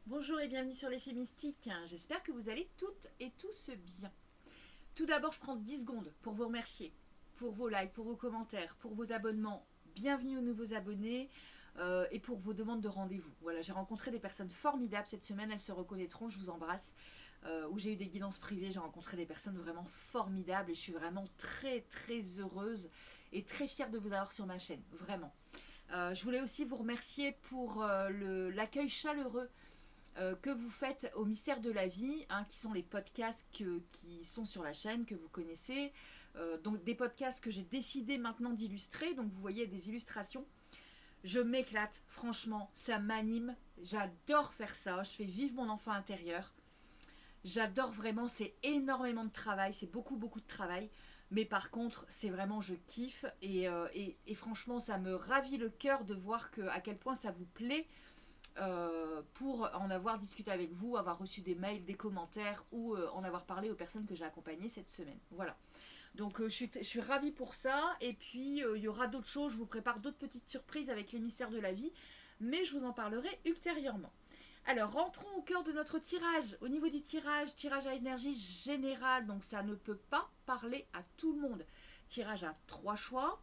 Bonjour et bienvenue sur l'effet mystique. J'espère que vous allez toutes et tous bien. Tout d'abord, je prends 10 secondes pour vous remercier, pour vos likes, pour vos commentaires, pour vos abonnements. Bienvenue aux nouveaux abonnés et pour vos demandes de rendez-vous. Voilà, j'ai rencontré des personnes formidables cette semaine, elles se reconnaîtront, je vous embrasse. Où j'ai eu des guidances privées, j'ai rencontré des personnes vraiment formidables et je suis vraiment très très heureuse et très fière de vous avoir sur ma chaîne, vraiment. Je voulais aussi vous remercier pour l'accueil chaleureux que vous faites au mystère de la vie, hein, qui sont les podcasts qui sont sur la chaîne, que vous connaissez. Donc des podcasts que j'ai décidé maintenant d'illustrer. Donc vous voyez des illustrations. Je m'éclate, franchement, ça m'anime. J'adore faire ça. Je fais vivre mon enfant intérieur. J'adore vraiment, c'est énormément de travail, c'est beaucoup beaucoup de travail. Mais par contre, c'est vraiment, je kiffe. Et franchement, ça me ravit le cœur de voir à quel point ça vous plaît pour en avoir discuté avec vous, avoir reçu des mails, des commentaires ou en avoir parlé aux personnes que j'ai accompagnées cette semaine. Voilà. Donc je suis ravie pour ça. Et puis il y aura d'autres choses. Je vous prépare d'autres petites surprises avec les mystères de la vie. Mais je vous en parlerai ultérieurement. Alors rentrons au cœur de notre tirage. Au niveau du tirage à énergie générale. Donc ça ne peut pas parler à tout le monde. Tirage à 3 choix.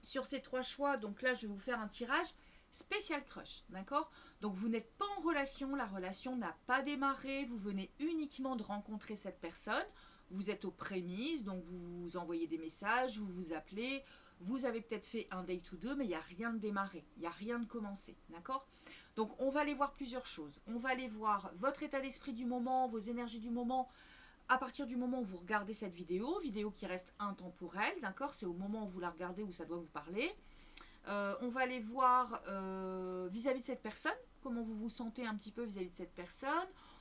Sur ces 3 choix, donc là je vais vous faire un tirage spécial crush, d'accord? Donc vous n'êtes pas en relation, la relation n'a pas démarré, vous venez uniquement de rencontrer cette personne, vous êtes aux prémices, donc vous vous envoyez des messages, vous vous appelez, vous avez peut-être fait un date ou deux, mais il n'y a rien de démarré, il n'y a rien de commencé, d'accord? Donc on va aller voir plusieurs choses. On va aller voir votre état d'esprit du moment, vos énergies du moment, à partir du moment où vous regardez cette vidéo qui reste intemporelle, d'accord? C'est au moment où vous la regardez où ça doit vous parler. On va aller voir vis-à-vis de cette personne, comment vous vous sentez un petit peu vis-à-vis de cette personne.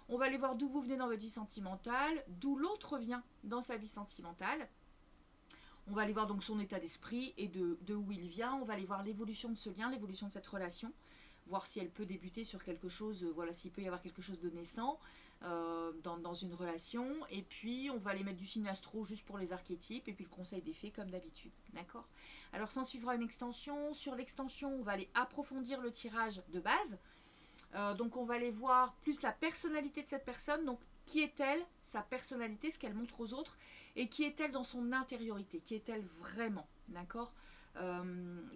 On va aller voir d'où vous venez dans votre vie sentimentale, d'où l'autre vient dans sa vie sentimentale. On va aller voir donc son état d'esprit et de où il vient. On va aller voir l'évolution de ce lien, l'évolution de cette relation, voir si elle peut débuter sur quelque chose, voilà, s'il peut y avoir quelque chose de naissant dans une relation. Et puis on va aller mettre du signe astro juste pour les archétypes et puis le conseil des fées comme d'habitude, d'accord? Alors s'en suivra une extension. Sur l'extension, on va aller approfondir le tirage de base. Donc on va aller voir plus la personnalité de cette personne, donc qui est-elle, sa personnalité, ce qu'elle montre aux autres, et qui est-elle dans son intériorité, qui est-elle vraiment, d'accord?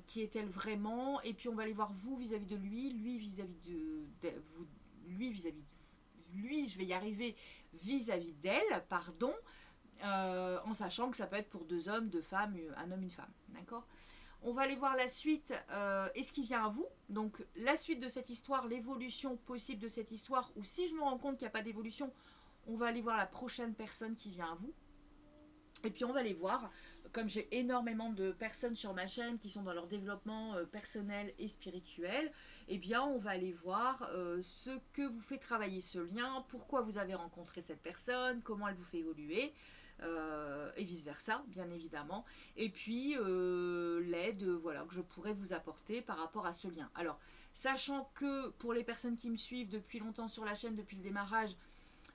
Qui est-elle vraiment, et puis on va aller voir vous vis-à-vis de lui, lui vis-à-vis de vous, lui vis-à-vis de lui, je vais y arriver, vis-à-vis d'elle, pardon, en sachant que ça peut être pour deux hommes, deux femmes, un homme, une femme, d'accord? On va aller voir la suite et ce qui vient à vous. Donc la suite de cette histoire, l'évolution possible de cette histoire, ou si je me rends compte qu'il n'y a pas d'évolution, on va aller voir la prochaine personne qui vient à vous. Et puis on va aller voir, comme j'ai énormément de personnes sur ma chaîne qui sont dans leur développement personnel et spirituel, eh bien on va aller voir ce que vous fait travailler ce lien, pourquoi vous avez rencontré cette personne, comment elle vous fait évoluer, et vice versa, bien évidemment. Et puis l'aide, voilà, que je pourrais vous apporter par rapport à ce lien. Alors, sachant que pour les personnes qui me suivent depuis longtemps sur la chaîne, depuis le démarrage,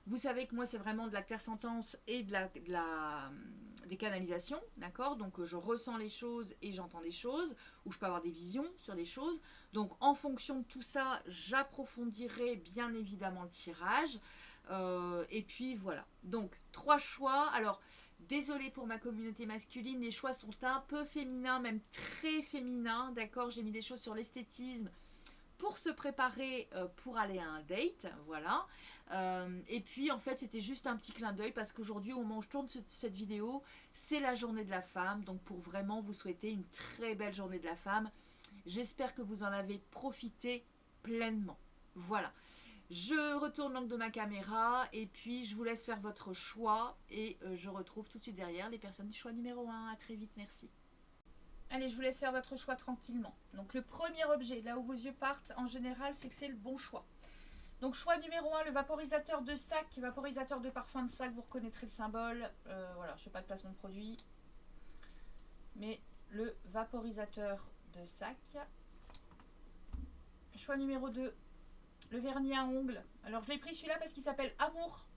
vous savez que moi, c'est vraiment de la clairsentence et des canalisations, d'accord? Donc, je ressens les choses et j'entends des choses, ou je peux avoir des visions sur les choses. Donc, en fonction de tout ça, j'approfondirai bien évidemment le tirage. Et puis, voilà. Donc, 3 choix. Alors, désolée pour ma communauté masculine, les choix sont un peu féminins, même très féminins, d'accord? J'ai mis des choses sur l'esthétisme pour se préparer pour aller à un date, voilà. Et puis en fait c'était juste un petit clin d'œil parce qu'aujourd'hui au moment où je tourne cette vidéo, c'est la journée de la femme, donc pour vraiment vous souhaiter une très belle journée de la femme. J'espère que vous en avez profité pleinement. Voilà. Je retourne l'angle de ma caméra et puis je vous laisse faire votre choix et je retrouve tout de suite derrière les personnes du choix numéro 1. À très vite, merci. Allez, je vous laisse faire votre choix tranquillement. Donc le premier objet, là où vos yeux partent, en général, c'est que c'est le bon choix. Donc choix numéro 1, le vaporisateur de sac, vaporisateur de parfum de sac, vous reconnaîtrez le symbole. Voilà, je ne fais pas de placement de produit. Mais le vaporisateur de sac. Choix numéro 2, le vernis à ongles. Alors je l'ai pris celui-là parce qu'il s'appelle Amour.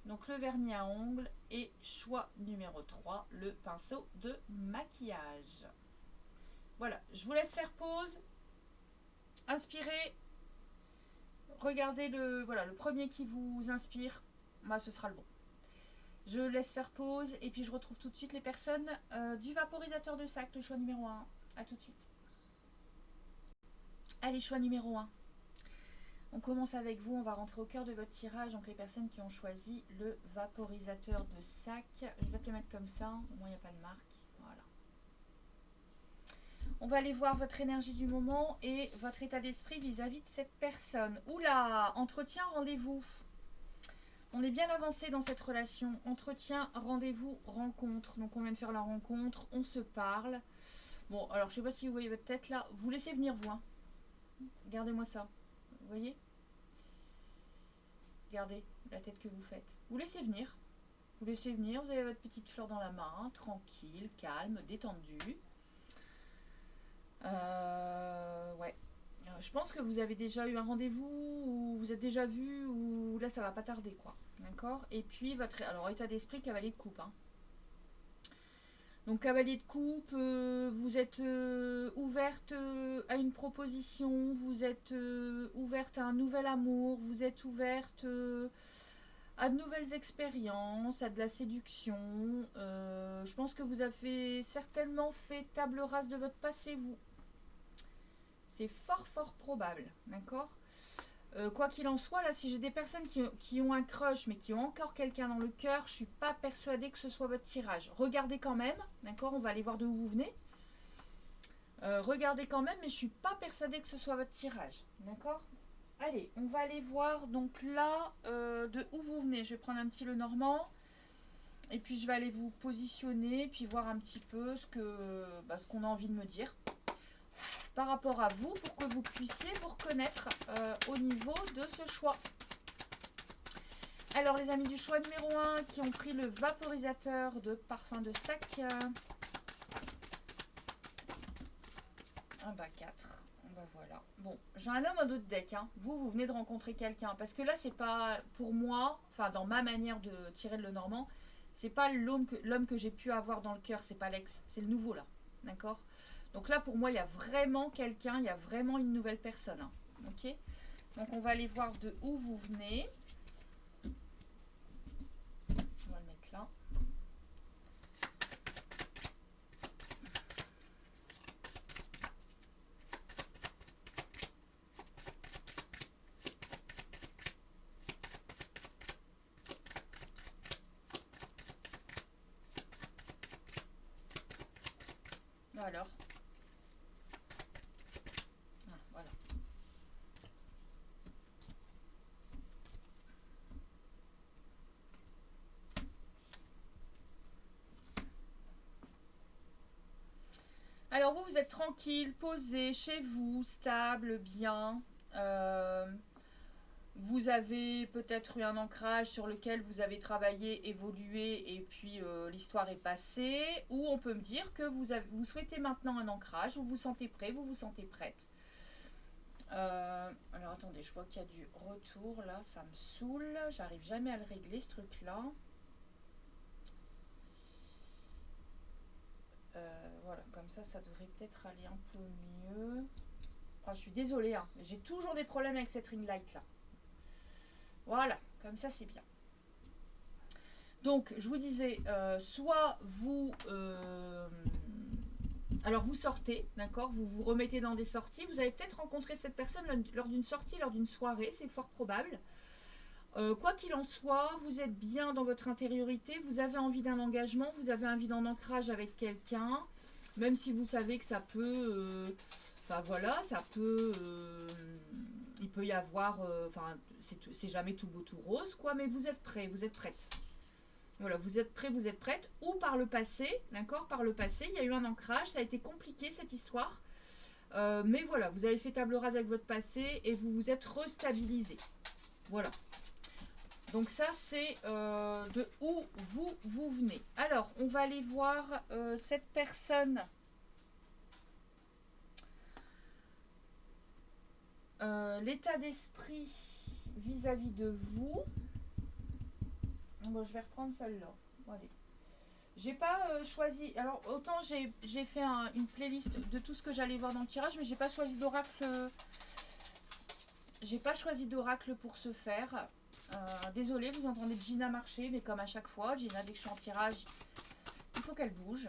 Donc le vernis à ongles. Et choix numéro 3, le pinceau de maquillage. Voilà, je vous laisse faire pause. Inspirez. regardez le premier qui vous inspire, bah, ce sera le bon. Je laisse faire pause et puis je retrouve tout de suite les personnes du vaporisateur de sac, le choix numéro 1. A tout de suite. Allez, choix numéro 1. On commence avec vous, on va rentrer au cœur de votre tirage, donc les personnes qui ont choisi le vaporisateur de sac. Je vais te le mettre comme ça, au moins il n'y a pas de marque. Voilà. On va aller voir votre énergie du moment et votre état d'esprit vis-à-vis de cette personne. Oula, entretien, rendez-vous. On est bien avancé dans cette relation. Entretien, rendez-vous, rencontre. Donc on vient de faire la rencontre, on se parle. Bon, alors je sais pas si vous voyez votre tête là. Vous laissez venir vous. Hein. Regardez-moi ça. Vous voyez? Regardez la tête que vous faites. Vous laissez venir. Vous laissez venir, vous avez votre petite fleur dans la main, tranquille, calme, détendu. Ouais. Je pense que vous avez déjà eu un rendez-vous, ou vous êtes déjà vu, ou là ça va pas tarder quoi. D'accord? Et puis votre état d'esprit, cavalier de coupe. Hein. Donc cavalier de coupe, vous êtes ouverte à une proposition, vous êtes ouverte à un nouvel amour, vous êtes ouverte à de nouvelles expériences, à de la séduction. Je pense que vous avez certainement fait table rase de votre passé, vous. C'est fort probable, d'accord? Quoi qu'il en soit, là, si j'ai des personnes qui ont un crush, mais qui ont encore quelqu'un dans le cœur, je suis pas persuadée que ce soit votre tirage. Regardez quand même, d'accord? On va aller voir d'où vous venez. Regardez quand même, mais je suis pas persuadée que ce soit votre tirage, d'accord? Allez, on va aller voir donc là de où vous venez. Je vais prendre un petit Lenormand et puis je vais aller vous positionner, puis voir un petit peu ce qu'on a envie de me dire par rapport à vous, pour que vous puissiez vous reconnaître au niveau de ce choix. Alors les amis du choix numéro 1 qui ont pris le vaporisateur de parfum de sac. 4. Voilà. Bon, j'ai un homme à d'autres decks. Hein. Vous venez de rencontrer quelqu'un. Parce que là, c'est pas pour moi, enfin dans ma manière de tirer le Lenormand, c'est pas l'homme que j'ai pu avoir dans le cœur, c'est pas l'ex, c'est le nouveau là. D'accord? Donc là, pour moi, il y a vraiment quelqu'un, il y a vraiment une nouvelle personne. Hein. Ok? Donc on va aller voir de où vous venez. On va le mettre là. Alors. Ah, voilà. Alors vous êtes tranquille, posé, chez vous, stable, bien. Vous avez peut-être eu un ancrage sur lequel vous avez travaillé, évolué et puis l'histoire est passée. Ou on peut me dire que vous souhaitez maintenant un ancrage, vous vous sentez prêt, vous vous sentez prête. Alors attendez, je vois qu'il y a du retour là, ça me saoule. J'arrive jamais à le régler ce truc là. Voilà, comme ça devrait peut-être aller un peu mieux. Oh, je suis désolée, hein, j'ai toujours des problèmes avec cette ring light là. Voilà, comme ça c'est bien. Donc, je vous disais, soit vous... alors, vous sortez, d'accord? Vous vous remettez dans des sorties. Vous avez peut-être rencontré cette personne lors d'une sortie, lors d'une soirée. C'est fort probable. Quoi qu'il en soit, vous êtes bien dans votre intériorité. Vous avez envie d'un engagement. Vous avez envie d'un ancrage avec quelqu'un. Même si vous savez que ça peut... Enfin, voilà, ça peut... il peut y avoir... Enfin, c'est jamais tout beau, tout rose, quoi. Mais vous êtes prêts, vous êtes prête. Voilà, vous êtes prêts, vous êtes prête. Ou par le passé, d'accord, par le passé, il y a eu un ancrage, ça a été compliqué cette histoire. Mais voilà, vous avez fait table rase avec votre passé et vous vous êtes restabilisé. Voilà. Donc ça, c'est de où vous venez. Alors, on va aller voir cette personne. L'état d'esprit vis-à-vis de vous. Bon, je vais reprendre celle-là. Bon, allez. J'ai pas choisi. Alors, autant j'ai fait une playlist de tout ce que j'allais voir dans le tirage, mais j'ai pas choisi d'oracle. j'ai pas choisi d'oracle pour ce faire. Désolée, vous entendez Gina marcher, mais comme à chaque fois, Gina, dès que je suis en tirage, il faut qu'elle bouge.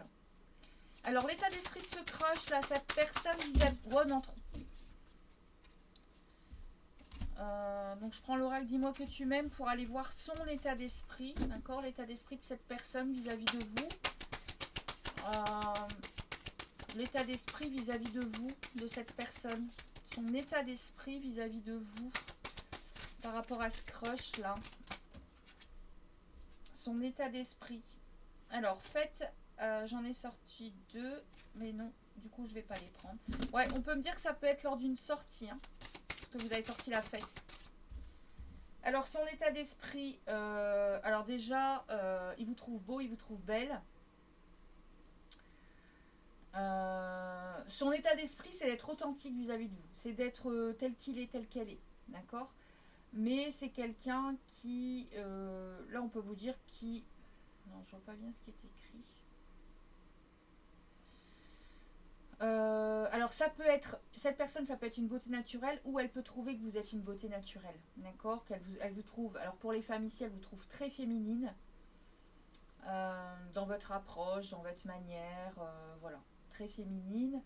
Alors, l'état d'esprit de ce crush, là, cette personne vis-à-vis... Oh, non, trop. Donc, je prends l'oracle, dis-moi que tu m'aimes pour aller voir son état d'esprit. D'accord, l'état d'esprit de cette personne vis-à-vis de vous. L'état d'esprit vis-à-vis de vous, de cette personne. Son état d'esprit vis-à-vis de vous. Par rapport à ce crush, là. Son état d'esprit. Alors, faites... j'en ai sorti 2, mais non, du coup, je vais pas les prendre. Ouais, on peut me dire que ça peut être lors d'une sortie, hein, parce que vous avez sorti la fête. Alors, son état d'esprit, alors déjà, il vous trouve beau, il vous trouve belle. Son état d'esprit, c'est d'être authentique vis-à-vis de vous. C'est d'être tel qu'il est, tel qu'elle est, d'accord? Mais c'est quelqu'un qui, là, on peut vous dire qui... Non, je vois pas bien ce qui est écrit. Alors ça peut être, cette personne ça peut être une beauté naturelle ou elle peut trouver que vous êtes une beauté naturelle, d'accord, elle vous trouve, alors pour les femmes ici elle vous trouve très féminine dans votre approche, dans votre manière, voilà, très féminine,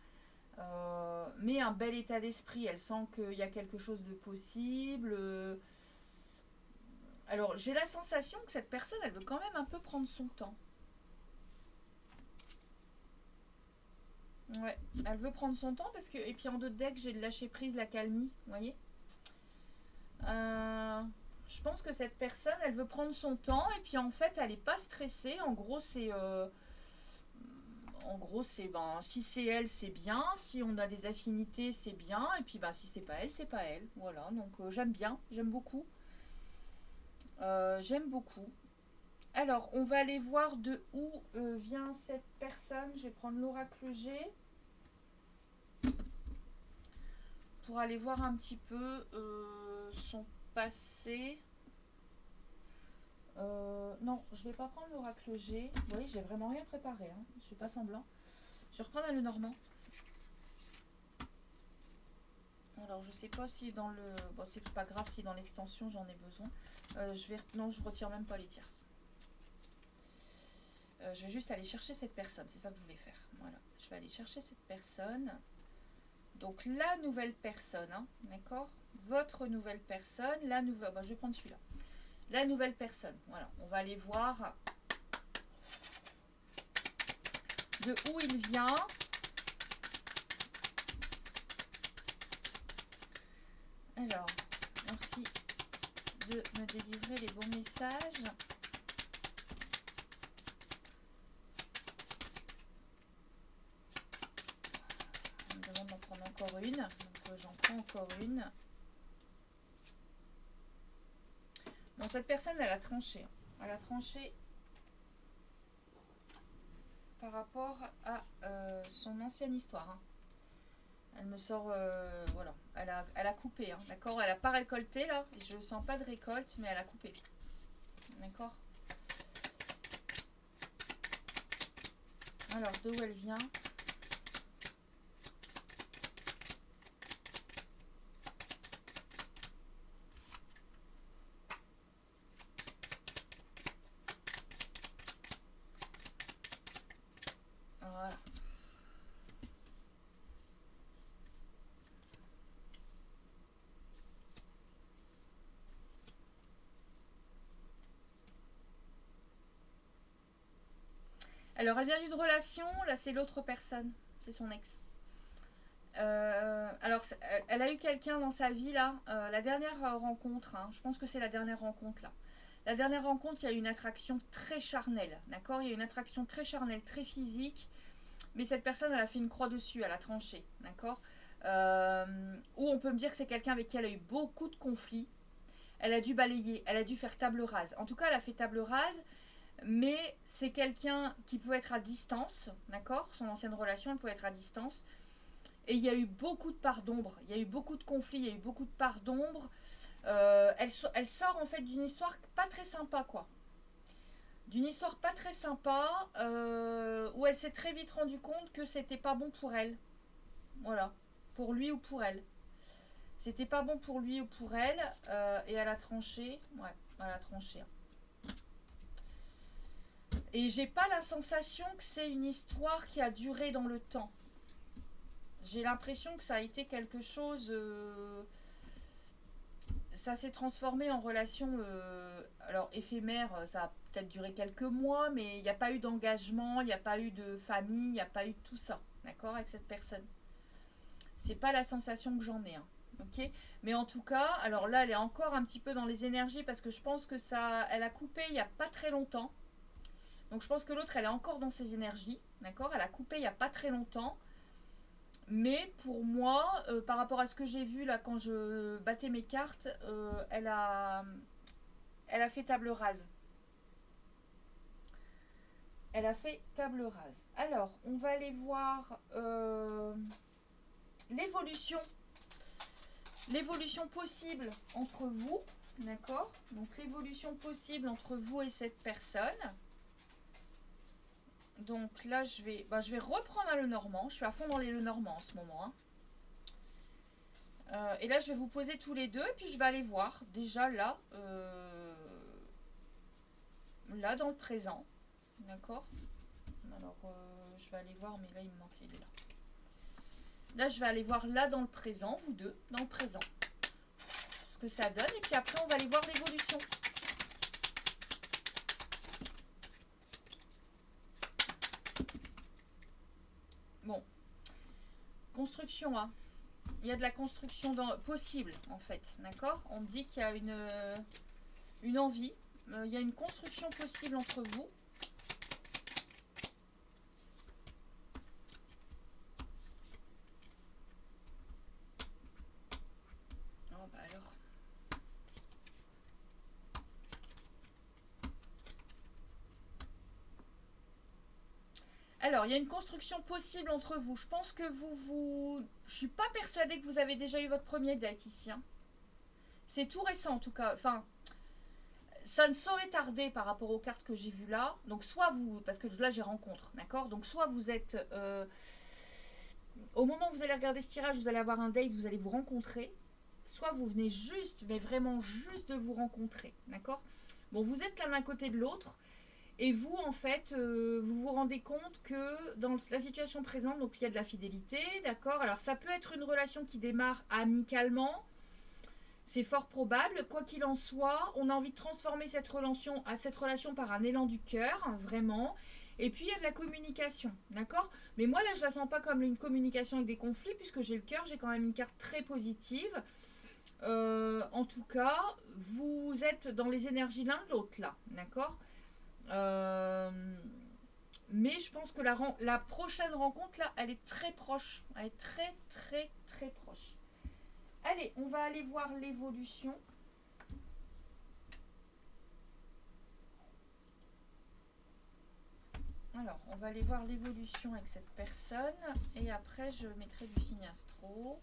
mais un bel état d'esprit, elle sent qu'il y a quelque chose de possible. Alors j'ai la sensation que cette personne elle veut quand même un peu prendre son temps. Ouais, elle veut prendre son temps parce que... Et puis en deux decks, j'ai le lâcher prise, la calmie, vous voyez. Je pense que cette personne, elle veut prendre son temps et puis en fait, elle n'est pas stressée. En gros, c'est... ben, si c'est elle, c'est bien. Si on a des affinités, c'est bien. Et puis, ben, si c'est pas elle, c'est pas elle. Voilà, donc j'aime bien, j'aime beaucoup. J'aime beaucoup. Alors, on va aller voir de où vient cette personne. Je vais prendre l'oracle G. Pour aller voir un petit peu son passé. Non, je vais pas prendre l'oracle G. Vous voyez, j'ai vraiment rien préparé. Hein. Je fais pas semblant. Je vais reprendre le normand. Alors, je sais pas si dans le... Bon, c'est pas grave si dans l'extension j'en ai besoin. Non, je retire même pas les tierces. Je vais juste aller chercher cette personne. C'est ça que je voulais faire. Voilà. Je vais aller chercher cette personne. Donc la nouvelle personne, hein, d'accord? Votre nouvelle personne, la nouvelle... Bon, je vais prendre celui-là. La nouvelle personne, voilà. On va aller voir de où il vient. Alors, merci de me délivrer les bons messages. On me demande d'en prendre encore une. Donc j'en prends encore une. Bon, cette personne, elle a tranché. Elle a tranché par rapport à son ancienne histoire. Hein. Elle me sort, voilà, elle a coupé, hein, d'accord? Elle n'a pas récolté là, je ne sens pas de récolte, mais elle a coupé. D'accord? Alors, d'où elle vient? Voilà. Alors, elle vient d'une relation, là c'est l'autre personne, c'est son ex. Alors, elle a eu quelqu'un dans sa vie là, la dernière rencontre, hein, je pense que c'est la dernière rencontre là. La dernière rencontre, il y a eu une attraction très charnelle, d'accord? Il y a une attraction très charnelle, très physique, mais cette personne, elle a fait une croix dessus, elle a tranché, d'accord? Ou on peut me dire que c'est quelqu'un avec qui elle a eu beaucoup de conflits. Elle a dû balayer, elle a dû faire table rase. En tout cas, elle a fait table rase, mais c'est quelqu'un qui pouvait être à distance, d'accord? Son ancienne relation, elle pouvait être à distance. Et il y a eu beaucoup de parts d'ombre, il y a eu beaucoup de conflits, il y a eu beaucoup de parts d'ombre. Elle sort en fait d'une histoire pas très sympa, quoi. D'une histoire pas très sympa, où elle s'est très vite rendu compte que c'était pas bon pour elle. Voilà, pour lui ou pour elle. C'était pas bon pour lui ou pour elle. Et elle a tranché. Ouais, elle a tranché. Et j'ai pas la sensation que c'est une histoire qui a duré dans le temps. J'ai l'impression que ça a été quelque chose... ça s'est transformé en relation alors éphémère, ça a peut-être duré quelques mois, mais il n'y a pas eu d'engagement, il n'y a pas eu de famille, il n'y a pas eu tout ça, d'accord, avec cette personne. C'est pas la sensation que j'en ai, hein, ok. Mais en tout cas, alors là, elle est encore un petit peu dans les énergies parce que je pense que ça, elle a coupé il n'y a pas très longtemps. Donc je pense que l'autre, elle est encore dans ses énergies, d'accord. Elle a coupé il n'y a pas très longtemps. Mais pour moi, par rapport à ce que j'ai vu là quand je battais mes cartes, elle a fait table rase. Elle a fait table rase. Alors, on va aller voir l'évolution. L'évolution possible entre vous. D'accord. Donc, l'évolution possible entre vous et cette personne. Donc là, je vais reprendre un Lenormand. Je suis à fond dans les Lenormands en ce moment. Hein. Et là, je vais vous poser tous les deux. Et puis, je vais aller voir déjà là. Là, dans le présent. D'accord. Alors, je vais aller voir. Mais là, il me manquait. Il est là. Là, je vais aller voir là dans le présent. Vous deux, dans le présent. Ce que ça donne. Et puis après, on va aller voir l'évolution. Bon. Construction, hein. Il y a de la construction possible, en fait. D'accord. On me dit qu'il y a une envie. Il y a une construction possible entre vous. Oh, bah alors. Alors, il y a une construction possible entre vous. Je pense que je suis pas persuadée que vous avez déjà eu votre premier date ici. Hein. C'est tout récent en tout cas. Enfin, ça ne saurait tarder par rapport aux cartes que j'ai vues là. Donc, soit vous... Parce que là, j'ai rencontre, d'accord. Donc, soit vous êtes... au moment où vous allez regarder ce tirage, vous allez avoir un date, vous allez vous rencontrer. Soit vous venez juste, mais vraiment juste de vous rencontrer, d'accord. Bon, vous êtes l'un d'un côté de l'autre. Et vous, en fait, vous vous rendez compte que dans la situation présente, donc il y a de la fidélité, d'accord. Alors, ça peut être une relation qui démarre amicalement. C'est fort probable. Quoi qu'il en soit, on a envie de transformer cette relation par un élan du cœur, hein, vraiment. Et puis, il y a de la communication, d'accord. Mais moi, là, je ne la sens pas comme une communication avec des conflits, puisque j'ai le cœur, j'ai quand même une carte très positive. En tout cas, vous êtes dans les énergies l'un de l'autre, là, d'accord. Mais je pense que la prochaine rencontre là, elle est très proche. Elle est très très très proche. Allez, on va aller voir l'évolution. Alors, on va aller voir l'évolution avec cette personne. Et après, je mettrai du signe astro.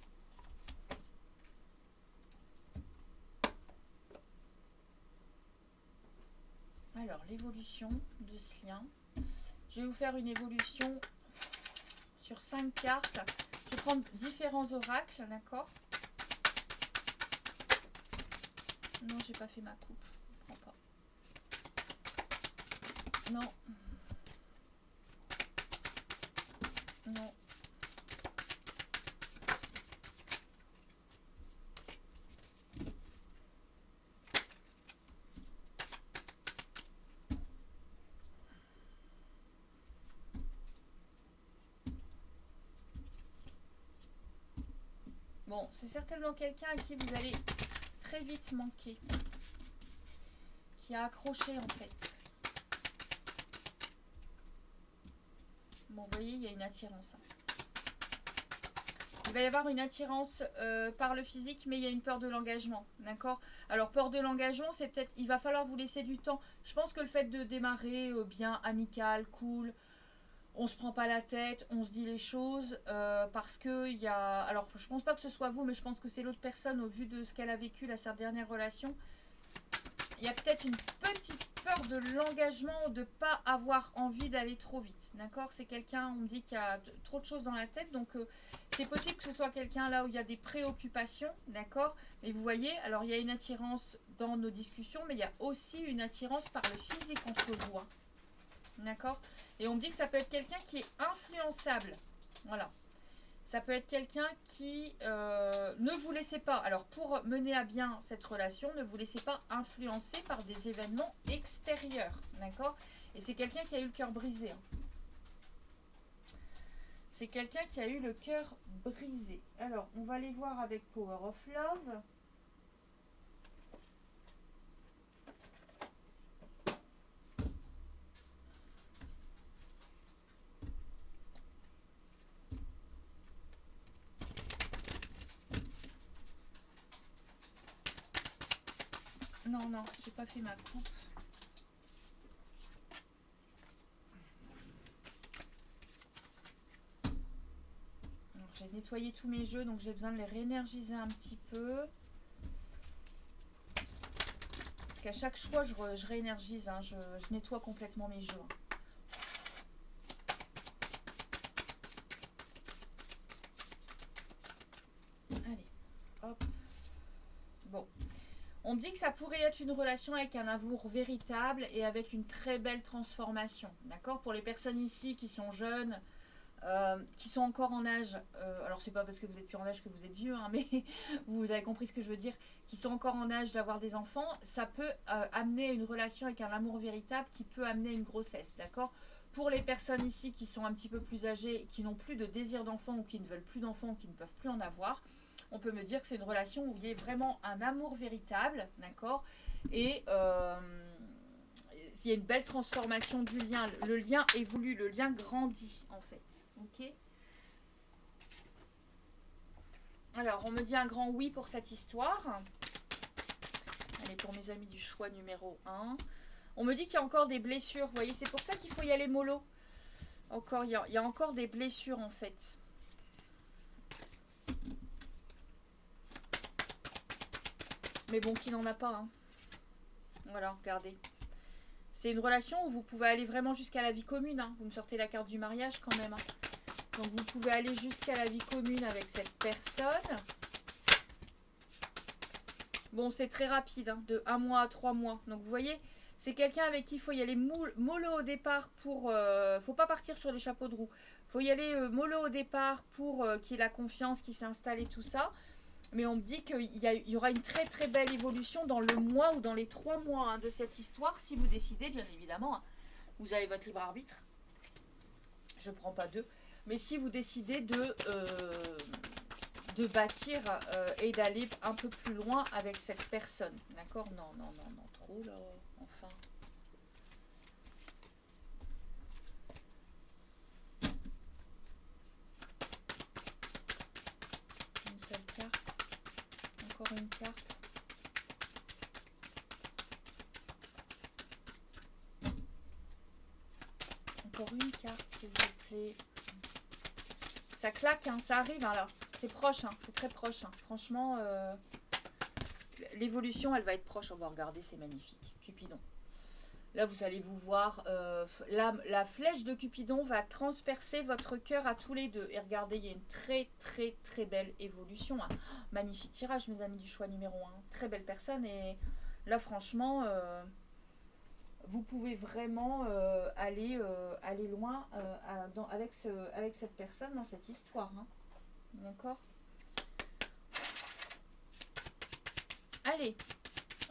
Alors, l'évolution de ce lien. Je vais vous faire une évolution sur 5 cartes. Je vais prendre différents oracles, d'accord. Non, j'ai pas fait ma coupe. Je prends pas. Non. Non. Bon, c'est certainement quelqu'un à qui vous allez très vite manquer. Qui a accroché en fait. Bon, vous voyez, il y a une attirance. Il va y avoir une attirance par le physique, mais il y a une peur de l'engagement. D'accord. Alors, peur de l'engagement, c'est peut-être... Il va falloir vous laisser du temps. Je pense que le fait de démarrer bien amical, cool... On se prend pas la tête, on se dit les choses parce que il y a... Alors, je pense pas que ce soit vous, mais je pense que c'est l'autre personne au vu de ce qu'elle a vécu, là, sa dernière relation. Il y a peut-être une petite peur de l'engagement, de pas avoir envie d'aller trop vite. D'accord. C'est quelqu'un, on me dit qu'il y a trop de choses dans la tête. Donc, c'est possible que ce soit quelqu'un là où il y a des préoccupations, d'accord? Et vous voyez, alors il y a une attirance dans nos discussions, mais il y a aussi une attirance par le physique entre vous. Hein. D'accord? Et on me dit que ça peut être quelqu'un qui est influençable. Voilà. Ça peut être quelqu'un qui ne vous laissez pas. Alors pour mener à bien cette relation, ne vous laissez pas influencer par des événements extérieurs. D'accord? Et c'est quelqu'un qui a eu le cœur brisé. Hein. C'est quelqu'un qui a eu le cœur brisé. Alors, on va aller voir avec Power of Love. Non, j'ai pas fait ma coupe. J'ai nettoyé tous mes jeux, donc j'ai besoin de les réénergiser un petit peu. Parce qu'à chaque choix, je réénergise, hein, je nettoie complètement mes jeux. Allez, hop. Bon. On me dit que ça pourrait être une relation avec un amour véritable et avec une très belle transformation. D'accord? Pour les personnes ici qui sont jeunes, qui sont encore en âge, alors c'est pas parce que vous êtes plus en âge que vous êtes vieux, hein, mais vous avez compris ce que je veux dire, qui sont encore en âge d'avoir des enfants, ça peut amener une relation avec un amour véritable qui peut amener une grossesse, d'accord? Pour les personnes ici qui sont un petit peu plus âgées, qui n'ont plus de désir d'enfant ou qui ne veulent plus d'enfants ou qui ne peuvent plus en avoir, on peut me dire que c'est une relation où il y a vraiment un amour véritable, d'accord? Et il y a une belle transformation du lien, le lien évolue, le lien grandit en fait. Ok. Alors, on me dit un grand oui pour cette histoire. Allez, pour mes amis du choix numéro 1. On me dit qu'il y a encore des blessures. Vous voyez, c'est pour ça qu'il faut y aller mollo. Encore, il y a encore des blessures en fait. Mais bon, qui n'en a pas. Hein. Voilà, regardez. C'est une relation où vous pouvez aller vraiment jusqu'à la vie commune. Hein. Vous me sortez la carte du mariage quand même. Hein. Donc vous pouvez aller jusqu'à la vie commune avec cette personne. Bon, c'est très rapide, hein, de 1 mois à 3 mois. Donc vous voyez, c'est quelqu'un avec qui il faut y aller mollo au départ pour... faut pas partir sur les chapeaux de roue. Il faut y aller mollo au départ pour qu'il y ait la confiance qui s'installe et tout ça. Mais on me dit qu'il y aura une très très belle évolution dans le mois ou dans les 3 mois hein, de cette histoire. Si vous décidez, bien évidemment, hein, vous avez votre libre arbitre. Je ne prends pas deux. Mais si vous décidez de bâtir et d'aller un peu plus loin avec cette personne. D'accord? Non, trop là, enfin. Une seule carte. Encore une carte. Encore une carte, s'il vous plaît. Ça claque, hein, ça arrive, hein, là. C'est proche, hein, c'est très proche. Hein. Franchement, l'évolution, elle va être proche. On va regarder, c'est magnifique. Cupidon. Là, vous allez vous voir. La flèche de Cupidon va transpercer votre cœur à tous les deux. Et regardez, il y a une très, très, très belle évolution. Hein. Magnifique tirage, mes amis du choix numéro 1. Très belle personne. Et là, franchement... vous pouvez vraiment aller loin avec cette personne dans cette histoire. Hein. D'accord? Allez,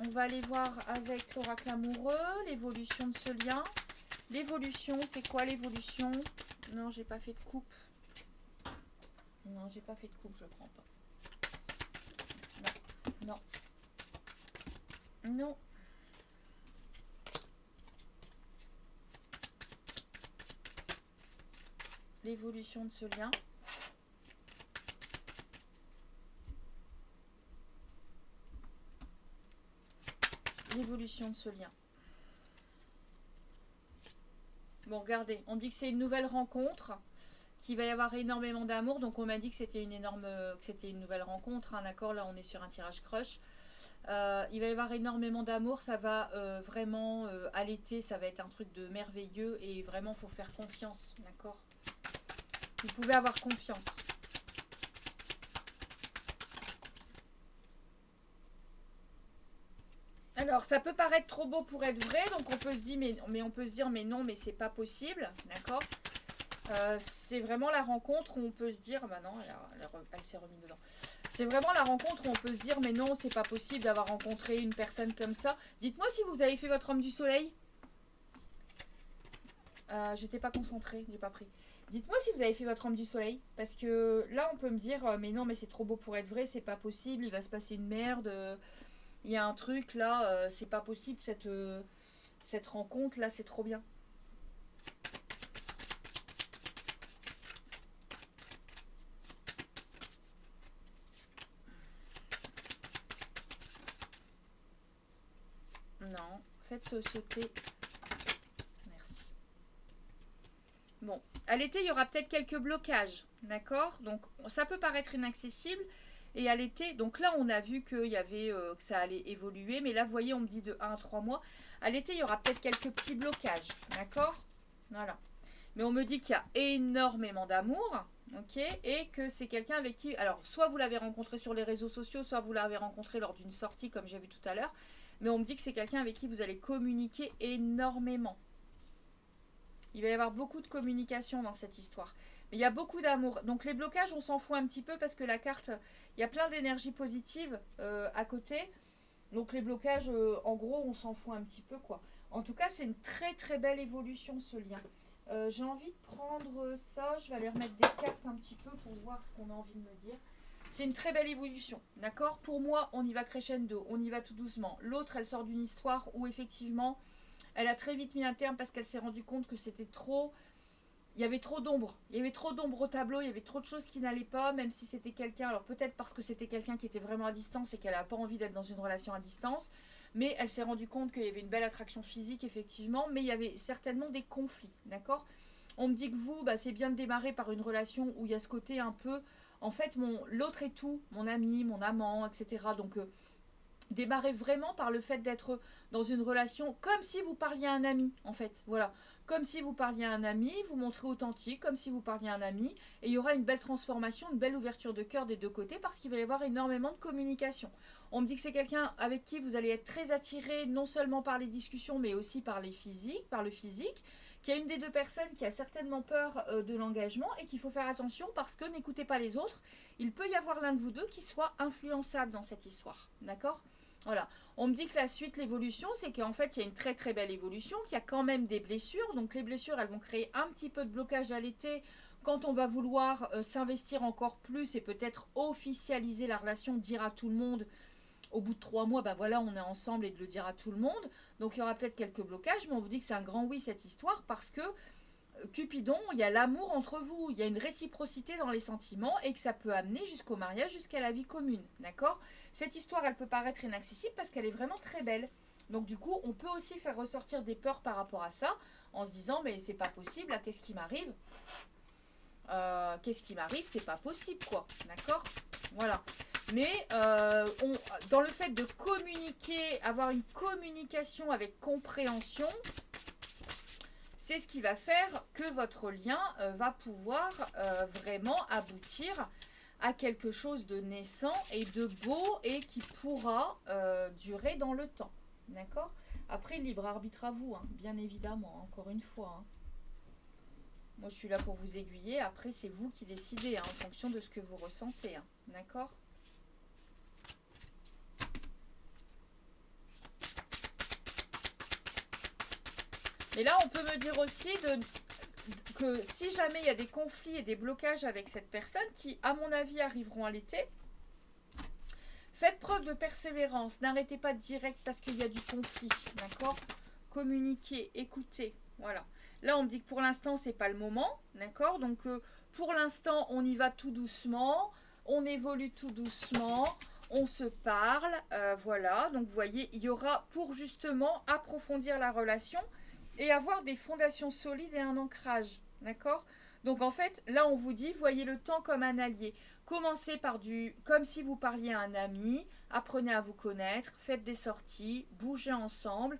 on va aller voir avec l'oracle amoureux l'évolution de ce lien. L'évolution, c'est quoi l'évolution? Non, j'ai pas fait de coupe. Non, j'ai pas fait de coupe, je prends pas. Non. Non. L'évolution de ce lien. L'évolution de ce lien. Bon, regardez, on dit que c'est une nouvelle rencontre, qu'il va y avoir énormément d'amour. Donc on m'a dit que c'était une nouvelle rencontre. Hein, d'accord, là on est sur un tirage crush. Il va y avoir énormément d'amour, ça va vraiment à l'été, ça va être un truc de merveilleux et vraiment il faut faire confiance, d'accord? Vous pouvez avoir confiance. Alors, ça peut paraître trop beau pour être vrai, donc on peut se dire, mais on peut se dire, mais non, mais c'est pas possible, d'accord. C'est vraiment la rencontre où on peut se dire, bah non, elle s'est remise dedans. C'est vraiment la rencontre où on peut se dire, mais non, c'est pas possible d'avoir rencontré une personne comme ça. Dites-moi si vous avez fait votre homme du soleil. J'étais pas concentrée, j'ai pas pris. Dites-moi si vous avez fait votre homme du soleil, parce que là, on peut me dire, mais non, mais c'est trop beau pour être vrai, c'est pas possible, il va se passer une merde, il y a un truc là, c'est pas possible, cette rencontre là, c'est trop bien. Non, faites sauter. Merci. Bon, à l'été, il y aura peut-être quelques blocages, d'accord. Donc, ça peut paraître inaccessible. Et à l'été, donc là, on a vu qu'il y avait, que ça allait évoluer. Mais là, vous voyez, on me dit de 1 à 3 mois. À l'été, il y aura peut-être quelques petits blocages, d'accord. Voilà. Mais on me dit qu'il y a énormément d'amour, ok. Et que c'est quelqu'un avec qui... Alors, soit vous l'avez rencontré sur les réseaux sociaux, soit vous l'avez rencontré lors d'une sortie, comme j'ai vu tout à l'heure. Mais on me dit que c'est quelqu'un avec qui vous allez communiquer énormément. Il va y avoir beaucoup de communication dans cette histoire. Mais il y a beaucoup d'amour. Donc les blocages, on s'en fout un petit peu parce que la carte, il y a plein d'énergie positive à côté. Donc les blocages, en gros, on s'en fout un petit peu, quoi. En tout cas, c'est une très très belle évolution, ce lien. J'ai envie de prendre ça. Je vais aller remettre des cartes un petit peu pour voir ce qu'on a envie de me dire. C'est une très belle évolution, d'accord. Pour moi, on y va crescendo, on y va tout doucement. L'autre, elle sort d'une histoire où effectivement, elle a très vite mis un terme parce qu'elle s'est rendue compte que c'était trop... Il y avait trop d'ombre. Il y avait trop d'ombre au tableau, il y avait trop de choses qui n'allaient pas, même si c'était quelqu'un... Alors peut-être parce que c'était quelqu'un qui était vraiment à distance et qu'elle n'a pas envie d'être dans une relation à distance, mais elle s'est rendue compte qu'il y avait une belle attraction physique, effectivement, mais il y avait certainement des conflits, d'accord. On me dit que vous, bah, c'est bien de démarrer par une relation où il y a ce côté un peu... En fait, l'autre est tout, mon ami, mon amant, etc. Donc, démarrez vraiment par le fait d'être dans une relation comme si vous parliez à un ami, en fait. Voilà. Comme si vous parliez à un ami, vous montrez authentique, comme si vous parliez à un ami, et il y aura une belle transformation, une belle ouverture de cœur des deux côtés, parce qu'il va y avoir énormément de communication. On me dit que c'est quelqu'un avec qui vous allez être très attiré, non seulement par les discussions, mais aussi par le physique, qu'il y a une des deux personnes qui a certainement peur de l'engagement et qu'il faut faire attention parce que n'écoutez pas les autres. Il peut y avoir l'un de vous deux qui soit influençable dans cette histoire. D'accord ? Voilà. On me dit que la suite, l'évolution, c'est qu'en fait, il y a une très très belle évolution, qu'il y a quand même des blessures. Donc les blessures, elles vont créer un petit peu de blocage à l'été quand on va vouloir s'investir encore plus et peut-être officialiser la relation, dire à tout le monde au bout de 3 mois, ben voilà, on est ensemble et de le dire à tout le monde. Donc il y aura peut-être quelques blocages, mais on vous dit que c'est un grand oui cette histoire parce que Cupidon, il y a l'amour entre vous, il y a une réciprocité dans les sentiments et que ça peut amener jusqu'au mariage, jusqu'à la vie commune, d'accord. Cette histoire, elle peut paraître inaccessible parce qu'elle est vraiment très belle. Donc du coup, on peut aussi faire ressortir des peurs par rapport à ça en se disant, mais c'est pas possible, là, qu'est-ce qui m'arrive qu'est-ce qui m'arrive, c'est pas possible, quoi, d'accord. Voilà. Mais dans le fait de communiquer, avoir une communication avec compréhension, c'est ce qui va faire que votre lien va pouvoir vraiment aboutir à quelque chose de naissant et de beau et qui pourra durer dans le temps. D'accord ? Après, libre arbitre à vous, hein, bien évidemment, encore une fois. Hein. Moi, je suis là pour vous aiguiller. Après, c'est vous qui décidez hein, en fonction de ce que vous ressentez. Hein. D'accord ? Et là, on peut me dire aussi que si jamais il y a des conflits et des blocages avec cette personne, qui, à mon avis, arriveront à l'été, faites preuve de persévérance. N'arrêtez pas direct parce qu'il y a du conflit. D'accord ? Communiquez, écoutez. Voilà. Là, on me dit que pour l'instant, c'est pas le moment. D'accord ? Donc, pour l'instant, on y va tout doucement. On évolue tout doucement. On se parle. Voilà. Donc, vous voyez, il y aura pour justement approfondir la relation et avoir des fondations solides et un ancrage. D'accord ? Donc en fait, là on vous dit, voyez le temps comme un allié. Commencez par comme si vous parliez à un ami, apprenez à vous connaître, faites des sorties, bougez ensemble.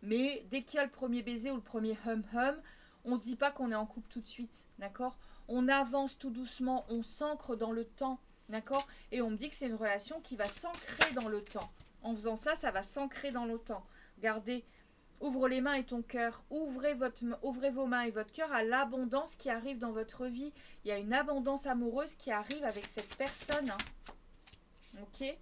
Mais dès qu'il y a le premier baiser ou le premier hum-hum, on ne se dit pas qu'on est en couple tout de suite. D'accord ? On avance tout doucement, on s'ancre dans le temps. D'accord ? Et on me dit que c'est une relation qui va s'ancrer dans le temps. En faisant ça, ça va s'ancrer dans le temps. Regardez, ouvre les mains et ton cœur. Ouvrez vos mains et votre cœur à l'abondance qui arrive dans votre vie. Il y a une abondance amoureuse qui arrive avec cette personne. Hein. Ok.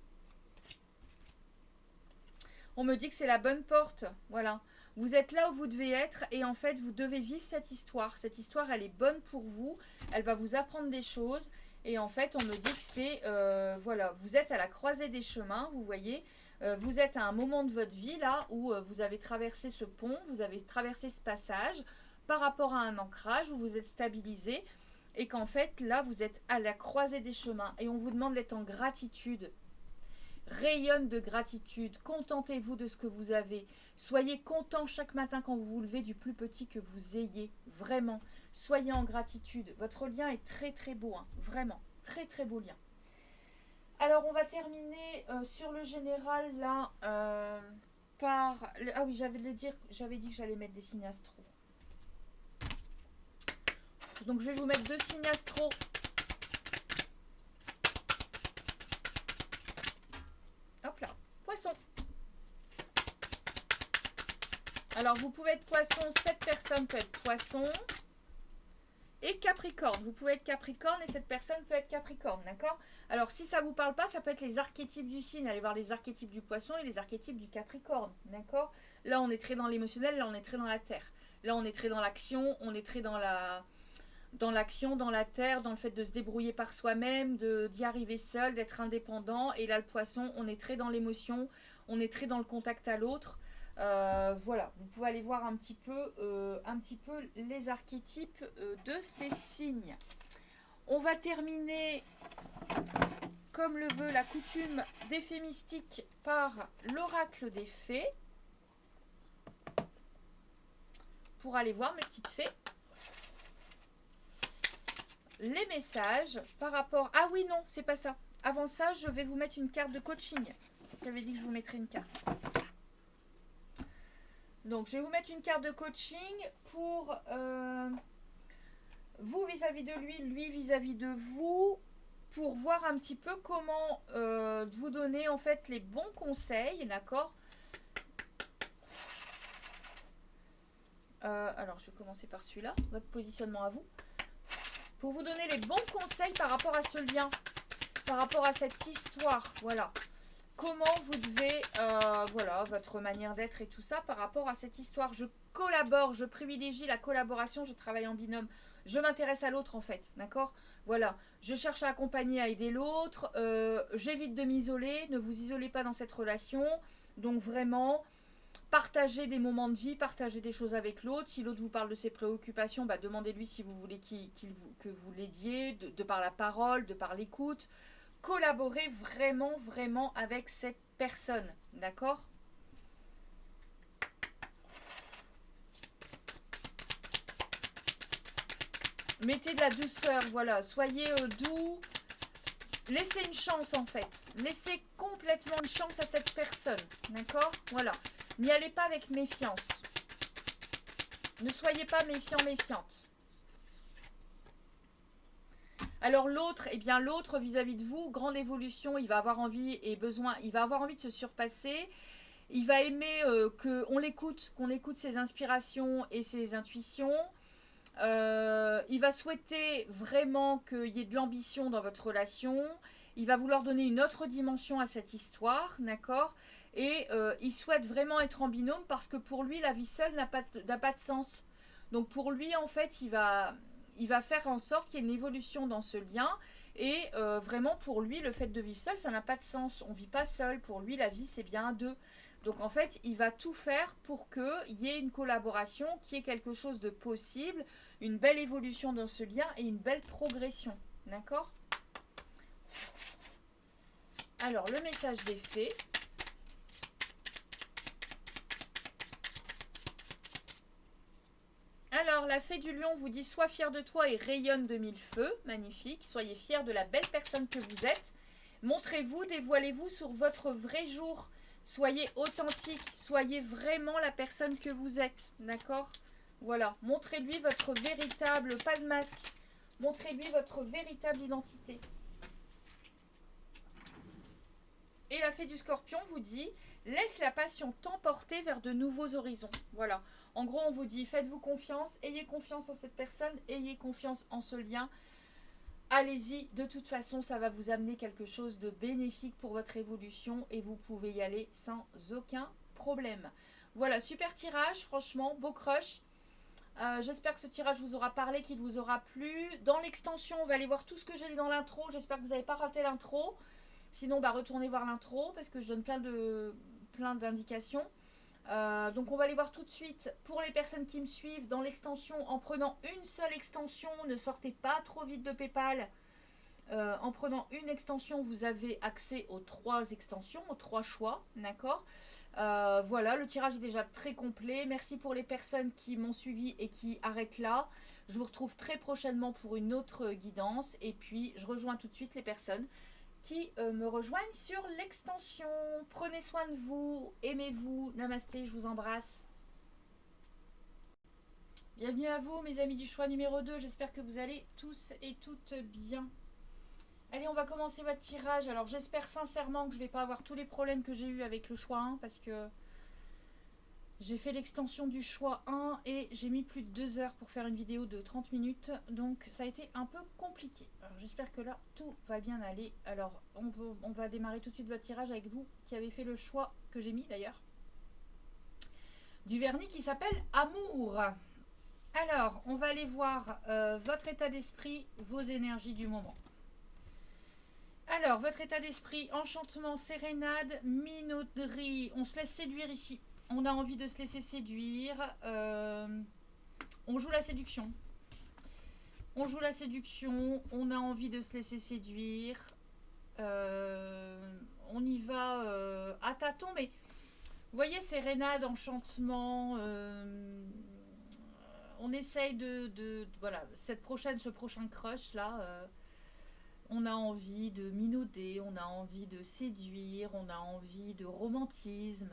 On me dit que c'est la bonne porte. Voilà. Vous êtes là où vous devez être et en fait, vous devez vivre cette histoire. Cette histoire, elle est bonne pour vous. Elle va vous apprendre des choses. Et en fait, on me dit que c'est... voilà, vous êtes à la croisée des chemins, vous voyez. Vous êtes à un moment de votre vie, là, où vous avez traversé ce pont, vous avez traversé ce passage par rapport à un ancrage où vous êtes stabilisé. Et qu'en fait, là, vous êtes à la croisée des chemins. Et on vous demande d'être en gratitude. Rayonne de gratitude. Contentez-vous de ce que vous avez. Soyez content chaque matin quand vous vous levez du plus petit que vous ayez. Vraiment. Soyez en gratitude. Votre lien est très très beau. Hein. Vraiment. Très très beau lien. Alors on va terminer sur le général là par... Ah oui, j'avais dit que j'allais mettre des signes astro. Donc je vais vous mettre 2 signes astro. Hop là. Poisson. Alors, vous pouvez être poisson, cette personne peut être poisson. Et Capricorne. Vous pouvez être Capricorne et cette personne peut être Capricorne, d'accord? Alors, si ça ne vous parle pas, ça peut être les archétypes du signe. Allez voir les archétypes du poisson et les archétypes du Capricorne, d'accord? Là, on est très dans l'émotionnel, là, on est très dans la terre. Là, on est très dans l'action, on est très dans l'action, dans la terre, dans le fait de se débrouiller par soi-même, d'y arriver seul, d'être indépendant. Et là, le poisson, on est très dans l'émotion, on est très dans le contact à l'autre. Voilà, vous pouvez aller voir un petit peu les archétypes de ces signes. On va terminer, comme le veut la coutume des fées mystiques, par l'oracle des fées. Pour aller voir mes petites fées. Les messages par rapport... Ah oui, non, c'est pas ça. Avant ça, je vais vous mettre une carte de coaching. J'avais dit que je vous mettrais une carte. Donc, je vais vous mettre une carte de coaching pour vous vis-à-vis de lui, lui vis-à-vis de vous, pour voir un petit peu comment vous donner en fait les bons conseils, d'accord? Alors, je vais commencer par celui-là, votre positionnement à vous. Pour vous donner les bons conseils par rapport à ce lien, par rapport à cette histoire, voilà. Comment vous devez, voilà, votre manière d'être et tout ça par rapport à cette histoire. Je collabore, je privilégie la collaboration, je travaille en binôme. Je m'intéresse à l'autre en fait, d'accord? Voilà, je cherche à accompagner, à aider l'autre. J'évite de m'isoler, ne vous isolez pas dans cette relation. Donc vraiment, partagez des moments de vie, partagez des choses avec l'autre. Si l'autre vous parle de ses préoccupations, bah, demandez-lui si vous voulez que vous l'aidiez, de par la parole, de par l'écoute. Collaborer vraiment avec cette personne, d'accord? Mettez de la douceur, voilà, soyez doux, laissez une chance en fait, laissez complètement une chance à cette personne, d'accord? Voilà, n'y allez pas avec méfiance, ne soyez pas méfiant, méfiante. Alors l'autre, eh bien l'autre vis-à-vis de vous, grande évolution, il va avoir envie et besoin, il va avoir envie de se surpasser. Il va aimer qu'on l'écoute, qu'on écoute ses inspirations et ses intuitions. Il va souhaiter vraiment qu'il y ait de l'ambition dans votre relation. Il va vouloir donner une autre dimension à cette histoire, d'accord? Et il souhaite vraiment être en binôme parce que pour lui, la vie seule n'a pas de sens. Donc pour lui, en fait, il va faire en sorte qu'il y ait une évolution dans ce lien. Et vraiment, pour lui, le fait de vivre seul, ça n'a pas de sens. On ne vit pas seul. Pour lui, la vie, c'est bien à deux. Donc, en fait, il va tout faire pour qu'il y ait une collaboration, qu'il y ait quelque chose de possible, une belle évolution dans ce lien et une belle progression. D'accord? Alors, le message des fées. Alors, la fée du lion vous dit « Sois fier de toi et rayonne de mille feux ». Magnifique. Soyez fiers de la belle personne que vous êtes. Montrez-vous, dévoilez-vous sur votre vrai jour. Soyez authentique. Soyez vraiment la personne que vous êtes. D'accord? Voilà. Montrez-lui votre véritable, pas de masque. Montrez-lui votre véritable identité. Et la fée du Scorpion vous dit, laisse la passion t'emporter vers de nouveaux horizons. Voilà. En gros, on vous dit, faites-vous confiance, ayez confiance en cette personne, ayez confiance en ce lien. Allez-y, de toute façon, ça va vous amener quelque chose de bénéfique pour votre évolution et vous pouvez y aller sans aucun problème. Voilà, super tirage, franchement, beau crush. J'espère que ce tirage vous aura parlé, qu'il vous aura plu. Dans l'extension, on va aller voir tout ce que j'ai dit dans l'intro. J'espère que vous n'avez pas raté l'intro. Sinon, retournez voir l'intro parce que je donne plein d'indications. Donc on va aller voir tout de suite pour les personnes qui me suivent dans l'extension. En prenant une seule extension, ne sortez pas trop vite de PayPal. En prenant une extension, vous avez accès aux 3 extensions, aux 3 choix, d'accord. Voilà, le tirage est déjà très complet. Merci pour les personnes qui m'ont suivi et qui arrêtent là. Je vous retrouve très prochainement pour une autre guidance. Et puis, je rejoins tout de suite les personnes qui me rejoignent sur l'extension. Prenez soin de vous, aimez-vous. Namasté, je vous embrasse. Bienvenue à vous, mes amis du choix numéro 2. J'espère que vous allez tous et toutes bien. Allez, on va commencer votre tirage. Alors, j'espère sincèrement que je ne vais pas avoir tous les problèmes que j'ai eu avec le choix 1 parce que j'ai fait l'extension du choix 1 et j'ai mis plus de 2 heures pour faire une vidéo de 30 minutes. Donc, ça a été un peu compliqué. Alors, j'espère que là, tout va bien aller. Alors, on va démarrer tout de suite votre tirage avec vous qui avez fait le choix que j'ai mis d'ailleurs. Du vernis qui s'appelle Amour. Alors, on va aller voir votre état d'esprit, vos énergies du moment. Alors, votre état d'esprit, enchantement, sérénade, minauderie. On se laisse séduire ici. On a envie de se laisser séduire. On joue la séduction. On joue la séduction. On a envie de se laisser séduire. On y va à tâtons, mais vous voyez, sérénade, enchantement. On essaye voilà, ce prochain crush là. On a envie de minauder, on a envie de séduire, on a envie de romantisme.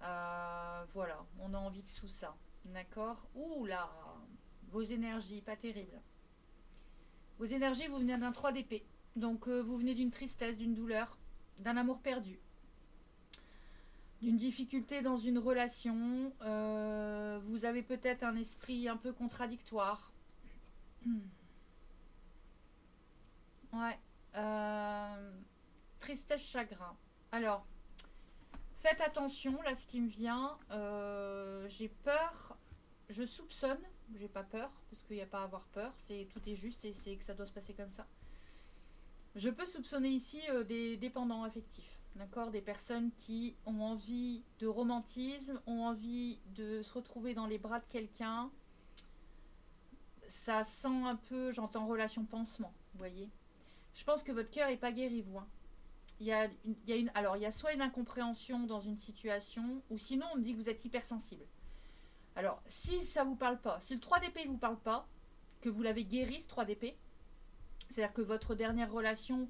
Voilà, on a envie de tout ça. D'accord? Ouh là, vos énergies, pas terribles. Vos énergies, vous venez d'un 3 d'épée. Donc vous venez d'une tristesse, d'une douleur, d'un amour perdu, d'une difficulté dans une relation. Vous avez peut-être un esprit un peu contradictoire. Ouais. Tristesse, chagrin. Alors, faites attention, là, ce qui me vient. J'ai peur. Je soupçonne. J'ai pas peur, parce qu'il n'y a pas à avoir peur. Tout est juste et c'est que ça doit se passer comme ça. Je peux soupçonner ici des dépendants affectifs. D'accord? Des personnes qui ont envie de romantisme, ont envie de se retrouver dans les bras de quelqu'un. Ça sent un peu, j'entends relation pansement, vous voyez? Je pense que votre cœur n'est pas guéri, vous. Hein. Il y a soit une incompréhension dans une situation, ou sinon on me dit que vous êtes hypersensible. Alors, si ça ne vous parle pas, si le 3 d'épée ne vous parle pas, que vous l'avez guéri, ce 3 d'épée, c'est-à-dire que votre dernière relation,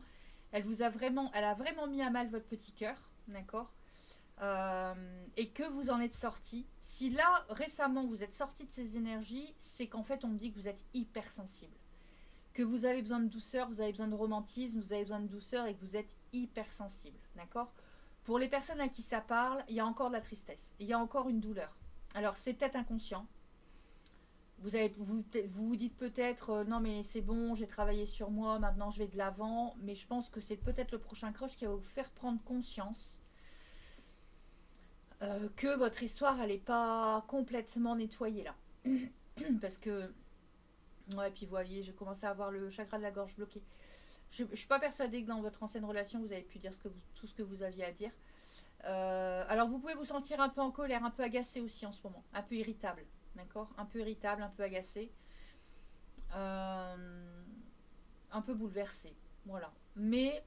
elle a vraiment mis à mal votre petit cœur, d'accord, et que vous en êtes sorti. Si là, récemment, vous êtes sorti de ces énergies, c'est qu'en fait, on me dit que vous êtes hypersensible. Que vous avez besoin de douceur, vous avez besoin de romantisme, vous avez besoin de douceur et que vous êtes hypersensible, d'accord? Pour les personnes à qui ça parle, il y a encore de la tristesse, il y a encore une douleur. Alors, c'est peut-être inconscient. Vous dites peut-être, non mais c'est bon, j'ai travaillé sur moi, maintenant je vais de l'avant, mais je pense que c'est peut-être le prochain crush qui va vous faire prendre conscience que votre histoire, elle n'est pas complètement nettoyée là. Parce que... Ouais, puis voilà, j'ai commencé à avoir le chakra de la gorge bloqué. Je ne suis pas persuadée que dans votre ancienne relation, vous avez pu dire tout ce que vous aviez à dire. Alors, vous pouvez vous sentir un peu en colère, un peu agacé aussi en ce moment. Un peu irritable, d'accord? Un peu irritable, un peu agacé. Un peu bouleversé, voilà. Mais,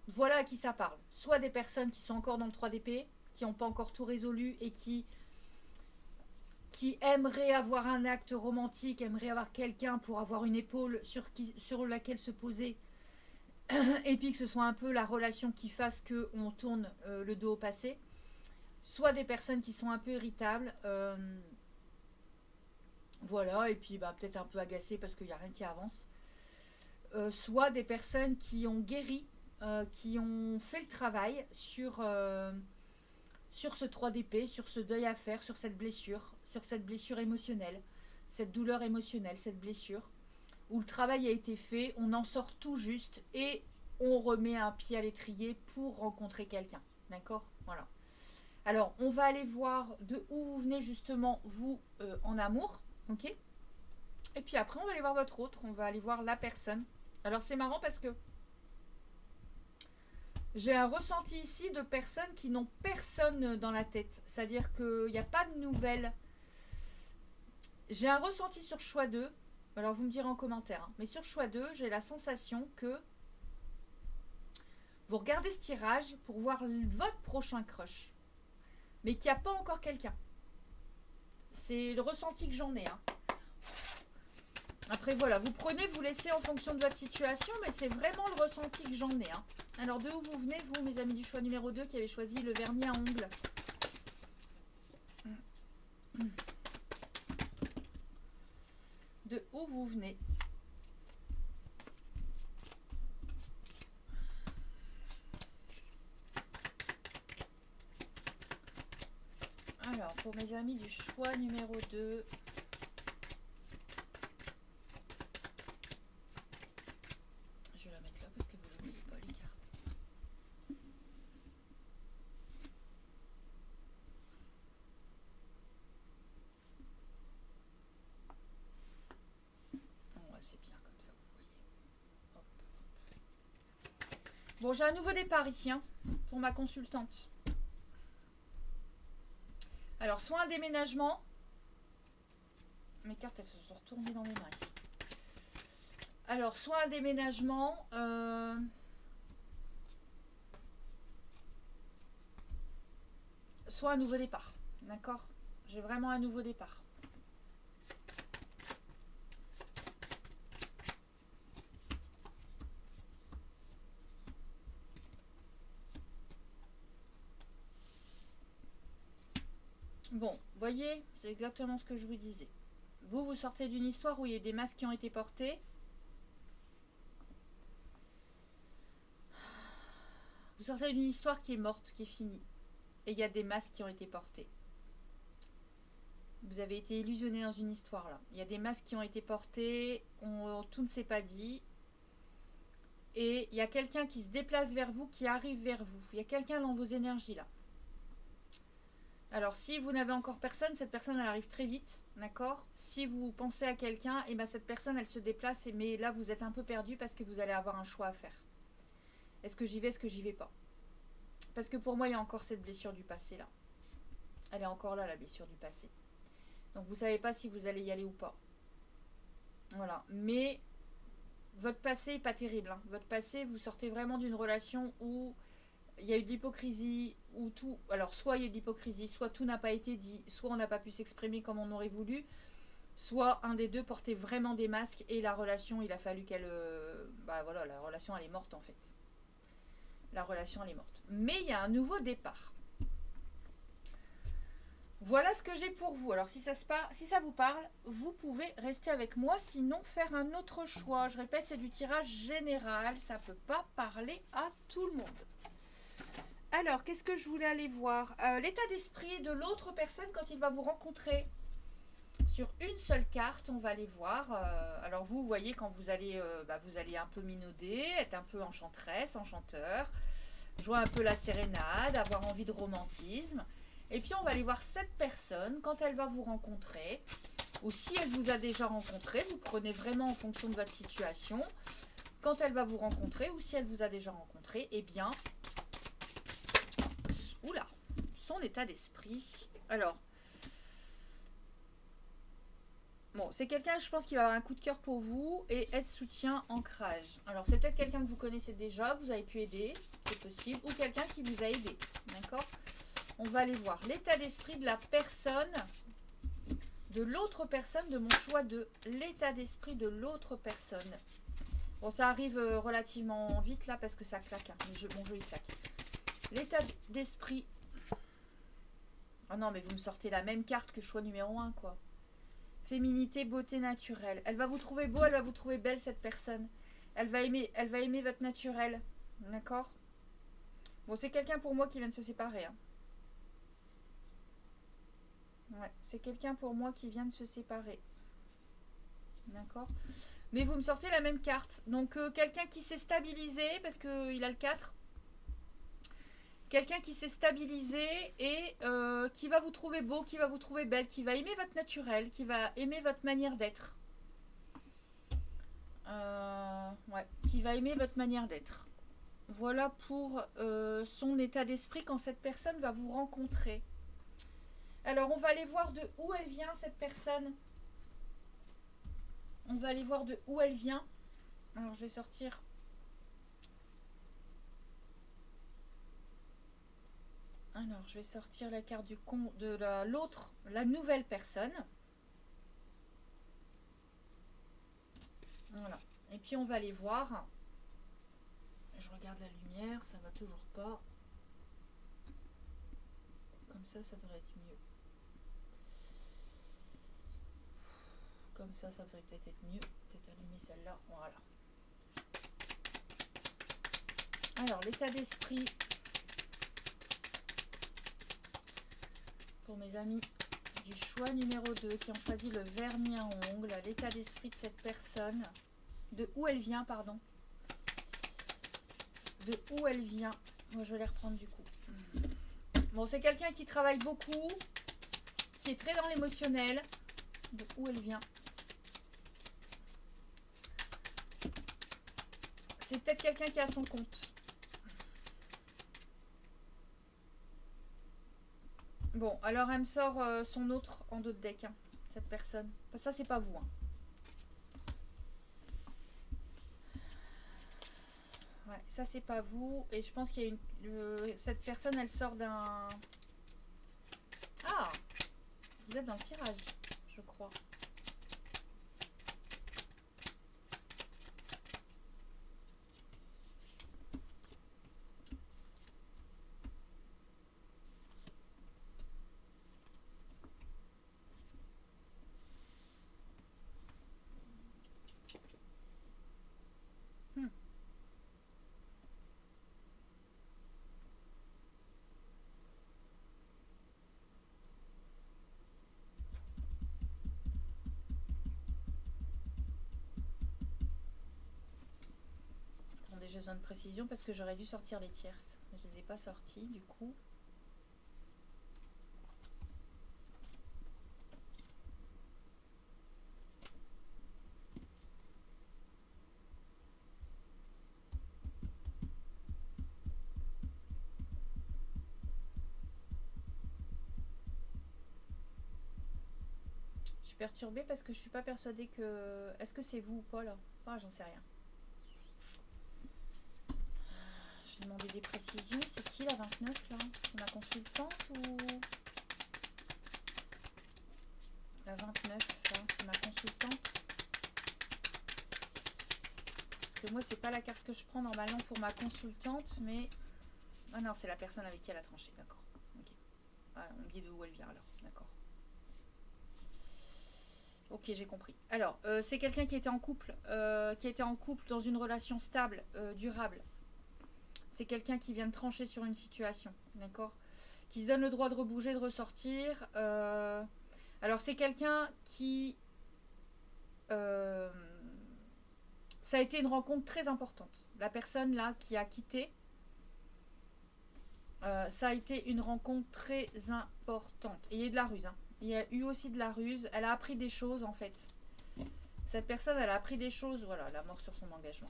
voilà à qui ça parle. Soit des personnes qui sont encore dans le 3 d'épée, qui n'ont pas encore tout résolu et qui aimerait avoir un acte romantique, aimerait avoir quelqu'un pour avoir une épaule sur laquelle se poser, et puis que ce soit un peu la relation qui fasse qu'on tourne le dos au passé, soit des personnes qui sont un peu irritables, voilà, et puis peut-être un peu agacées parce qu'il n'y a rien qui avance, soit des personnes qui ont guéri qui ont fait le travail sur ce 3 d'épée, sur ce deuil à faire, sur cette blessure émotionnelle, cette douleur émotionnelle, cette blessure, où le travail a été fait, on en sort tout juste et on remet un pied à l'étrier pour rencontrer quelqu'un. D'accord? Voilà. Alors, on va aller voir de où vous venez justement, vous, en amour. Ok? Et puis après, on va aller voir votre autre. On va aller voir la personne. Alors, c'est marrant parce que j'ai un ressenti ici de personnes qui n'ont personne dans la tête. C'est-à-dire qu'il n'y a pas de nouvelles. J'ai un ressenti sur choix 2. Alors, vous me direz en commentaire. Hein. Mais sur choix 2, j'ai la sensation que vous regardez ce tirage pour voir votre prochain crush. Mais qu'il n'y a pas encore quelqu'un. C'est le ressenti que j'en ai. Hein. Après, voilà, vous prenez, vous laissez en fonction de votre situation, mais c'est vraiment le ressenti que j'en ai. Hein. Alors, de où vous venez, vous, mes amis du choix numéro 2, qui avez choisi le vernis à ongles? De où vous venez? Alors, pour mes amis du choix numéro 2, je vais la mettre là parce que vous ne voyez pas les cartes. Ouais, c'est bien comme ça, vous voyez. Hop. Bon, j'ai un nouveau départ ici, hein, pour ma consultante. Alors, soit un déménagement. Mes cartes, elles se sont retournées dans mes mains ici. Alors, soit un déménagement. Soit un nouveau départ. D'accord? J'ai vraiment un nouveau départ. Bon, voyez, c'est exactement ce que je vous disais. Vous sortez d'une histoire où il y a des masques qui ont été portés. Vous sortez d'une histoire qui est morte, qui est finie. Et il y a des masques qui ont été portés. Vous avez été illusionné dans une histoire là. Il y a des masques qui ont été portés, tout ne s'est pas dit. Et il y a quelqu'un qui se déplace vers vous, qui arrive vers vous. Il y a quelqu'un dans vos énergies là. Alors, si vous n'avez encore personne, cette personne, elle arrive très vite, d'accord? Si vous pensez à quelqu'un, et ben cette personne, elle se déplace, mais là, vous êtes un peu perdu parce que vous allez avoir un choix à faire. Est-ce que j'y vais, est-ce que j'y vais pas? Parce que pour moi, il y a encore cette blessure du passé, là. Elle est encore là, la blessure du passé. Donc, vous savez pas si vous allez y aller ou pas. Voilà. Mais, votre passé est pas terrible, hein. Votre passé, vous sortez vraiment d'une relation où il y a eu de l'hypocrisie, ou tout. Alors, soit il y a eu de l'hypocrisie, soit tout n'a pas été dit, soit on n'a pas pu s'exprimer comme on aurait voulu, soit un des deux portait vraiment des masques et la relation, il a fallu qu'elle. Bah voilà, la relation elle est morte en fait. La relation elle est morte. Mais il y a un nouveau départ. Voilà ce que j'ai pour vous. Alors, si ça vous parle, vous pouvez rester avec moi, sinon faire un autre choix. Je répète, c'est du tirage général, ça ne peut pas parler à tout le monde. Alors, qu'est-ce que je voulais aller voir? L'état d'esprit de l'autre personne quand il va vous rencontrer. Sur une seule carte, on va aller voir. Alors vous voyez quand vous allez un peu minauder, être un peu enchanteresse, enchanteur, jouer un peu la sérénade, avoir envie de romantisme. Et puis on va aller voir cette personne quand elle va vous rencontrer. Ou si elle vous a déjà rencontré, vous prenez vraiment en fonction de votre situation. Quand elle va vous rencontrer ou si elle vous a déjà rencontré, eh bien... Oula, son état d'esprit. Alors, bon, c'est quelqu'un, je pense, qui va avoir un coup de cœur pour vous et aide, soutien, ancrage. Alors, c'est peut-être quelqu'un que vous connaissez déjà, que vous avez pu aider, c'est possible, ou quelqu'un qui vous a aidé, d'accord? On va aller voir l'état d'esprit de la personne, de l'autre personne, de mon choix de l'état d'esprit de l'autre personne. Bon, ça arrive relativement vite là parce que ça claque, hein. Mon jeu il claque. L'état d'esprit. Oh non, mais vous me sortez la même carte que choix numéro 1, quoi. Féminité, beauté naturelle. Elle va vous trouver beau, elle va vous trouver belle, cette personne. Elle va aimer votre naturel. D'accord. Bon, c'est quelqu'un pour moi qui vient de se séparer. Hein. Ouais, c'est quelqu'un pour moi qui vient de se séparer. D'accord. Mais vous me sortez la même carte. Donc, quelqu'un qui s'est stabilisé, parce qu'il a le 4. Quelqu'un qui s'est stabilisé et qui va vous trouver beau, qui va vous trouver belle, qui va aimer votre naturel, qui va aimer votre manière d'être. Ouais, qui va aimer votre manière d'être. Voilà pour son état d'esprit quand cette personne va vous rencontrer. Alors, on va aller voir de où elle vient, cette personne. On va aller voir de où elle vient. Alors, je vais sortir. Alors, je vais sortir la carte du con de l'autre, la nouvelle personne. Voilà. Et puis, on va aller voir. Je regarde la lumière, ça va toujours pas. Comme ça devrait être mieux. Comme ça devrait peut-être être mieux. Peut-être allumer celle-là. Voilà. Alors, l'état d'esprit pour mes amis du choix numéro 2 qui ont choisi le vernis à ongles, l'état d'esprit de cette personne, de où elle vient, pardon. De où elle vient. Moi, je vais les reprendre du coup. Bon, c'est quelqu'un qui travaille beaucoup, qui est très dans l'émotionnel. De où elle vient. C'est peut-être quelqu'un qui a son compte. Bon, alors elle me sort son autre en dos de deck, hein, cette personne. Ça, c'est pas vous. Hein. Ouais, ça, c'est pas vous. Et je pense qu'il y a une. Cette personne, elle sort d'un. Ah, vous êtes dans le tirage, je crois. Attendez, j'ai besoin de précision parce que j'aurais dû sortir les tierces. Je les ai pas sorties, du coup. Je suis perturbée parce que je suis pas persuadée que. Est-ce que c'est vous ou pas là? Ah, j'en sais rien. Je vais demander des précisions. C'est qui la 29 là? C'est ma consultante ou. La 29 là, c'est ma consultante. Parce que moi, c'est pas la carte que je prends normalement pour ma consultante, mais. Ah non, c'est la personne avec qui elle a tranché, d'accord. Ok. Ah, on me dit d'où elle vient alors, d'accord. Ok, j'ai compris. Alors, c'est quelqu'un qui était en couple, dans une relation stable, durable. C'est quelqu'un qui vient de trancher sur une situation, d'accord, qui se donne le droit de rebouger, de ressortir. Alors, c'est quelqu'un qui... ça a été une rencontre très importante. La personne là qui a quitté, ça a été une rencontre très importante. Et il y a eu de la ruse. Hein. Il y a eu aussi de la ruse. Elle a appris des choses en fait. Cette personne, elle a appris des choses. Voilà, la mort sur son engagement.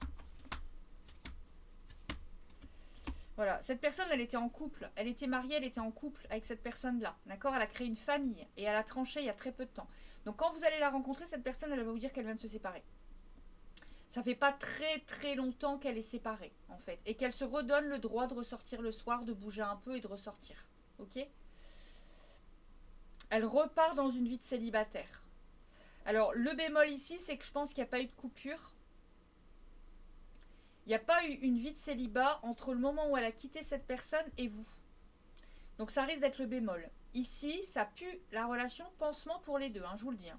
Voilà, cette personne, elle était en couple. Elle était mariée, elle était en couple avec cette personne-là. D'accord? Elle a créé une famille et elle a tranché il y a très peu de temps. Donc quand vous allez la rencontrer, cette personne, elle va vous dire qu'elle vient de se séparer. Ça fait pas très très longtemps qu'elle est séparée en fait et qu'elle se redonne le droit de ressortir le soir, de bouger un peu et de ressortir. Ok? Elle repart dans une vie de célibataire. Alors le bémol ici, c'est que je pense qu'il n'y a pas eu de coupure. Il n'y a pas eu une vie de célibat entre le moment où elle a quitté cette personne et vous. Donc ça risque d'être le bémol. Ici, ça pue la relation pansement pour les deux, hein, je vous le dis. Hein.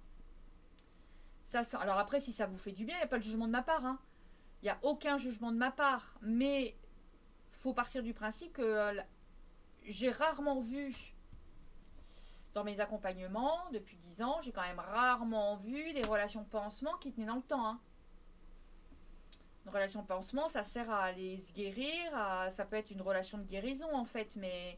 Ça, alors après, si ça vous fait du bien, il n'y a pas de jugement de ma part. Hein. Il n'y a aucun jugement de ma part. Mais faut partir du principe que j'ai rarement vu, dans mes accompagnements, depuis 10 ans, j'ai quand même rarement vu des relations pansement qui tenaient dans le temps. Hein. Une relation pansement, ça sert à aller se guérir, ça peut être une relation de guérison en fait, mais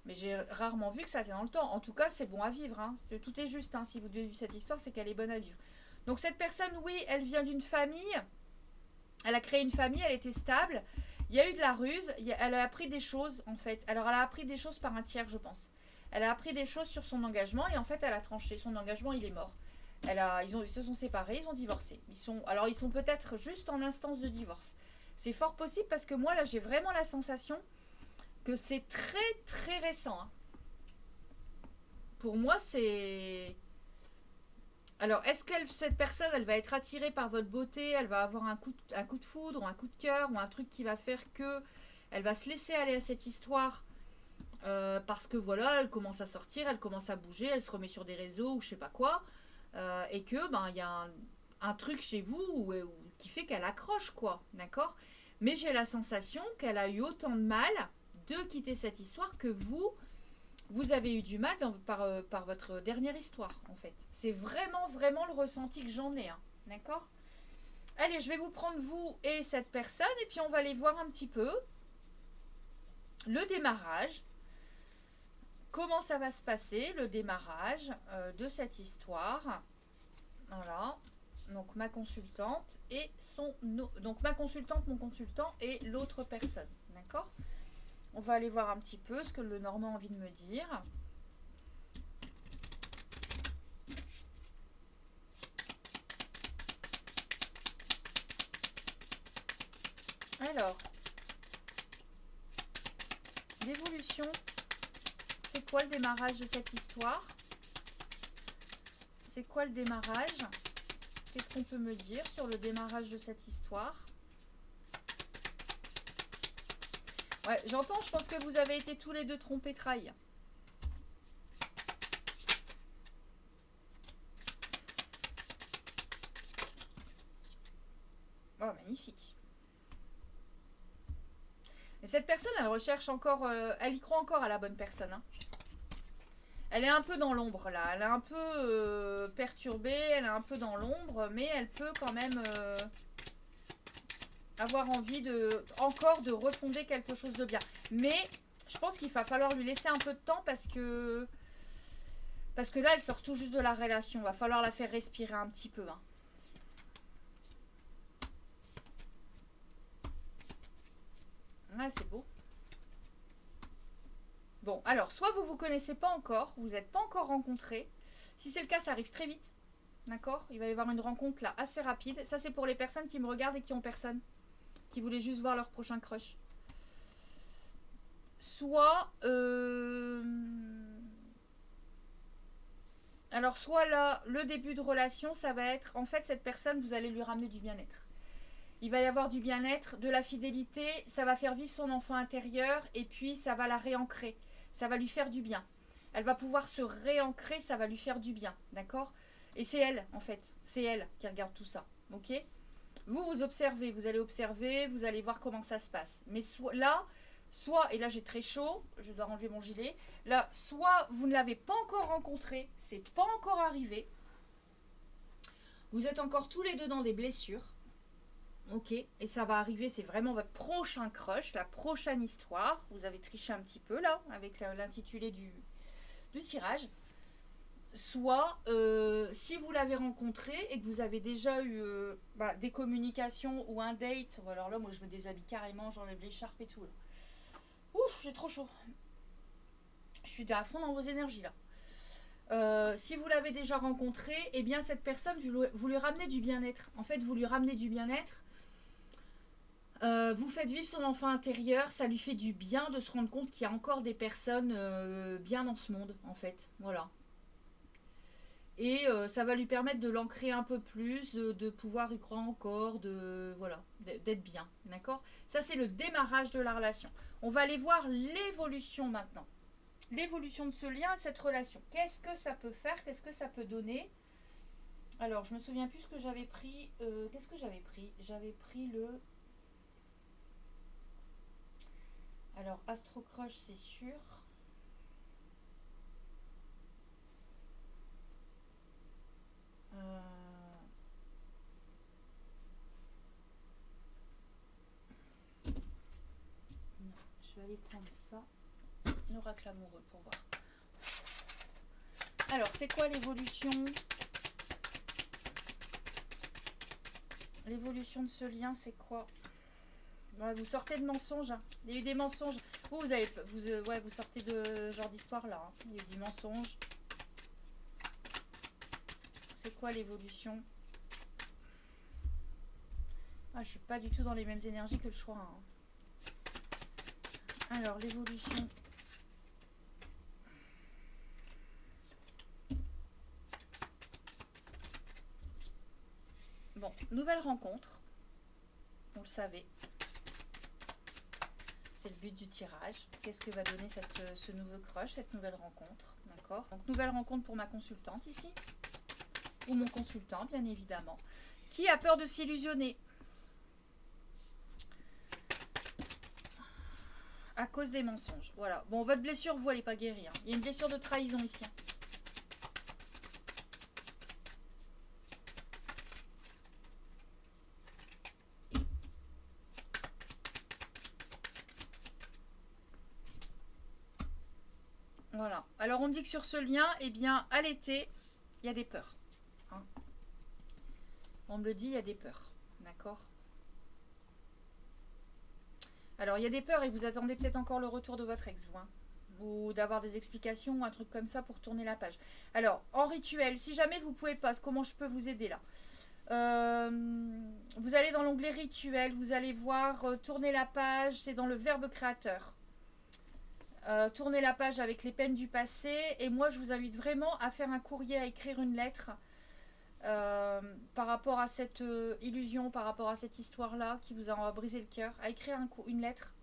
j'ai rarement vu que ça tenait dans le temps. En tout cas, c'est bon à vivre. Hein. Tout est juste. Hein. Si vous devez vivre cette histoire, c'est qu'elle est bonne à vivre. Donc cette personne, oui, elle vient d'une famille. Elle a créé une famille, elle était stable. Il y a eu de la ruse. Elle a appris des choses, en fait. Alors, elle a appris des choses par un tiers, je pense. Elle a appris des choses sur son engagement et en fait, elle a tranché. Son engagement, il est mort. Ils se sont séparés, ils ont divorcé. Ils sont peut-être juste en instance de divorce. C'est fort possible parce que moi, là, j'ai vraiment la sensation que c'est très, très récent. Hein. Pour moi, c'est... Alors, est-ce que cette personne, elle va être attirée par votre beauté, elle va avoir un coup de foudre, ou un coup de cœur, ou un truc qui va faire que elle va se laisser aller à cette histoire parce que voilà, elle commence à sortir, elle commence à bouger, elle se remet sur des réseaux ou je sais pas quoi, et que il y a un truc chez vous qui fait qu'elle accroche quoi, d'accord? Mais j'ai la sensation qu'elle a eu autant de mal de quitter cette histoire que vous avez eu du mal par votre dernière histoire, en fait. C'est vraiment, vraiment le ressenti que j'en ai. Hein. D'accord? Allez, je vais vous prendre vous et cette personne, et puis on va aller voir un petit peu le démarrage. Comment ça va se passer, le démarrage de cette histoire. Voilà. Donc, ma consultante et donc, ma consultante, mon consultant et l'autre personne. D'accord? On va aller voir un petit peu ce que le Normand a envie de me dire. Alors, l'évolution, c'est quoi le démarrage de cette histoire? C'est quoi le démarrage? Qu'est-ce qu'on peut me dire sur le démarrage de cette histoire? Ouais, j'entends, je pense que vous avez été tous les deux trompés, trahis. Oh, magnifique. Et cette personne, elle recherche encore, elle y croit encore à la bonne personne. Hein. Elle est un peu dans l'ombre là, elle est un peu perturbée, elle est un peu dans l'ombre, mais elle peut quand même avoir envie encore de refonder quelque chose de bien. Mais je pense qu'il va falloir lui laisser un peu de temps parce que là, elle sort tout juste de la relation. Il va falloir la faire respirer un petit peu. Hein. Ouais, c'est beau. Bon, alors, soit vous ne vous connaissez pas encore, vous n'êtes pas encore rencontrés. Si c'est le cas, ça arrive très vite. D'accord? Il va y avoir une rencontre là assez rapide. Ça, c'est pour les personnes qui me regardent et qui ont personne. Qui voulaient juste voir leur prochain crush. Soit... Alors, soit là, le début de relation, ça va être... En fait, cette personne, vous allez lui ramener du bien-être. Il va y avoir du bien-être, de la fidélité. Ça va faire vivre son enfant intérieur. Et puis, ça va la réancrer. Ça va lui faire du bien. Elle va pouvoir se réancrer, ça va lui faire du bien. D'accord? Et c'est elle, en fait. C'est elle qui regarde tout ça. Ok? Vous observez. Vous allez observer. Vous allez voir comment ça se passe. Mais soit, et là j'ai très chaud, je dois enlever mon gilet. Là, soit vous ne l'avez pas encore rencontré, c'est pas encore arrivé. Vous êtes encore tous les deux dans des blessures. Ok, et ça va arriver, c'est vraiment votre prochain crush, la prochaine histoire. Vous avez triché un petit peu là, avec l'intitulé du tirage. Soit, si vous l'avez rencontré et que vous avez déjà eu des communications ou un date, alors là, moi je me déshabille carrément, j'enlève l'écharpe et tout. Là. Ouf, j'ai trop chaud. Je suis à fond dans vos énergies là. Si vous l'avez déjà rencontré, eh bien cette personne, vous lui ramenez du bien-être. En fait, vous lui ramenez du bien-être. Vous faites vivre son enfant intérieur, ça lui fait du bien de se rendre compte qu'il y a encore des personnes bien dans ce monde, en fait. Voilà. Et ça va lui permettre de l'ancrer un peu plus, de pouvoir y croire encore, d'être bien. D'accord? Ça, c'est le démarrage de la relation. On va aller voir l'évolution maintenant. L'évolution de ce lien et cette relation. Qu'est-ce que ça peut faire? Qu'est-ce que ça peut donner? Alors, je me souviens plus ce que j'avais pris. Qu'est-ce que j'avais pris? J'avais pris le... Alors, Astro Crush, c'est sûr. Non, je vais aller prendre ça. L'oracle amoureux pour voir. Alors, c'est quoi l'évolution? L'évolution de ce lien, c'est quoi? Ouais, vous sortez de mensonges. Hein. Il y a eu des mensonges. Vous sortez de ce genre d'histoire là. Hein. Il y a eu du mensonge. C'est quoi l'évolution? Ah, je suis pas du tout dans les mêmes énergies que le choix. Hein. Alors, l'évolution. Bon, nouvelle rencontre. On le savait. C'est le but du tirage. Qu'est-ce que va donner ce nouveau crush, cette nouvelle rencontre? D'accord. Donc, nouvelle rencontre pour ma consultante ici. Ou mon consultant, bien évidemment. Qui a peur de s'illusionner? À cause des mensonges. Voilà. Bon, votre blessure, vous, elle n'est pas guérie. Hein. Il y a une blessure de trahison ici. Voilà. Alors, on me dit que sur ce lien, eh bien, à l'été, il y a des peurs. Hein. On me le dit, il y a des peurs. D'accord? Alors, il y a des peurs et vous attendez peut-être encore le retour de votre ex, vous. Hein. Ou d'avoir des explications, un truc comme ça pour tourner la page. Alors, en rituel, si jamais vous ne pouvez pas, comment je peux vous aider là? Vous allez dans l'onglet rituel, vous allez voir tourner la page, c'est dans le verbe créateur. Tourner la page avec les peines du passé. Et moi, je vous invite vraiment à faire un courrier, à écrire une lettre par rapport à cette illusion, par rapport à cette histoire-là qui vous a brisé le cœur. À écrire une lettre,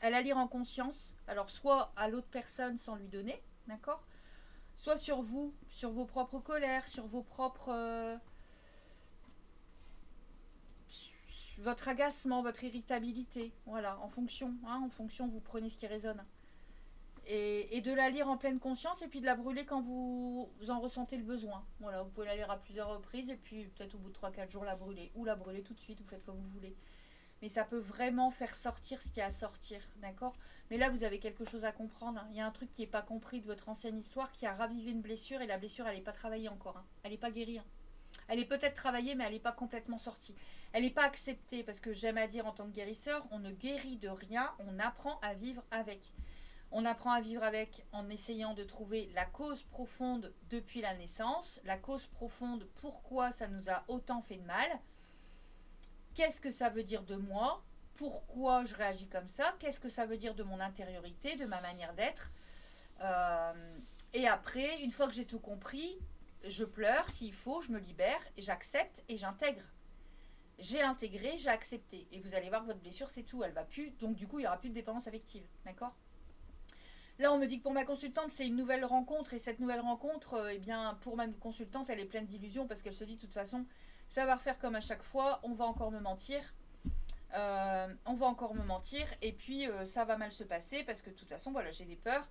à la lire en conscience. Alors, soit à l'autre personne sans lui donner, d'accord? Soit sur vous, sur vos propres colères, sur vos propres... votre agacement, votre irritabilité. Voilà, en fonction, vous prenez ce qui résonne. Et de la lire en pleine conscience et puis de la brûler quand vous en ressentez le besoin. Voilà, vous pouvez la lire à plusieurs reprises et puis peut-être au bout de 3-4 jours la brûler. Ou la brûler tout de suite, vous faites comme vous voulez. Mais ça peut vraiment faire sortir ce qu'il y a à sortir, d'accord? Mais là, vous avez quelque chose à comprendre. Hein. Il y a un truc qui n'est pas compris de votre ancienne histoire qui a ravivé une blessure et la blessure, elle n'est pas travaillée encore. Hein. Elle n'est pas guérie. Hein. Elle est peut-être travaillée, mais elle n'est pas complètement sortie. Elle n'est pas acceptée parce que j'aime à dire en tant que guérisseur, on ne guérit de rien, on apprend à vivre avec. On apprend à vivre avec en essayant de trouver la cause profonde depuis la naissance, la cause profonde pourquoi ça nous a autant fait de mal, qu'est-ce que ça veut dire de moi, pourquoi je réagis comme ça, qu'est-ce que ça veut dire de mon intériorité, de ma manière d'être. Et après, une fois que j'ai tout compris, je pleure s'il faut, je me libère, j'accepte et j'intègre. J'ai intégré, j'ai accepté. Et vous allez voir que votre blessure, c'est tout, elle va plus. Donc du coup, il n'y aura plus de dépendance affective. D'accord ? Là, on me dit que pour ma consultante, c'est une nouvelle rencontre. Et cette nouvelle rencontre, eh bien, pour ma consultante, elle est pleine d'illusions parce qu'elle se dit, de toute façon, ça va refaire comme à chaque fois, on va encore me mentir. Et puis ça va mal se passer parce que de toute façon, voilà, j'ai des peurs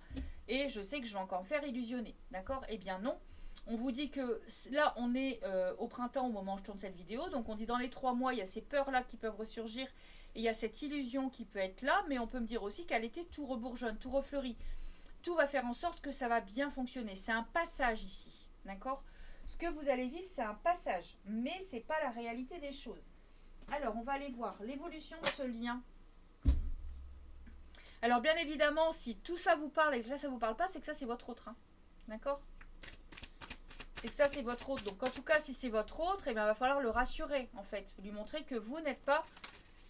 et je sais que je vais encore me faire illusionner. D'accord ? Eh bien non. On vous dit que là, on est au printemps au moment où je tourne cette vidéo. Donc on dit dans les 3 mois, il y a ces peurs-là qui peuvent ressurgir. Et il y a cette illusion qui peut être là. Mais on peut me dire aussi qu'à l'été, tout rebourgeonne, tout refleurit. Tout va faire en sorte que ça va bien fonctionner. C'est un passage ici. D'accord ? Ce que vous allez vivre, c'est un passage. Mais ce n'est pas la réalité des choses. Alors, on va aller voir l'évolution de ce lien. Alors, bien évidemment, si tout ça vous parle et que là, ça ne vous parle pas, c'est que ça, c'est votre autre. Hein. D'accord ? C'est que ça, c'est votre autre. Donc, en tout cas, si c'est votre autre, eh bien, il va falloir le rassurer, en fait. Lui montrer que vous n'êtes pas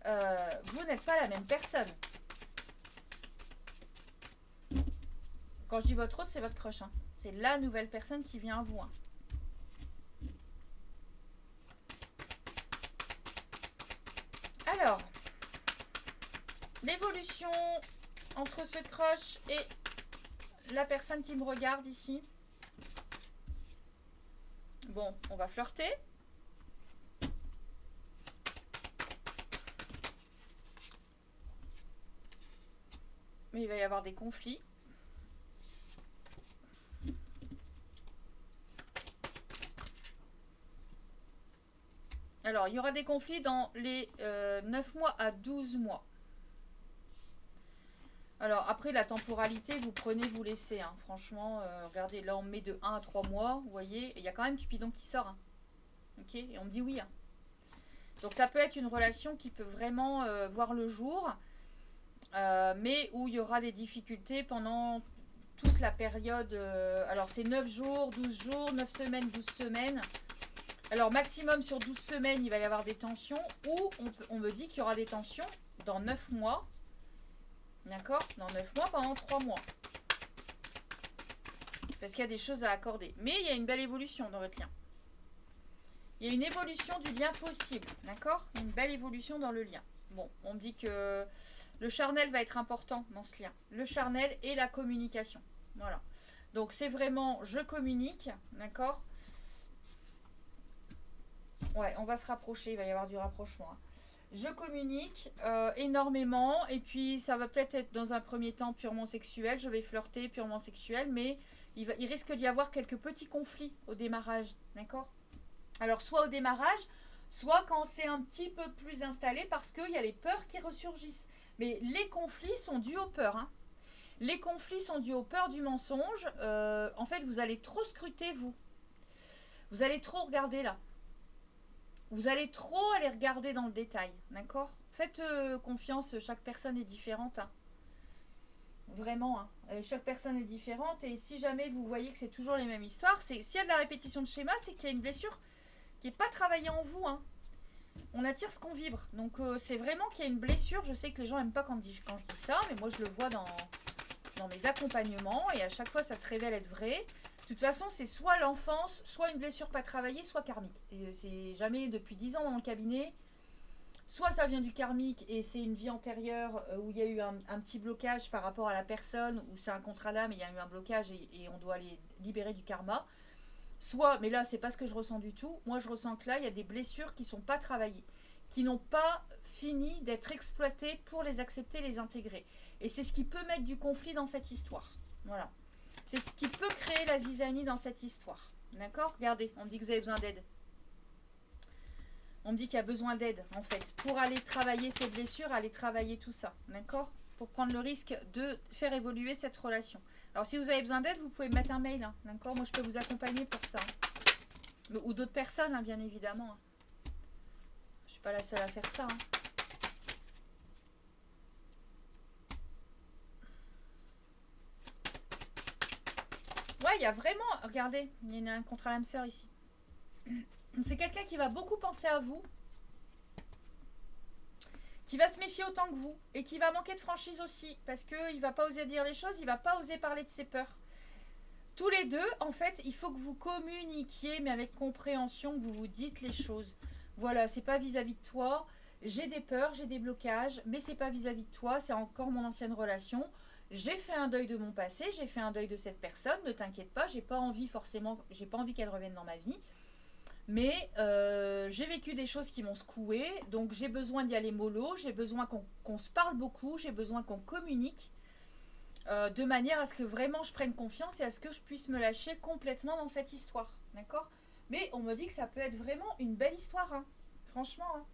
la même personne. Quand je dis votre autre, c'est votre crush. Hein. C'est la nouvelle personne qui vient à vous. Hein. Alors, l'évolution entre ce crush et la personne qui me regarde ici. Bon, on va flirter. Mais il va y avoir des conflits. Alors, il y aura des conflits dans les 9 mois à 12 mois. Alors, après, la temporalité, vous prenez, vous laissez. Hein. Franchement, regardez, là, on met de 1 à 3 mois. Vous voyez, il y a quand même Cupidon qui sort. Hein. Ok. Et on me dit oui. Hein. Donc, ça peut être une relation qui peut vraiment voir le jour. Mais où il y aura des difficultés pendant toute la période. Alors, c'est 9 jours, 12 jours, 9 semaines, 12 semaines. Alors, maximum sur 12 semaines, il va y avoir des tensions. Ou on me dit qu'il y aura des tensions dans 9 mois. D'accord? Dans 9 mois, pendant 3 mois. Parce qu'il y a des choses à accorder. Mais il y a une belle évolution dans votre lien. Il y a une évolution du lien possible. D'accord? Une belle évolution dans le lien. Bon, on me dit que le charnel va être important dans ce lien. Le charnel et la communication. Voilà. Donc, c'est vraiment je communique. D'accord? Ouais, on va se rapprocher. Il va y avoir du rapprochement. Hein. Je communique énormément et puis ça va peut-être être dans un premier temps purement sexuel. Je vais flirter purement sexuel, mais il risque d'y avoir quelques petits conflits au démarrage. D'accord? Alors, soit au démarrage, soit quand c'est un petit peu plus installé parce qu'il y a les peurs qui ressurgissent. Mais les conflits sont dus aux peurs. Hein. Les conflits sont dus aux peurs du mensonge. En fait, vous allez trop scruter, vous. Vous allez trop regarder là. Vous allez trop aller regarder dans le détail, d'accord? Faites confiance, chaque personne est différente. Hein. Vraiment, hein. Chaque personne est différente. Et si jamais vous voyez que c'est toujours les mêmes histoires, s'il y a de la répétition de schéma, c'est qu'il y a une blessure qui n'est pas travaillée en vous. Hein. On attire ce qu'on vibre. Donc c'est vraiment qu'il y a une blessure. Je sais que les gens n'aiment pas quand je dis ça, mais moi je le vois dans mes accompagnements. Et à chaque fois, ça se révèle être vrai. De toute façon, c'est soit l'enfance, soit une blessure pas travaillée, soit karmique. Et c'est jamais depuis 10 ans dans le cabinet. Soit ça vient du karmique et c'est une vie antérieure où il y a eu un petit blocage par rapport à la personne, où c'est un contrat d'âme et il y a eu un blocage et on doit les libérer du karma. Soit, mais là, c'est pas ce que je ressens du tout. Moi, je ressens que là, il y a des blessures qui sont pas travaillées, qui n'ont pas fini d'être exploitées pour les accepter, les intégrer. Et c'est ce qui peut mettre du conflit dans cette histoire. Voilà. C'est ce qui peut créer la zizanie dans cette histoire. D'accord? Regardez, on me dit que vous avez besoin d'aide. On me dit qu'il y a besoin d'aide, en fait. Pour aller travailler ces blessures, aller travailler tout ça. D'accord? Pour prendre le risque de faire évoluer cette relation. Alors, si vous avez besoin d'aide, vous pouvez me mettre un mail. Hein, d'accord? Moi, je peux vous accompagner pour ça. Hein. Ou d'autres personnes, hein, bien évidemment. Hein. Je ne suis pas la seule à faire ça. Hein. Ouais, il y a vraiment... Regardez, il y a un contrat l'âme sœur ici. C'est quelqu'un qui va beaucoup penser à vous, qui va se méfier autant que vous, et qui va manquer de franchise aussi, parce qu'il ne va pas oser dire les choses, il ne va pas oser parler de ses peurs. Tous les deux, en fait, il faut que vous communiquiez, mais avec compréhension, que vous vous dites les choses. Voilà, c'est pas vis-à-vis de toi, j'ai des peurs, j'ai des blocages, mais c'est pas vis-à-vis de toi, c'est encore mon ancienne relation. J'ai fait un deuil de mon passé, j'ai fait un deuil de cette personne, ne t'inquiète pas, j'ai pas envie qu'elle revienne dans ma vie. Mais j'ai vécu des choses qui m'ont secoué, donc j'ai besoin d'y aller mollo, j'ai besoin qu'on se parle beaucoup, j'ai besoin qu'on communique de manière à ce que vraiment je prenne confiance et à ce que je puisse me lâcher complètement dans cette histoire. D'accord? Mais on me dit que ça peut être vraiment une belle histoire, hein. Franchement.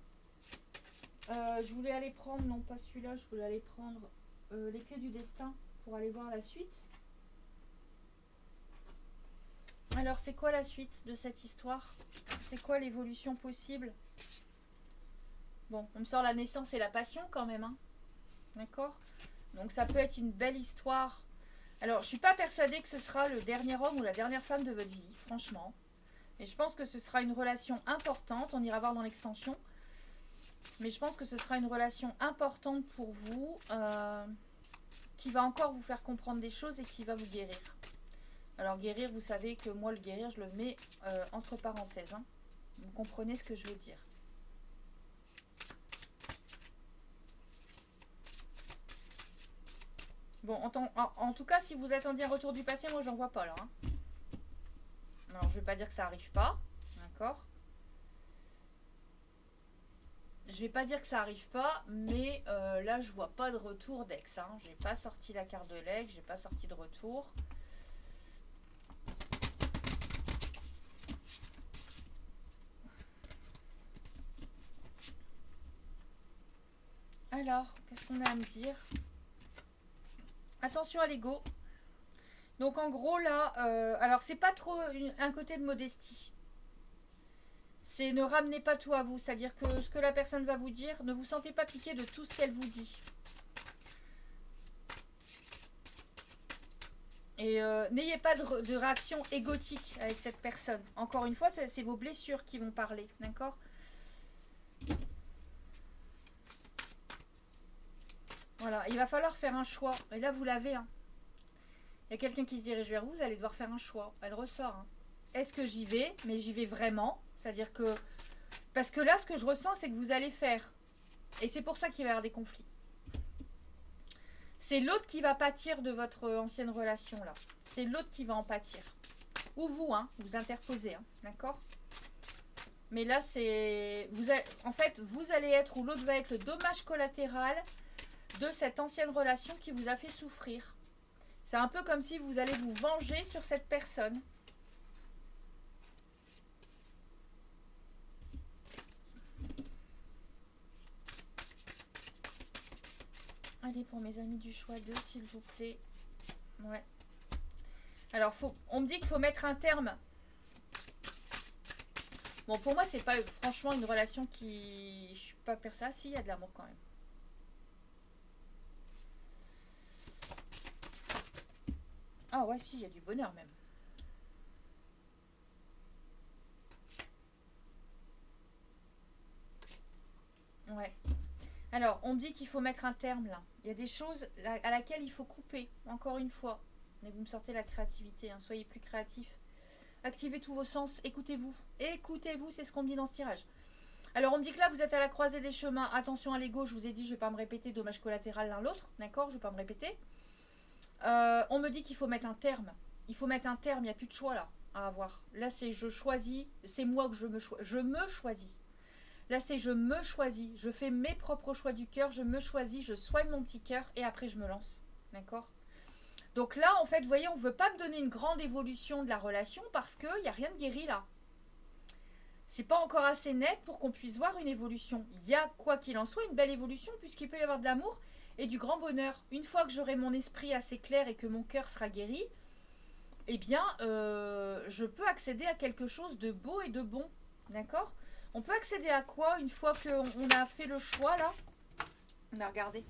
Hein. Je voulais aller prendre, non pas celui-là, je voulais aller prendre les clés du destin pour aller voir la suite. Alors, c'est quoi la suite de cette histoire? C'est quoi l'évolution possible? Bon, on me sort la naissance et la passion quand même, hein. D'accord? Donc, ça peut être une belle histoire. Alors, je suis pas persuadée que ce sera le dernier homme ou la dernière femme de votre vie, franchement. Et je pense que ce sera une relation importante. On ira voir dans l'extension. Mais je pense que ce sera une relation importante pour vous, qui va encore vous faire comprendre des choses et qui va vous guérir. Alors guérir, vous savez que moi le guérir, je le mets entre parenthèses. Hein. Vous comprenez ce que je veux dire. Bon, en tout cas, si vous attendiez un retour du passé, moi j'en vois pas là. Hein. Alors je vais pas dire que ça arrive pas, d'accord? Je vais pas dire que ça arrive pas, mais là je vois pas de retour d'ex. Hein. J'ai pas sorti la carte de l'ex, j'ai pas sorti de retour. Alors, qu'est-ce qu'on a à me dire? Attention à l'ego. Donc en gros là, alors c'est pas trop un côté de modestie. C'est ne ramenez pas tout à vous. C'est-à-dire que ce que la personne va vous dire, ne vous sentez pas piqué de tout ce qu'elle vous dit. Et n'ayez pas de réaction égotique avec cette personne. Encore une fois, c'est vos blessures qui vont parler. D'accord? Voilà, il va falloir faire un choix. Et là, vous l'avez. Hein. Il y a quelqu'un qui se dirige vers vous, vous allez devoir faire un choix. Elle ressort. Hein. Est-ce que j'y vais? Mais j'y vais vraiment. C'est-à-dire que... Parce que là, ce que je ressens, c'est que vous allez faire. Et c'est pour ça qu'il va y avoir des conflits. C'est l'autre qui va pâtir de votre ancienne relation, là. C'est l'autre qui va en pâtir. Ou vous, hein. Vous interposez, hein. D'accord? Mais là, c'est... En fait, vous allez être, ou l'autre va être le dommage collatéral de cette ancienne relation qui vous a fait souffrir. C'est un peu comme si vous allez vous venger sur cette personne. Allez, pour mes amis du choix 2, s'il vous plaît. Ouais. Alors, on me dit qu'il faut mettre un terme. Bon, pour moi, c'est pas franchement une relation qui... Je suis pas persuadée. Si, il y a de l'amour quand même. Ah ouais, si, il y a du bonheur même. Ouais. Alors, on me dit qu'il faut mettre un terme là. Il y a des choses à laquelle il faut couper, encore une fois. Mais vous me sortez la créativité, hein. Soyez plus créatifs. Activez tous vos sens, écoutez-vous. Écoutez-vous, c'est ce qu'on me dit dans ce tirage. Alors, on me dit que là, vous êtes à la croisée des chemins. Attention à l'ego, je vous ai dit, je ne vais pas me répéter, dommage collatéral l'un l'autre. D'accord? Je ne vais pas me répéter. On me dit qu'il faut mettre un terme. Il faut mettre un terme, il n'y a plus de choix là à avoir. Là, c'est je choisis, c'est moi que je me choisis. Là, c'est je me choisis. Je fais mes propres choix du cœur, je me choisis, je soigne mon petit cœur et après je me lance. D'accord? Donc là, en fait, vous voyez, on ne veut pas me donner une grande évolution de la relation parce qu'il n'y a rien de guéri là. C'est pas encore assez net pour qu'on puisse voir une évolution. Il y a, quoi qu'il en soit, une belle évolution puisqu'il peut y avoir de l'amour et du grand bonheur. Une fois que j'aurai mon esprit assez clair et que mon cœur sera guéri, eh bien, je peux accéder à quelque chose de beau et de bon. D'accord? On peut accéder à quoi une fois qu'on a fait le choix là? Mais regardez.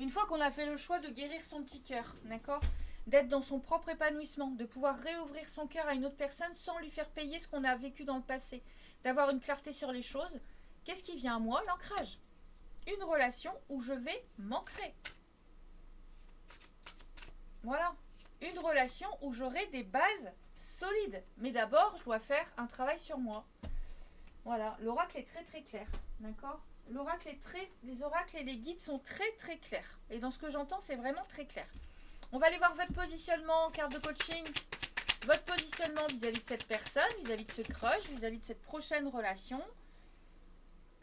Une fois qu'on a fait le choix de guérir son petit cœur, d'accord? D'être dans son propre épanouissement, de pouvoir réouvrir son cœur à une autre personne sans lui faire payer ce qu'on a vécu dans le passé, d'avoir une clarté sur les choses. Qu'est-ce qui vient à moi? L'ancrage. Une relation où je vais m'ancrer. Voilà. Une relation où j'aurai des bases solides. Mais d'abord, je dois faire un travail sur moi. Voilà. L'oracle est très très clair. D'accord? L'oracle est les oracles et les guides sont très très clairs. Et dans ce que j'entends, c'est vraiment très clair. On va aller voir votre positionnement en carte de coaching. Votre positionnement vis-à-vis de cette personne, vis-à-vis de ce crush, vis-à-vis de cette prochaine relation.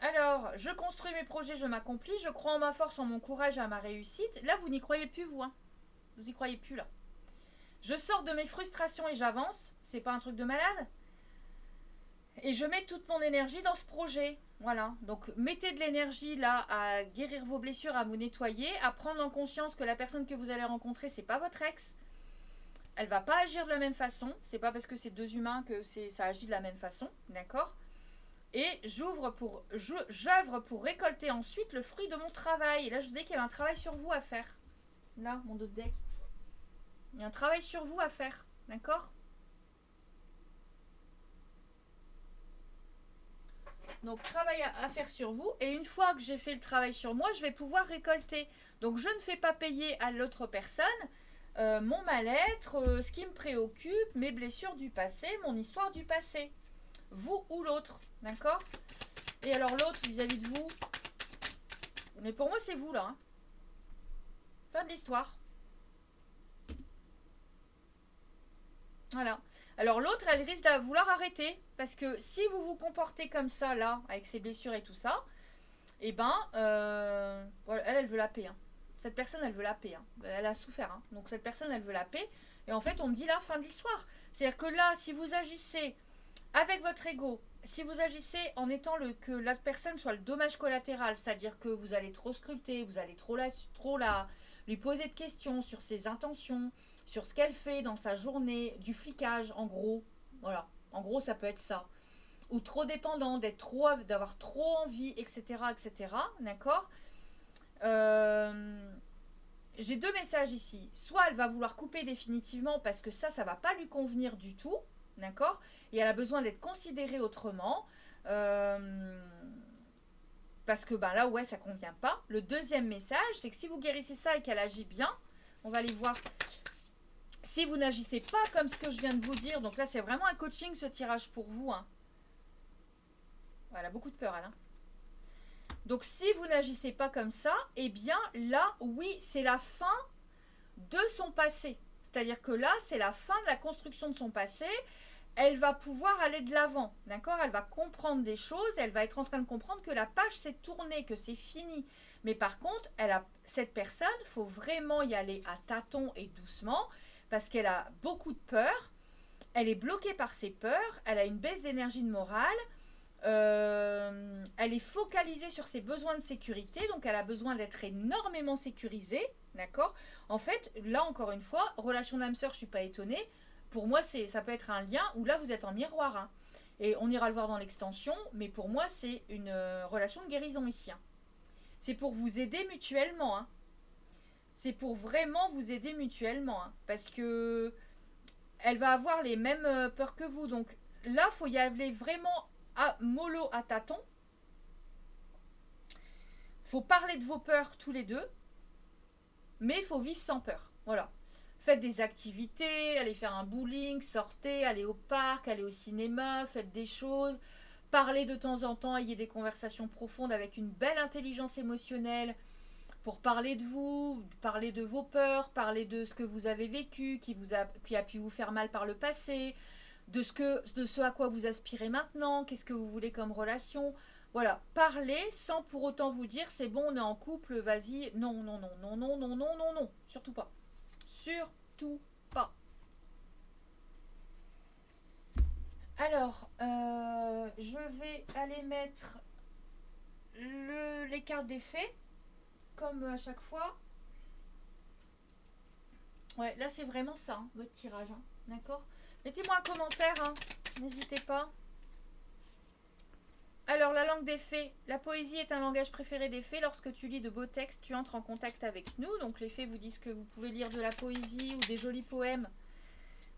Alors, je construis mes projets, je m'accomplis, je crois en ma force, en mon courage et à ma réussite. Là, vous n'y croyez plus, vous. Hein. Vous n'y croyez plus, là. Je sors de mes frustrations et j'avance. C'est pas un truc de malade. Et je mets toute mon énergie dans ce projet. Voilà. Donc, mettez de l'énergie, là, à guérir vos blessures, à vous nettoyer, à prendre en conscience que la personne que vous allez rencontrer, c'est pas votre ex. Elle va pas agir de la même façon. C'est pas parce que c'est deux humains que ça agit de la même façon. D'accord? Et j'œuvre pour récolter ensuite le fruit de mon travail. Et là, je vous dis qu'il y avait un travail sur vous à faire. Là, mon dos de deck. Il y a un travail sur vous à faire. D'accord? Donc, travail à faire sur vous. Et une fois que j'ai fait le travail sur moi, je vais pouvoir récolter. Donc, je ne fais pas payer à l'autre personne mon mal-être, ce qui me préoccupe, mes blessures du passé, mon histoire du passé. Vous ou l'autre. D'accord? Et alors l'autre vis-à-vis de vous. Mais pour moi, c'est vous là. Hein. Fin de l'histoire. Voilà. Alors l'autre, elle risque de vouloir arrêter. Parce que si vous vous comportez comme ça, là, avec ses blessures et tout ça, et ben, voilà, elle veut la paix. Hein. Cette personne, elle veut la paix. Hein. Elle a souffert. Hein. Donc cette personne, elle veut la paix. Et en fait, on me dit la fin de l'histoire. C'est-à-dire que là, si vous agissez avec votre ego, si vous agissez en étant que la personne soit le dommage collatéral, c'est-à-dire que vous allez trop scruter, vous allez trop lui poser de questions sur ses intentions, sur ce qu'elle fait dans sa journée, du flicage, en gros. Voilà. En gros, ça peut être ça. Ou trop dépendant, d'avoir trop envie, etc. etc. D'accord. J'ai deux messages ici. Soit elle va vouloir couper définitivement parce que ça va pas lui convenir du tout. D'accord. Et elle a besoin d'être considérée autrement. Parce que là, ouais, ça convient pas. Le deuxième message, c'est que si vous guérissez ça et qu'elle agit bien, on va aller voir. Si vous n'agissez pas comme ce que je viens de vous dire, donc là, c'est vraiment un coaching, ce tirage pour vous. Hein. Elle a beaucoup de peur, elle. Hein. Donc, si vous n'agissez pas comme ça, eh bien, là, oui, c'est la fin de son passé. C'est-à-dire que là, c'est la fin de la construction de son passé. Elle va pouvoir aller de l'avant, d'accord? Elle va comprendre des choses, elle va être en train de comprendre que la page s'est tournée, que c'est fini. Mais par contre, cette personne, il faut vraiment y aller à tâtons et doucement, parce qu'elle a beaucoup de peur, elle est bloquée par ses peurs, elle a une baisse d'énergie de morale, elle est focalisée sur ses besoins de sécurité, donc elle a besoin d'être énormément sécurisée, d'accord? En fait, là encore une fois, relation d'âme sœur, je ne suis pas étonnée. Pour moi, ça peut être un lien où là, vous êtes en miroir. Hein. Et on ira le voir dans l'extension, mais pour moi, c'est une relation de guérison ici. Hein. C'est pour vous aider mutuellement. Hein. C'est pour vraiment vous aider mutuellement. Hein. Parce que elle va avoir les mêmes peurs que vous. Donc là, il faut y aller vraiment mollo à tâtons. Il faut parler de vos peurs tous les deux. Mais il faut vivre sans peur. Voilà. Faites des activités, allez faire un bowling, sortez, allez au parc, allez au cinéma, faites des choses, parlez de temps en temps, ayez des conversations profondes avec une belle intelligence émotionnelle pour parler de vous, parler de vos peurs, parler de ce que vous avez vécu, qui a pu vous faire mal par le passé, de ce à quoi vous aspirez maintenant, qu'est-ce que vous voulez comme relation. Voilà, parlez sans pour autant vous dire c'est bon, on est en couple, vas-y. Non, non, non, non, non, non, non, non, non, surtout pas. Surtout pas. Alors, je vais aller mettre les cartes des fées, comme à chaque fois. Ouais, là c'est vraiment ça, hein, votre tirage, hein, d'accord? Mettez-moi un commentaire, hein, n'hésitez pas. Alors, la langue des fées. La poésie est un langage préféré des fées. Lorsque tu lis de beaux textes, tu entres en contact avec nous. Donc, les fées vous disent que vous pouvez lire de la poésie ou des jolis poèmes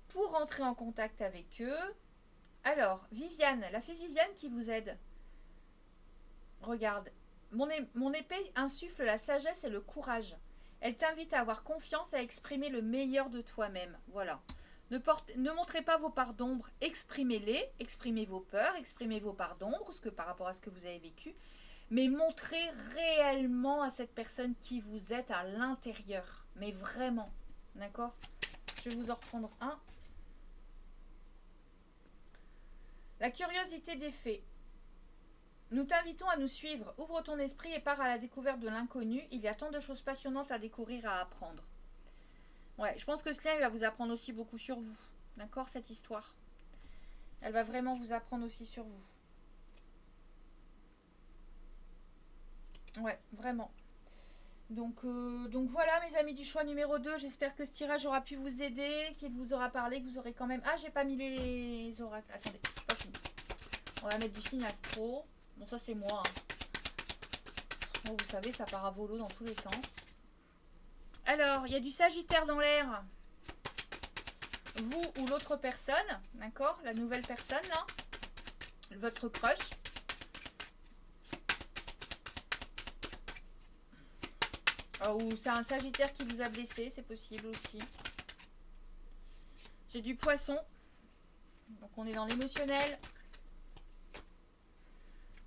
pour entrer en contact avec eux. Alors, Viviane, la fée Viviane qui vous aide. Regarde, mon épée insuffle la sagesse et le courage. Elle t'invite à avoir confiance, à exprimer le meilleur de toi-même. Voilà. Ne montrez pas vos parts d'ombre, exprimez-les, exprimez vos peurs, exprimez vos parts d'ombre, par rapport à ce que vous avez vécu, mais montrez réellement à cette personne qui vous êtes à l'intérieur, mais vraiment, d'accord? Je vais vous en reprendre un. La curiosité des fées. Nous t'invitons à nous suivre, ouvre ton esprit et pars à la découverte de l'inconnu, il y a tant de choses passionnantes à découvrir, à apprendre. Ouais, je pense que ce lien, il va vous apprendre aussi beaucoup sur vous. D'accord, cette histoire. Elle va vraiment vous apprendre aussi sur vous. Ouais, vraiment. Donc voilà, mes amis du choix numéro 2. J'espère que ce tirage aura pu vous aider, qu'il vous aura parlé, que vous aurez quand même... Ah, j'ai pas mis les oracles. Attendez, je suis pas finie. On va mettre du signe astro. Bon, ça, c'est moi. Hein. Bon, vous savez, ça part à volo dans tous les sens. Alors, il y a du Sagittaire dans l'air. Vous ou l'autre personne, d'accord? La nouvelle personne, là. Votre crush. Ou c'est un Sagittaire qui vous a blessé, c'est possible aussi. J'ai du Poisson. Donc, on est dans l'émotionnel.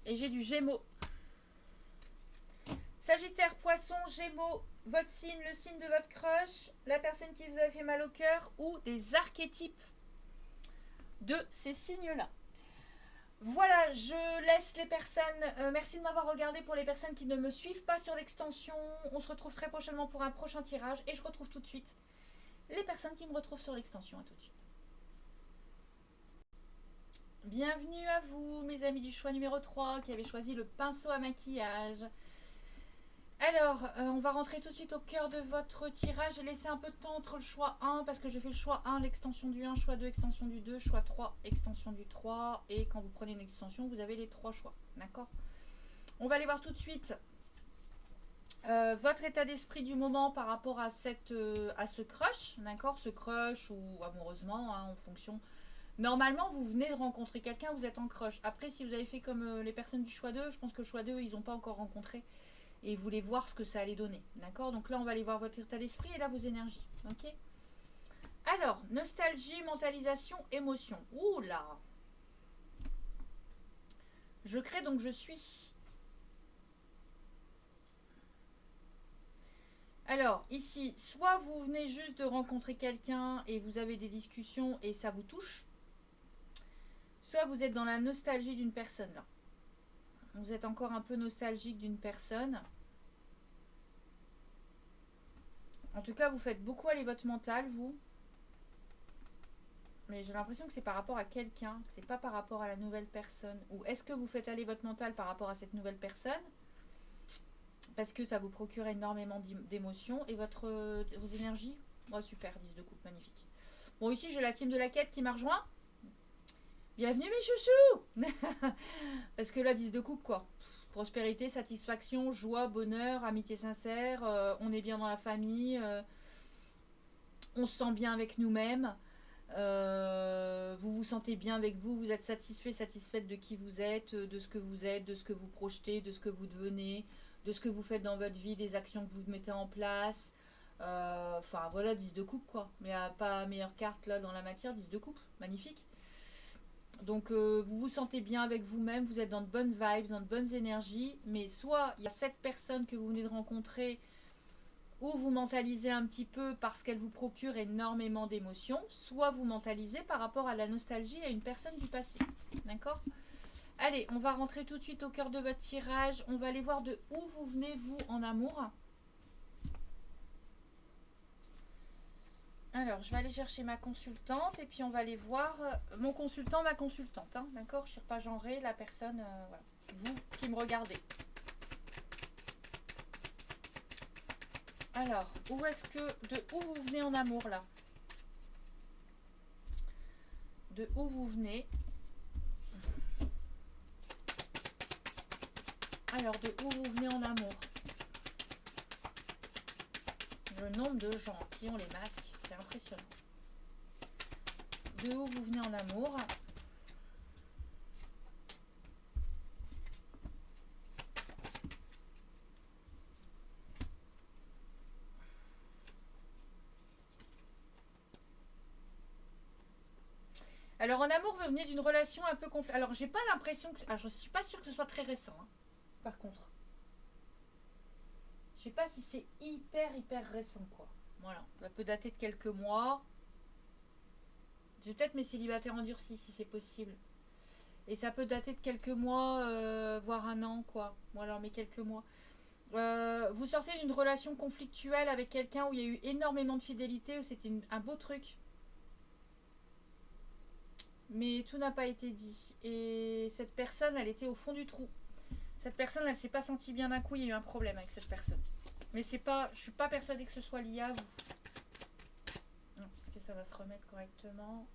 Et j'ai du Gémeaux. Sagittaire, Poisson, Gémeaux, votre signe, le signe de votre crush, la personne qui vous a fait mal au cœur ou des archétypes. de ces signes-là. Voilà, je laisse les personnes, merci de m'avoir regardé pour les personnes qui ne me suivent pas sur l'extension. On se retrouve très prochainement pour un prochain tirage et je retrouve tout de suite les personnes qui me retrouvent sur l'extension. À tout de suite. Bienvenue à vous, mes amis du choix numéro 3 qui avez choisi le pinceau à maquillage. Alors, on va rentrer tout de suite au cœur de votre tirage. J'ai laissé un peu de temps entre le choix 1 parce que je fais le choix 1, l'extension du 1, choix 2, extension du 2, choix 3, extension du 3. Et quand vous prenez une extension, vous avez les 3 choix. D'accord? On va aller voir tout de suite votre état d'esprit du moment par rapport à, ce crush. D'accord? Ce crush ou amoureusement, hein, en fonction. Normalement, vous venez de rencontrer quelqu'un, vous êtes en crush. Après, si vous avez fait comme les personnes du choix 2, je pense que le choix 2, ils n'ont pas encore rencontré. Et vous voulez voir ce que ça allait donner. D'accord? Donc là, on va aller voir votre état d'esprit et là, vos énergies. Ok? Alors, nostalgie, mentalisation, émotion. Ouh là! Je crée donc je suis. Alors, ici, soit vous venez juste de rencontrer quelqu'un et vous avez des discussions et ça vous touche. Soit vous êtes dans la nostalgie d'une personne là. Vous êtes encore un peu nostalgique d'une personne. En tout cas, vous faites beaucoup aller votre mental, vous. Mais j'ai l'impression que c'est par rapport à quelqu'un, que c'est pas par rapport à la nouvelle personne. Ou est-ce que vous faites aller votre mental par rapport à cette nouvelle personne parce que ça vous procure énormément d'émotions et vos énergies. Oh super, 10 de coupe, magnifique. Bon, ici j'ai la team de la quête qui m'a rejoint. Bienvenue mes chouchous. Parce que là, 10 de coupe quoi. Prospérité, satisfaction, joie, bonheur, amitié sincère, on est bien dans la famille, on se sent bien avec nous-mêmes, vous vous sentez bien avec vous, vous êtes satisfait, satisfaite de qui vous êtes, de ce que vous êtes, de ce que vous projetez, de ce que vous devenez, de ce que vous faites dans votre vie, des actions que vous mettez en place. Enfin voilà, 10 de coupe quoi. Mais pas meilleure carte là dans la matière, 10 de coupe, magnifique. Donc vous vous sentez bien avec vous-même, vous êtes dans de bonnes vibes, dans de bonnes énergies, mais soit il y a cette personne que vous venez de rencontrer où vous mentalisez un petit peu parce qu'elle vous procure énormément d'émotions, soit vous mentalisez par rapport à la nostalgie à une personne du passé. D'accord? Allez, on va rentrer tout de suite au cœur de votre tirage, on va aller voir de où vous venez vous en amour. Alors, je vais aller chercher ma consultante et puis on va aller voir mon consultant, ma consultante. Hein, d'accord? Je ne suis pas genrée, la personne, voilà. Vous qui me regardez. Alors, de où vous venez en amour là? De où vous venez? Alors, de où vous venez en amour? Le nombre de gens qui ont les masques. C'est impressionnant. De où vous venez en amour? Alors en amour, vous venez d'une relation un peu conflictuelle. Alors j'ai pas l'impression que... Alors je suis pas sûre que ce soit très récent. Hein, par contre. Je sais pas si c'est hyper récent quoi. Voilà, ça peut dater de quelques mois. J'ai peut-être mes célibataires endurcis si c'est possible. Et ça peut dater de quelques mois, voire un an, quoi. Voilà, mais quelques mois. Vous sortez d'une relation conflictuelle avec quelqu'un où il y a eu énormément de fidélité, où c'était un beau truc. Mais tout n'a pas été dit. Et cette personne, elle était au fond du trou. Cette personne, elle s'est pas sentie bien d'un coup, il y a eu un problème avec cette personne. Mais c'est pas, je suis pas persuadée que ce soit lié à vous. Non, est-ce que ça va se remettre correctement?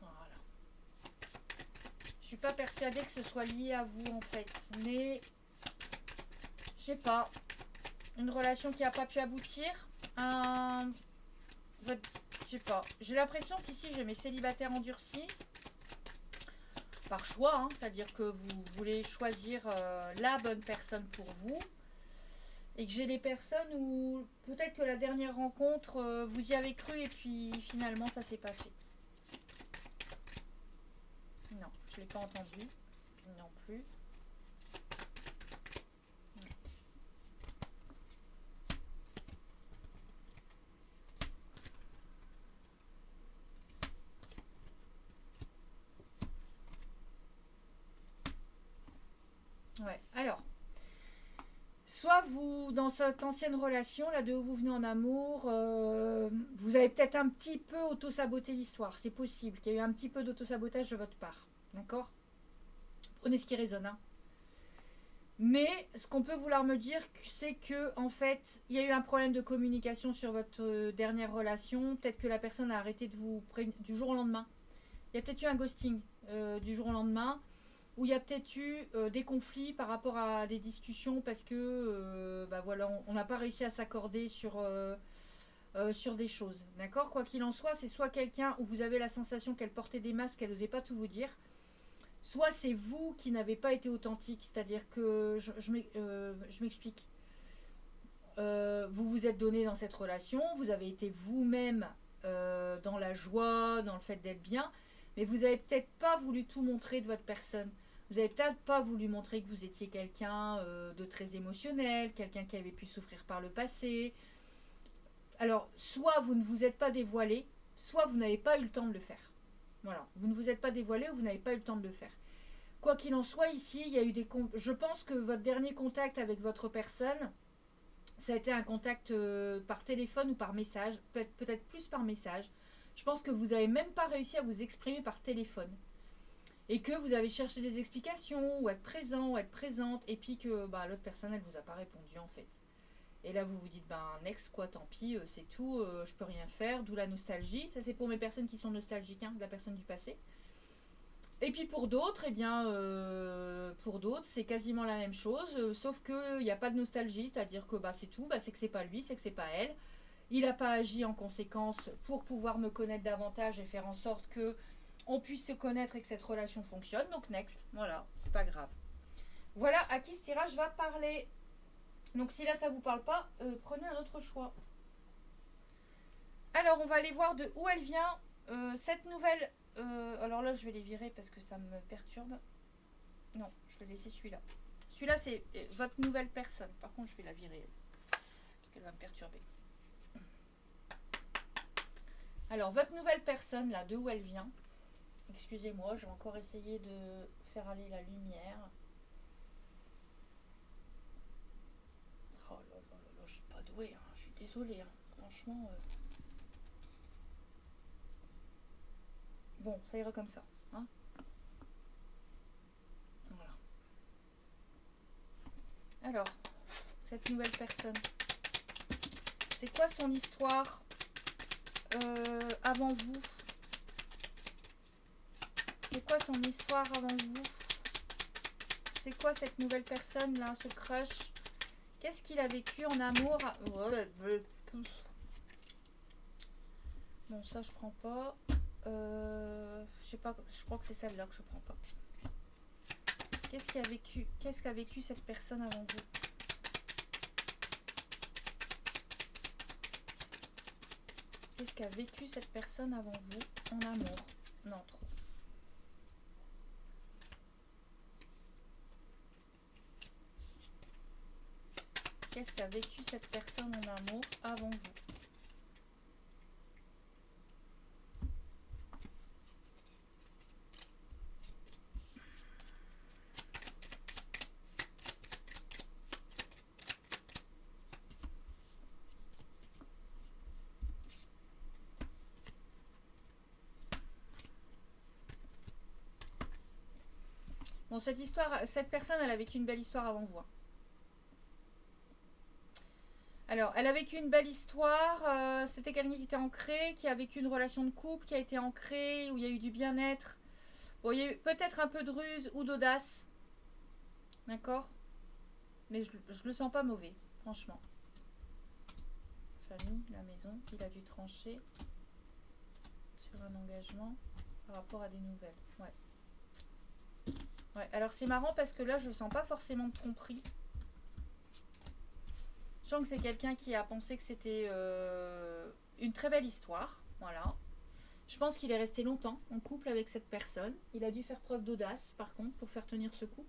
Voilà. Je suis pas persuadée que ce soit lié à vous en fait. Mais je sais pas. Une relation qui a pas pu aboutir. Je sais pas. J'ai l'impression qu'ici j'ai mes célibataires endurcis. Par choix, hein, c'est-à-dire que vous voulez choisir la bonne personne pour vous. Et que j'ai des personnes où peut-être que la dernière rencontre, vous y avez cru et puis finalement ça s'est pas fait. Non, je l'ai pas entendu. Non plus. Ouais. Alors, soit vous, dans cette ancienne relation, là, de où vous venez en amour, vous avez peut-être un petit peu auto-saboté l'histoire. C'est possible qu'il y ait eu un petit peu d'auto-sabotage de votre part. D'accord? Prenez ce qui résonne, hein. Mais ce qu'on peut vouloir me dire, c'est que en fait, il y a eu un problème de communication sur votre dernière relation. Peut-être que la personne a arrêté de vous prévenir du jour au lendemain. Il y a peut-être eu un ghosting du jour au lendemain, où il y a peut-être eu des conflits par rapport à des discussions parce que bah voilà, on n'a pas réussi à s'accorder sur des choses. D'accord? Quoi qu'il en soit, c'est soit quelqu'un où vous avez la sensation qu'elle portait des masques, qu'elle n'osait pas tout vous dire, soit c'est vous qui n'avez pas été authentique, c'est-à-dire que je m'explique. Vous vous êtes donné dans cette relation, vous avez été vous-même dans la joie, dans le fait d'être bien, mais vous avez peut-être pas voulu tout montrer de votre personne. Vous avez peut-être pas voulu montrer que vous étiez quelqu'un de très émotionnel, quelqu'un qui avait pu souffrir par le passé. Alors, soit vous ne vous êtes pas dévoilé, soit vous n'avez pas eu le temps de le faire. Voilà, vous ne vous êtes pas dévoilé ou vous n'avez pas eu le temps de le faire. Quoi qu'il en soit, ici, il y a eu je pense que votre dernier contact avec votre personne, ça a été un contact par téléphone ou par message, peut-être plus par message. Je pense que vous n'avez même pas réussi à vous exprimer par téléphone. Et que vous avez cherché des explications, ou être présent, ou être présente, et puis que bah, l'autre personne, elle vous a pas répondu en fait. Et là, vous vous dites, ben, next, quoi, tant pis, c'est tout, je peux rien faire, d'où la nostalgie. Ça, c'est pour mes personnes qui sont nostalgiques, hein, de la personne du passé. Et puis pour d'autres, eh bien, pour d'autres, c'est quasiment la même chose, sauf qu'il n'y a pas de nostalgie, c'est-à-dire que bah, c'est tout, bah, c'est que c'est pas lui, c'est que c'est pas elle. Il n'a pas agi en conséquence pour pouvoir me connaître davantage et faire en sorte que on puisse se connaître et que cette relation fonctionne. Donc next, voilà, c'est pas grave. Voilà à qui ce tirage va parler. Donc si là ça vous parle pas, prenez un autre choix. Alors on va aller voir de où elle vient cette nouvelle. Alors là je vais les virer parce que ça me perturbe. Non, je vais laisser celui-là. Celui-là c'est votre nouvelle personne. Par contre je vais la virer parce qu'elle va me perturber. Alors votre nouvelle personne là, de où elle vient. Excusez-moi, je vais encore essayer de faire aller la lumière. Oh là là là là, je suis pas douée, hein. Je suis désolée, hein. Franchement. Bon, ça ira comme ça, hein. Voilà. Alors, cette nouvelle personne, c'est quoi son histoire avant vous? C'est quoi son histoire avant vous? C'est quoi cette nouvelle personne là, ce crush? Qu'est-ce qu'il a vécu en amour? Bon, ça je prends pas. Je sais pas, je crois que c'est celle-là que je prends pas. Qu'est-ce qu'a vécu cette personne avant vous? Qu'est-ce qu'a vécu cette personne avant vous en amour? Non, trop. Qu'est-ce qu'a vécu cette personne en amour avant vous? Bon, cette personne, elle a vécu une belle histoire avant vous. Alors, elle a vécu une belle histoire. C'était quelqu'un qui était ancré, qui a vécu une relation de couple, qui a été ancrée, où il y a eu du bien-être. Bon, il y a eu peut-être un peu de ruse ou d'audace. D'accord? Mais je le sens pas mauvais, franchement. Famille, la maison, il a dû trancher sur un engagement par rapport à des nouvelles. Ouais. Ouais, alors c'est marrant parce que là, je sens pas forcément de tromperie. Je sens que c'est quelqu'un qui a pensé que c'était une très belle histoire. Voilà. Je pense qu'il est resté longtemps en couple avec cette personne. Il a dû faire preuve d'audace, par contre, pour faire tenir ce couple.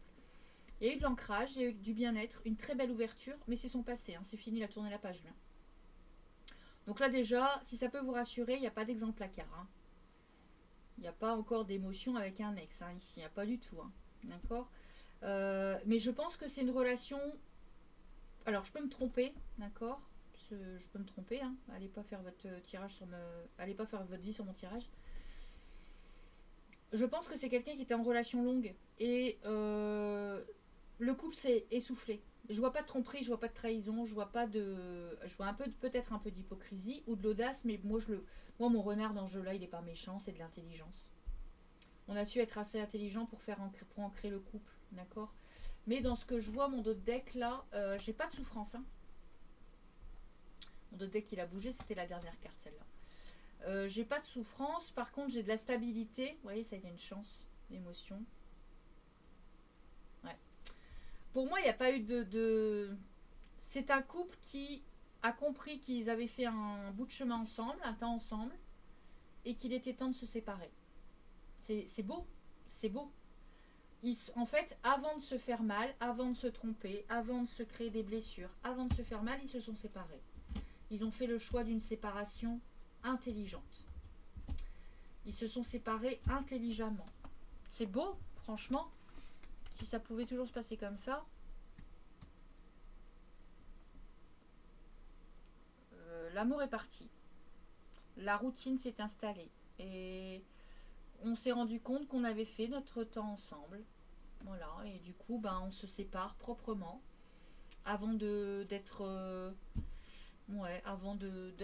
Il y a eu de l'ancrage, il y a eu du bien-être, une très belle ouverture, mais c'est son passé, hein, c'est fini, il a tourné la page bien. Donc là déjà, si ça peut vous rassurer, il n'y a pas d'exemple placard. Hein. Il n'y a pas encore d'émotion avec un ex, hein, ici, il n'y a pas du tout. Hein. D'accord? Mais je pense que c'est une relation... Alors, je peux me tromper, d'accord? Je peux me tromper, hein. Allez pas faire votre tirage sur me... Allez pas faire votre vie sur mon tirage. Je pense que c'est quelqu'un qui était en relation longue et le couple s'est essoufflé. Je vois pas de tromperie, je vois pas de trahison, je vois un peu peut-être un peu d'hypocrisie ou de l'audace, mais moi mon renard dans ce jeu-là, il est pas méchant, c'est de l'intelligence. On a su être assez intelligent pour ancrer le couple, d'accord. Mais dans ce que je vois, mon dos de deck là, j'ai pas de souffrance. Hein. Mon dos de deck il a bougé, c'était la dernière carte celle-là. J'ai pas de souffrance, par contre j'ai de la stabilité. Vous voyez, ça y a une chance d'émotion. Ouais. Pour moi, il n'y a pas eu de... C'est un couple qui a compris qu'ils avaient fait un bout de chemin ensemble, un temps ensemble, et qu'il était temps de se séparer. C'est beau, c'est beau. En fait, avant de se faire mal, avant de se tromper, avant de se créer des blessures, avant de se faire mal, ils se sont séparés. Ils ont fait le choix d'une séparation intelligente. Ils se sont séparés intelligemment. C'est beau, franchement. Si ça pouvait toujours se passer comme ça. L'amour est parti. La routine s'est installée. Et on s'est rendu compte qu'on avait fait notre temps ensemble. Voilà. Et du coup, ben, on se sépare proprement. Avant d'être... ouais, avant de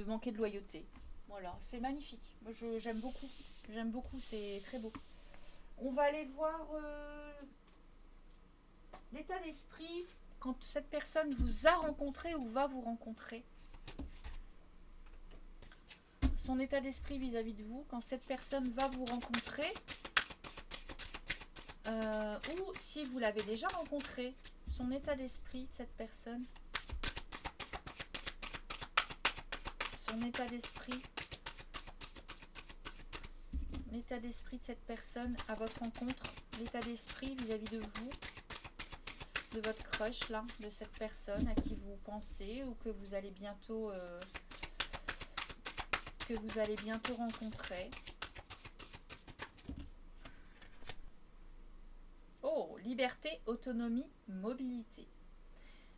manquer de loyauté. Voilà, c'est magnifique. Moi, j'aime beaucoup. J'aime beaucoup, c'est très beau. On va aller voir l'état d'esprit quand cette personne vous a rencontré ou va vous rencontrer. Son état d'esprit vis-à-vis de vous quand cette personne va vous rencontrer. Ou si vous l'avez déjà rencontré. Son état d'esprit de cette personne. Son état d'esprit. L'état d'esprit de cette personne à votre rencontre, l'état d'esprit vis-à-vis de vous, de votre crush là, de cette personne à qui vous pensez ou que vous allez bientôt rencontrer. Oh, liberté, autonomie, mobilité.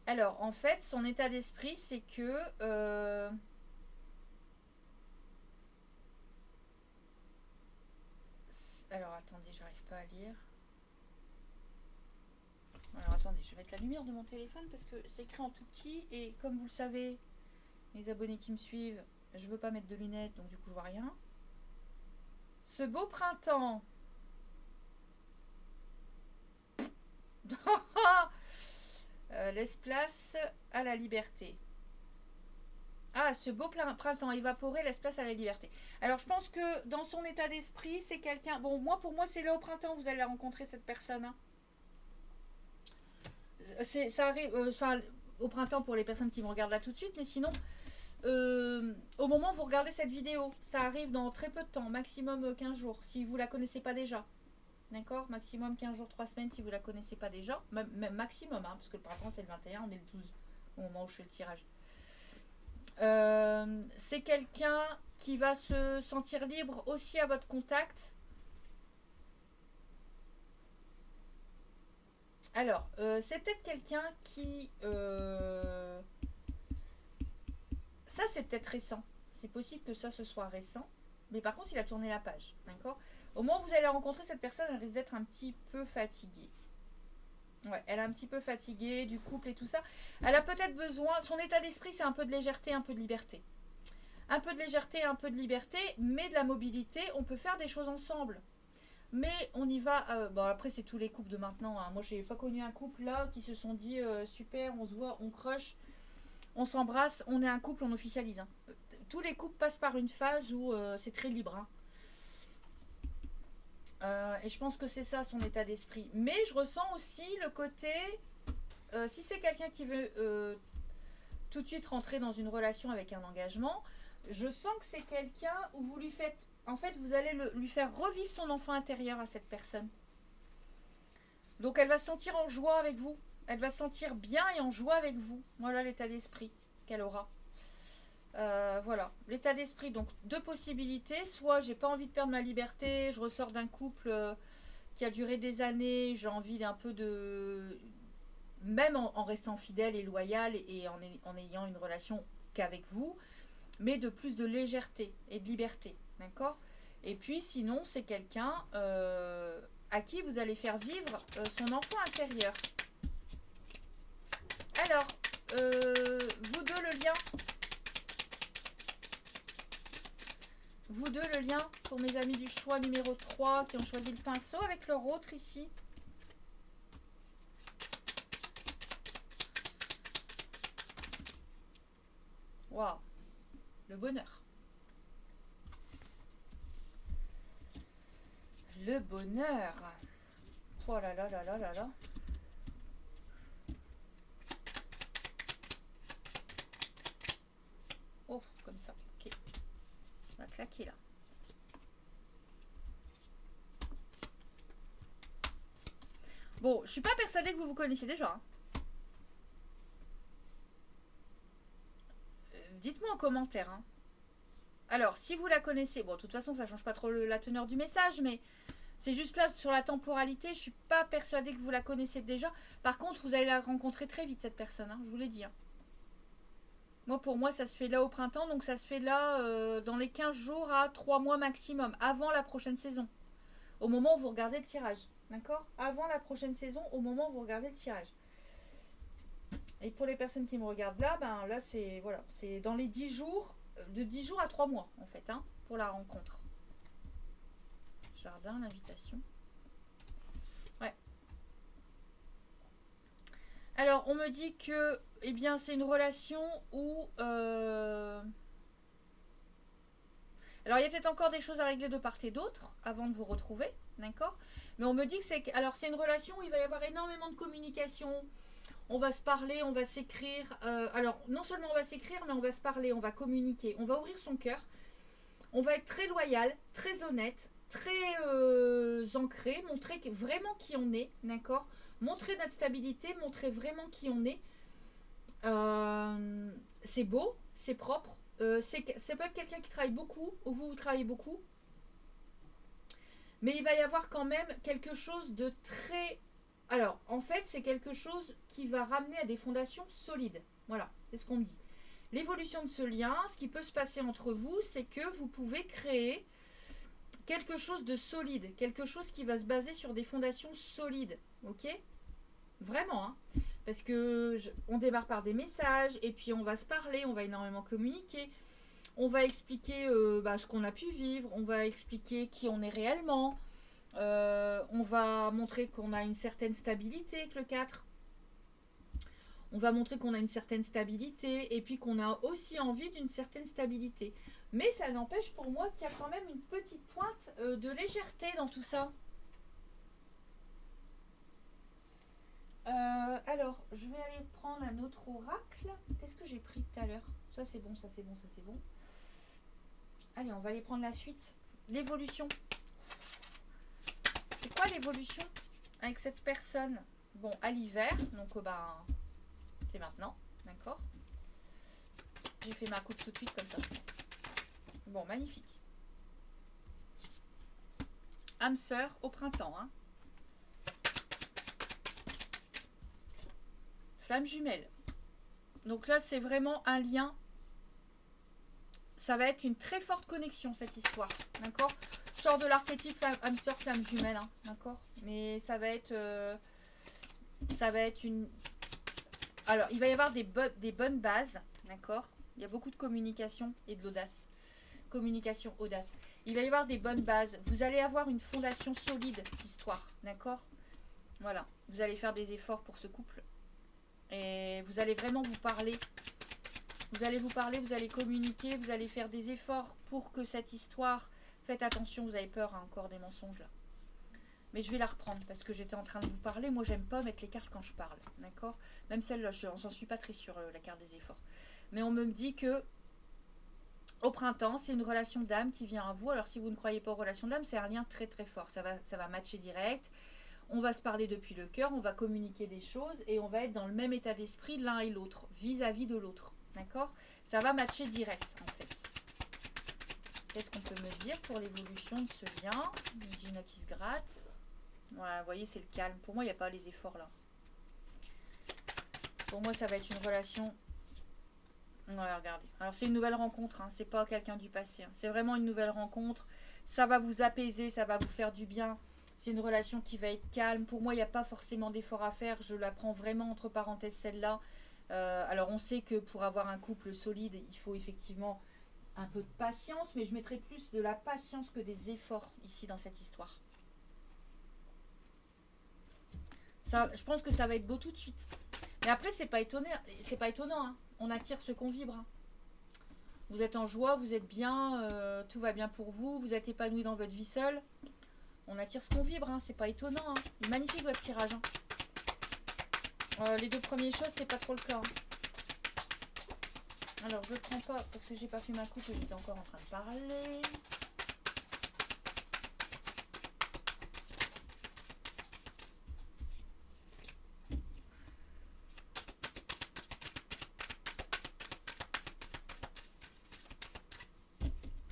Alors en fait, son état d'esprit, c'est que alors attendez, j'arrive pas à lire. Alors attendez, je vais mettre la lumière de mon téléphone parce que c'est écrit en tout petit et comme vous le savez, les abonnés qui me suivent, je veux pas mettre de lunettes donc du coup je vois rien. Ce beau printemps. Laisse place à la liberté. Ah, ce beau printemps évaporé laisse place à la liberté. Alors, je pense que dans son état d'esprit, c'est quelqu'un... Bon, pour moi, c'est là au printemps, vous allez rencontrer cette personne. Hein. Ça arrive... au printemps pour les personnes qui me regardent là tout de suite, mais sinon, au moment où vous regardez cette vidéo, ça arrive dans très peu de temps, maximum 15 jours, si vous la connaissez pas déjà. D'accord? Maximum 15 jours, 3 semaines si vous la connaissez pas déjà. Même maximum, hein, parce que le printemps, c'est le 21, on est le 12 au moment où je fais le tirage. C'est quelqu'un qui va se sentir libre aussi à votre contact. Alors, c'est peut-être quelqu'un qui... ça, c'est peut-être récent. C'est possible que ça, ce soit récent. Mais par contre, il a tourné la page. D'accord? Au moment où vous allez rencontrer cette personne, elle risque d'être un petit peu fatiguée. Ouais, elle est un petit peu fatiguée du couple et tout ça. Elle a peut-être besoin... Son état d'esprit, c'est un peu de légèreté, un peu de liberté. Un peu de légèreté, un peu de liberté, mais de la mobilité. On peut faire des choses ensemble. Mais on y va... bon, après, c'est tous les couples de maintenant. Hein. Moi, j'ai pas connu un couple là qui se sont dit super, on se voit, on crush, on s'embrasse, on est un couple, on officialise. Hein. Tous les couples passent par une phase où c'est très libre. Hein. Et je pense que c'est ça son état d'esprit. Mais je ressens aussi le côté... si c'est quelqu'un qui veut tout de suite rentrer dans une relation avec un engagement, je sens que c'est quelqu'un où vous lui faites... En fait, vous allez lui faire revivre son enfant intérieur à cette personne. Donc elle va se sentir en joie avec vous. Elle va se sentir bien et en joie avec vous. Voilà l'état d'esprit qu'elle aura. Voilà, l'état d'esprit. Donc deux possibilités. Soit j'ai pas envie de perdre ma liberté, je ressors d'un couple qui a duré des années, j'ai envie d'un peu de... Même en restant fidèle et loyal et en ayant une relation qu'avec vous, mais de plus de légèreté et de liberté, d'accord? Et puis sinon, c'est quelqu'un à qui vous allez faire vivre son enfant intérieur. Alors, vous deux le lien. Vous deux le lien pour mes amis du choix numéro 3 qui ont choisi le pinceau avec leur autre ici. Waouh, le bonheur. Le bonheur. Oh là là là là là là. Oh, comme ça. Ok. On va claquer là. Bon, je suis pas persuadée que vous vous connaissez déjà. Hein. Dites-moi en commentaire. Hein. Alors, si vous la connaissez, bon, de toute façon, ça change pas trop la teneur du message, mais c'est juste là, sur la temporalité, je suis pas persuadée que vous la connaissez déjà. Par contre, vous allez la rencontrer très vite, cette personne, hein, je vous l'ai dit. Hein. Moi, pour moi, ça se fait là au printemps, donc ça se fait là dans les 15 jours à 3 mois maximum, avant la prochaine saison. Au moment où vous regardez le tirage, d'accord? Avant la prochaine saison, au moment où vous regardez le tirage. Et pour les personnes qui me regardent là, ben là c'est voilà, c'est dans les 10 jours, de 10 jours à 3 mois en fait, hein, pour la rencontre. Jardin, l'invitation. Ouais. Alors on me dit que, eh bien c'est une relation où... Alors il y a peut-être encore des choses à régler de part et d'autre avant de vous retrouver, d'accord? Mais on me dit que c'est... Alors c'est une relation où il va y avoir énormément de communication. On va se parler, on va s'écrire. Alors, non seulement on va s'écrire, mais on va se parler, on va communiquer. On va ouvrir son cœur. On va être très loyal, très honnête, très ancré, montrer vraiment qui on est, d'accord? Montrer notre stabilité, montrer vraiment qui on est. C'est beau, c'est propre. C'est pas quelqu'un qui travaille beaucoup, ou vous travaillez beaucoup. Mais il va y avoir quand même quelque chose de très... Alors, en fait, c'est quelque chose qui va ramener à des fondations solides. Voilà, c'est ce qu'on me dit. L'évolution de ce lien, ce qui peut se passer entre vous, c'est que vous pouvez créer quelque chose de solide, quelque chose qui va se baser sur des fondations solides, ok? Vraiment, hein? Parce que on démarre par des messages, et puis on va se parler, on va énormément communiquer, on va expliquer ce qu'on a pu vivre, on va expliquer qui on est réellement. On va montrer qu'on a une certaine stabilité avec le 4. On va montrer qu'on a une certaine stabilité et puis qu'on a aussi envie d'une certaine stabilité. Mais ça n'empêche pour moi qu'il y a quand même une petite pointe de légèreté dans tout ça. Alors, je vais aller prendre un autre oracle. Qu'est-ce que j'ai pris tout à l'heure? Ça c'est bon, ça c'est bon, ça c'est bon. Allez, on va aller prendre la suite. L'évolution. C'est quoi l'évolution avec cette personne? Bon, à l'hiver, donc c'est maintenant, d'accord? J'ai fait ma coupe tout de suite comme ça. Bon, magnifique. Âme sœur au printemps, hein. Flamme jumelle. Donc là, c'est vraiment un lien. Ça va être une très forte connexion, cette histoire, d'accord? Je sors de l'archétype âme sœur, flamme jumelle, hein, d'accord? Mais ça va être une... Alors, il va y avoir des bonnes bases, d'accord? Il y a beaucoup de communication et de l'audace. Communication, audace. Il va y avoir des bonnes bases. Vous allez avoir une fondation solide, cette histoire, d'accord? Voilà. Vous allez faire des efforts pour ce couple. Et vous allez vraiment vous parler. Vous allez vous parler, vous allez communiquer, vous allez faire des efforts pour que cette histoire... Faites attention, vous avez peur, hein, encore des mensonges là. Mais je vais la reprendre parce que j'étais en train de vous parler. Moi, j'aime pas mettre les cartes quand je parle, d'accord? Même celle-là, j'en suis pas très sûre, la carte des efforts. Mais on me dit que au printemps, c'est une relation d'âme qui vient à vous. Alors, si vous ne croyez pas aux relations d'âme, c'est un lien très très fort. Ça va matcher direct. On va se parler depuis le cœur, on va communiquer des choses et on va être dans le même état d'esprit l'un et l'autre, vis-à-vis de l'autre, d'accord? Ça va matcher direct, en fait. Qu'est-ce qu'on peut me dire pour l'évolution de ce lien? Gina qui se gratte. Voilà, vous voyez, c'est le calme. Pour moi, il n'y a pas les efforts là. Pour moi, ça va être une relation... Ouais, regardez. Alors, c'est une nouvelle rencontre, hein. C'est pas quelqu'un du passé, hein. C'est vraiment une nouvelle rencontre. Ça va vous apaiser, ça va vous faire du bien. C'est une relation qui va être calme. Pour moi, il n'y a pas forcément d'effort à faire. Je la prends vraiment entre parenthèses, celle-là. Alors, on sait que pour avoir un couple solide, il faut effectivement un peu de patience. Mais je mettrais plus de la patience que des efforts ici dans cette histoire. Ça, je pense que ça va être beau tout de suite. Mais après, c'est pas étonnant. Hein. On attire ce qu'on vibre. Hein. Vous êtes en joie, vous êtes bien, tout va bien pour vous, vous êtes épanoui dans votre vie seule. On attire ce qu'on vibre, hein, c'est pas étonnant. Hein. Magnifique votre tirage. Hein. Les deux premières choses, c'est pas trop le cas. Hein. Alors, je ne prends pas parce que j'ai pas fait ma coupe et j'étais encore en train de parler.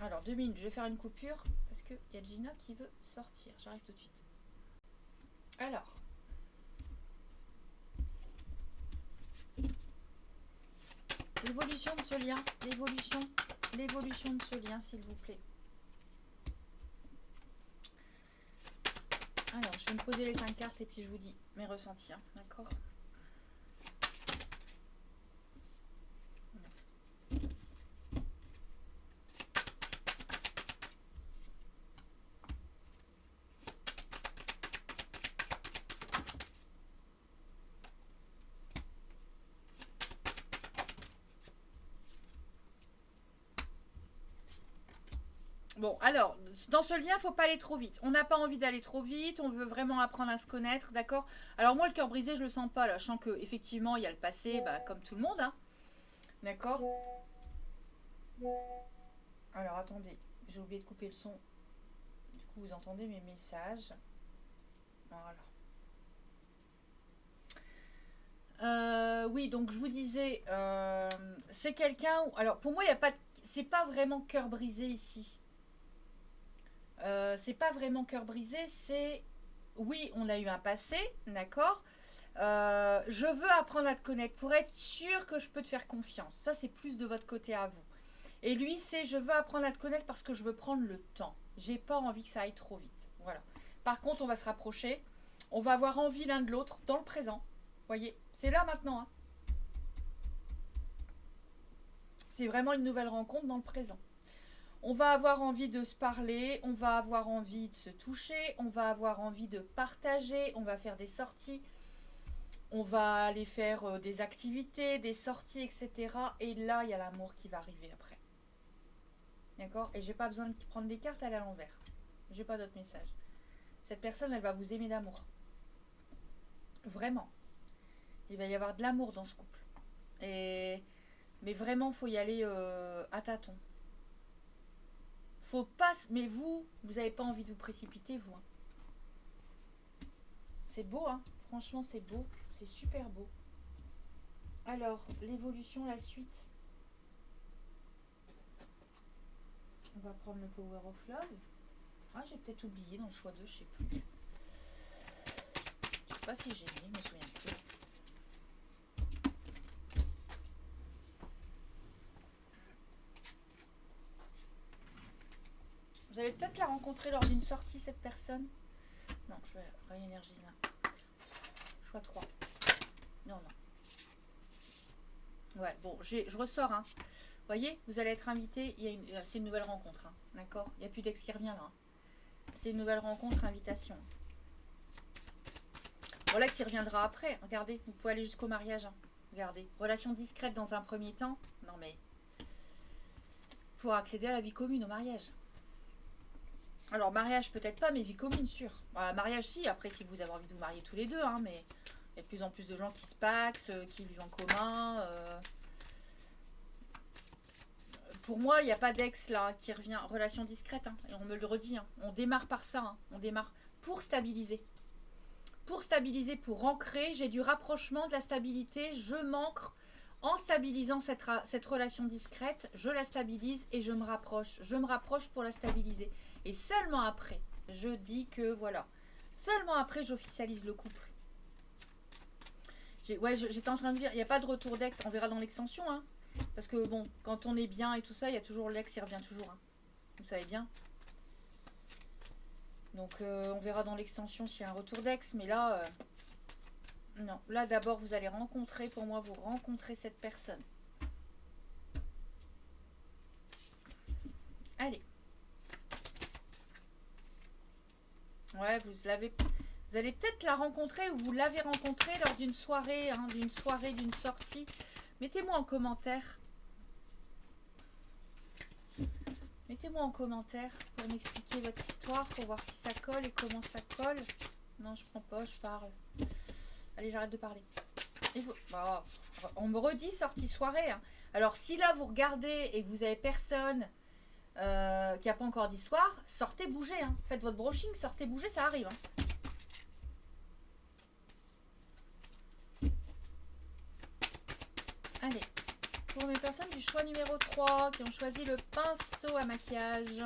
Alors, 2 minutes, je vais faire une coupure parce qu'il y a Gina qui veut sortir. J'arrive tout de suite. Alors. L'évolution de ce lien, l'évolution de ce lien, s'il vous plaît. Alors, je vais me poser les 5 cartes et puis je vous dis mes ressentis, hein, d'accord ? Bon, alors, dans ce lien, il ne faut pas aller trop vite. On n'a pas envie d'aller trop vite, on veut vraiment apprendre à se connaître, d'accord ? Alors moi, le cœur brisé, je le sens pas, là. Je sens qu'effectivement, il y a le passé, bah, comme tout le monde, hein. D'accord ? Alors, attendez, j'ai oublié de couper le son. Du coup, vous entendez mes messages. Voilà. Oui, donc je vous disais, c'est quelqu'un... Alors, pour moi, il n'y a pas... C'est pas vraiment cœur brisé ici. C'est pas vraiment cœur brisé, c'est... Oui, on a eu un passé, d'accord ? Je veux apprendre à te connaître pour être sûr que je peux te faire confiance. Ça, c'est plus de votre côté à vous. Et lui, c'est je veux apprendre à te connaître parce que je veux prendre le temps. J'ai pas envie que ça aille trop vite. Voilà. Par contre, on va se rapprocher. On va avoir envie l'un de l'autre dans le présent. Voyez, c'est là maintenant. Hein. C'est vraiment une nouvelle rencontre dans le présent. On va avoir envie de se parler, on va avoir envie de se toucher, on va avoir envie de partager, on va faire des sorties, on va aller faire des activités, des sorties, etc. Et là, il y a l'amour qui va arriver après. D'accord ? Et j'ai pas besoin de prendre des cartes à l'envers. J'ai pas d'autre message. Cette personne, elle va vous aimer d'amour. Vraiment. Il va y avoir de l'amour dans ce couple. Mais vraiment, il faut y aller à tâtons. Faut pas... Mais vous n'avez pas envie de vous précipiter, vous. Hein. C'est beau, hein. Franchement, c'est beau. C'est super beau. Alors, l'évolution, la suite. On va prendre le Power of Love. Ah, j'ai peut-être oublié dans le choix 2, je sais plus. Je sais pas si j'ai mis, je me souviens plus. Vous allez peut-être la rencontrer lors d'une sortie, cette personne. Non, je vais réénergiser là. Choix 3. Non, non. Ouais, bon, je ressors. Hein. Vous voyez, vous allez être invité. C'est une nouvelle rencontre. Hein, d'accord ? Il n'y a plus d'ex qui revient là. Hein. C'est une nouvelle rencontre, invitation. Bon, l'ex, il reviendra après. Regardez, vous pouvez aller jusqu'au mariage. Hein. Regardez. Relation discrète dans un premier temps. Non, mais... Pour accéder à la vie commune, au mariage. Alors, mariage, peut-être pas, mais vie commune, sûr. Bah, mariage, si. Après, si vous avez envie de vous marier tous les deux, hein, mais il y a de plus en plus de gens qui se paxent, qui vivent en commun. Pour moi, il n'y a pas d'ex, là, qui revient. Relation discrète, hein, et on me le redit. Hein. On démarre par ça. Hein. On démarre pour stabiliser. Pour stabiliser, pour ancrer. J'ai du rapprochement, de la stabilité. Je m'ancre en stabilisant cette relation discrète. Je la stabilise et je me rapproche. Je me rapproche pour la stabiliser. Et seulement après, je dis que voilà, Seulement après, j'officialise le couple. Ouais, j'étais en train de dire, il n'y a pas de retour d'ex, on verra dans l'extension, hein. Parce que bon, quand on est bien et tout ça, il y a toujours l'ex, il revient toujours, hein. Vous savez bien. Donc on verra dans l'extension s'il y a un retour d'ex, mais là, non. Là d'abord, vous allez rencontrer, pour moi, vous rencontrez cette personne. Allez. Ouais, vous allez peut-être la rencontrer ou vous l'avez rencontrée lors d'une soirée, hein, d'une sortie. Mettez-moi en commentaire. Mettez-moi en commentaire pour m'expliquer votre histoire, pour voir si ça colle et comment ça colle. Non, je prends pas, je parle. Allez, j'arrête de parler. Et vous... oh, on me redit sortie soirée, hein. Alors, si là, vous regardez et que vous avez personne qui n'a pas encore d'histoire, sortez, bougez, hein. Faites votre brushing, sortez, bougez, ça arrive, hein. Allez, pour mes personnes du choix numéro 3 qui ont choisi le pinceau à maquillage,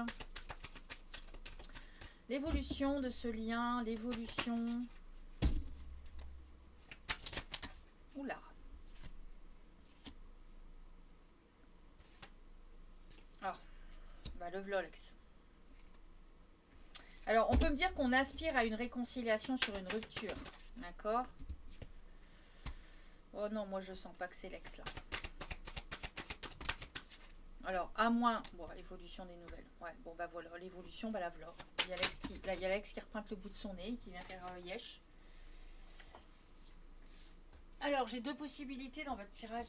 l'évolution de ce lien, l'évolution... Oula. Ah, bah le vlolex. Alors, on peut me dire qu'on aspire à une réconciliation sur une rupture, d'accord? Oh non, moi je sens pas que c'est l'ex là. Alors, à moins... Bon, l'évolution des nouvelles. Ouais, bon bah voilà, l'évolution, bah la voilà. Il y a l'ex qui repointe le bout de son nez, qui vient faire yesh. Alors, j'ai deux possibilités dans votre tirage.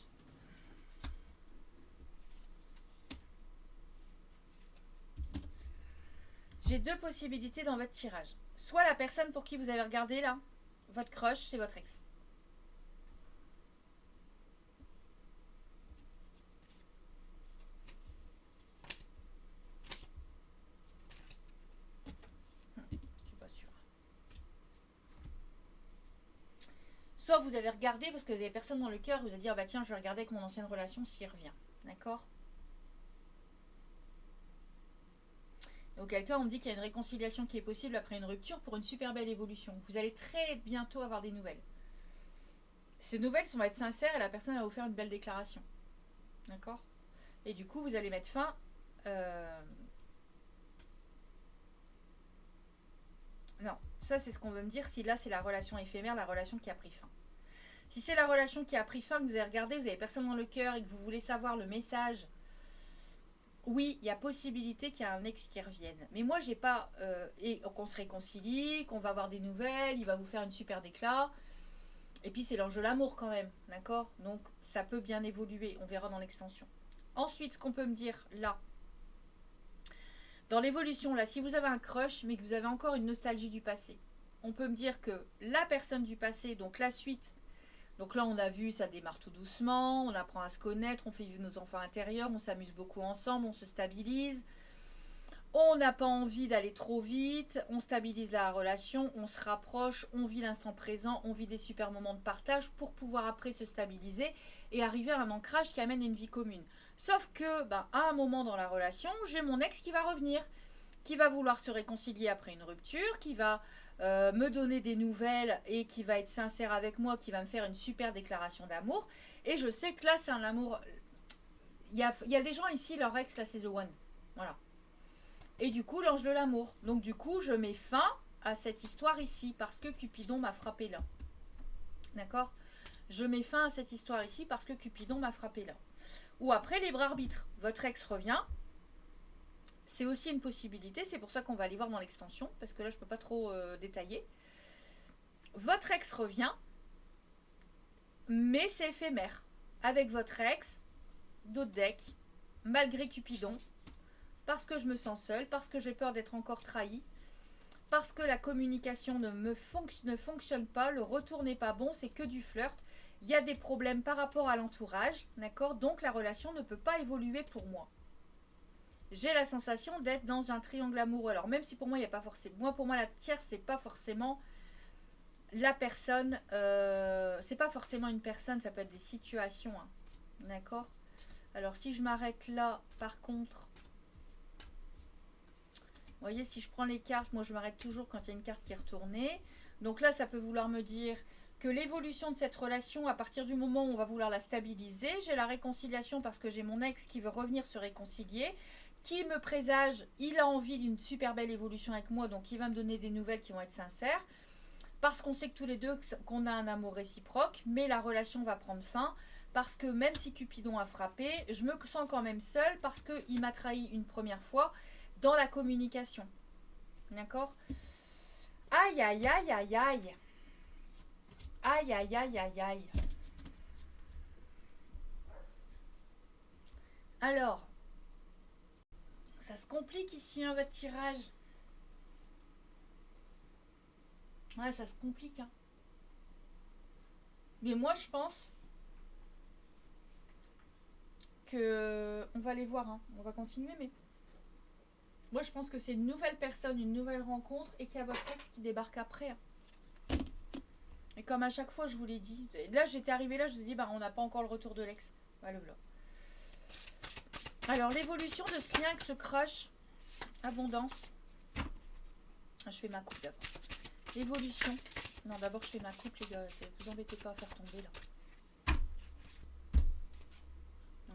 J'ai deux possibilités dans votre tirage. Soit la personne pour qui vous avez regardé là, votre crush, c'est votre ex. Soit vous avez regardé parce que vous avez personne dans le cœur, vous avez dit, ah bah tiens, je vais regarder avec mon ancienne relation s'il revient. D'accord? Et auquel cas, on me dit qu'il y a une réconciliation qui est possible après une rupture pour une super belle évolution. Vous allez très bientôt avoir des nouvelles. Ces nouvelles vont être sincères et la personne va vous faire une belle déclaration. D'accord? Et du coup, vous allez mettre fin... Non, ça c'est ce qu'on veut me dire si là c'est la relation éphémère, la relation qui a pris fin. Si c'est la relation qui a pris fin, que vous avez regardé, vous avez personne dans le cœur et que vous voulez savoir le message, oui, il y a possibilité qu'il y ait un ex qui revienne. Mais moi j'ai pas... et qu'on se réconcilie, qu'on va avoir des nouvelles, il va vous faire une super déclat. Et puis c'est l'enjeu de l'amour quand même, d'accord? Donc ça peut bien évoluer, on verra dans l'extension. Ensuite, ce qu'on peut me dire là, dans l'évolution, là, si vous avez un crush, mais que vous avez encore une nostalgie du passé, on peut me dire que la personne du passé, donc la suite, donc là, on a vu, ça démarre tout doucement, on apprend à se connaître, on fait vivre nos enfants intérieurs, on s'amuse beaucoup ensemble, on se stabilise. On n'a pas envie d'aller trop vite, on stabilise la relation, on se rapproche, on vit l'instant présent, on vit des super moments de partage pour pouvoir après se stabiliser et arriver à un ancrage qui amène une vie commune. Sauf que, à un moment dans la relation, j'ai mon ex qui va revenir, qui va vouloir se réconcilier après une rupture, qui va me donner des nouvelles et qui va être sincère avec moi, qui va me faire une super déclaration d'amour. Et je sais que là, c'est un amour... Il y a des gens ici, leur ex, là, c'est the one. Voilà. Et du coup, l'ange de l'amour. Donc du coup, je mets fin à cette histoire ici, parce que Cupidon m'a frappé là. D'accord? Je mets fin à cette histoire ici, parce que Cupidon m'a frappé là. Ou après, libre arbitre. Votre ex revient. C'est aussi une possibilité, c'est pour ça qu'on va aller voir dans l'extension, parce que là, je ne peux pas trop détailler. Votre ex revient, mais c'est éphémère. Avec votre ex, d'autres decks, malgré Cupidon, parce que je me sens seule, parce que j'ai peur d'être encore trahie, parce que la communication ne fonctionne pas, le retour n'est pas bon, c'est que du flirt. Il y a des problèmes par rapport à l'entourage, d'accord? Donc la relation ne peut pas évoluer pour moi. J'ai la sensation d'être dans un triangle amoureux. Alors même si pour moi, il n'y a pas forcément... pour moi, la tierce, c'est pas forcément la personne... c'est pas forcément une personne, ça peut être des situations. Hein, d'accord? Alors si je m'arrête là, par contre... voyez, si je prends les cartes, moi je m'arrête toujours quand il y a une carte qui est retournée. Donc là, ça peut vouloir me dire que l'évolution de cette relation, à partir du moment où on va vouloir la stabiliser, j'ai la réconciliation parce que j'ai mon ex qui veut revenir se réconcilier, qui me présage, il a envie d'une super belle évolution avec moi, donc il va me donner des nouvelles qui vont être sincères, parce qu'on sait que tous les deux qu'on a un amour réciproque, mais la relation va prendre fin, parce que même si Cupidon a frappé, je me sens quand même seule, parce qu'il m'a trahi une première fois dans la communication. D'accord? Aïe, aïe, aïe, aïe, aïe. Aïe, aïe, aïe, aïe, aïe. Alors, ça se complique ici, hein, votre tirage. Ouais, ça se complique, hein. Mais moi, je pense que... On va aller voir, hein. On va continuer, mais... Moi, je pense que c'est une nouvelle personne, une nouvelle rencontre, et qu'il y a votre ex qui débarque après, hein. Et comme à chaque fois, je vous l'ai dit. Là, j'étais arrivée là, je vous ai dit, bah, on n'a pas encore le retour de l'ex. Bah, le voilà. Alors, l'évolution de ce lien avec ce crush. Abondance. Ah, je fais ma coupe d'abord. L'évolution. Non, d'abord, je fais ma coupe, les gars. Vous embêtez pas à faire tomber, là.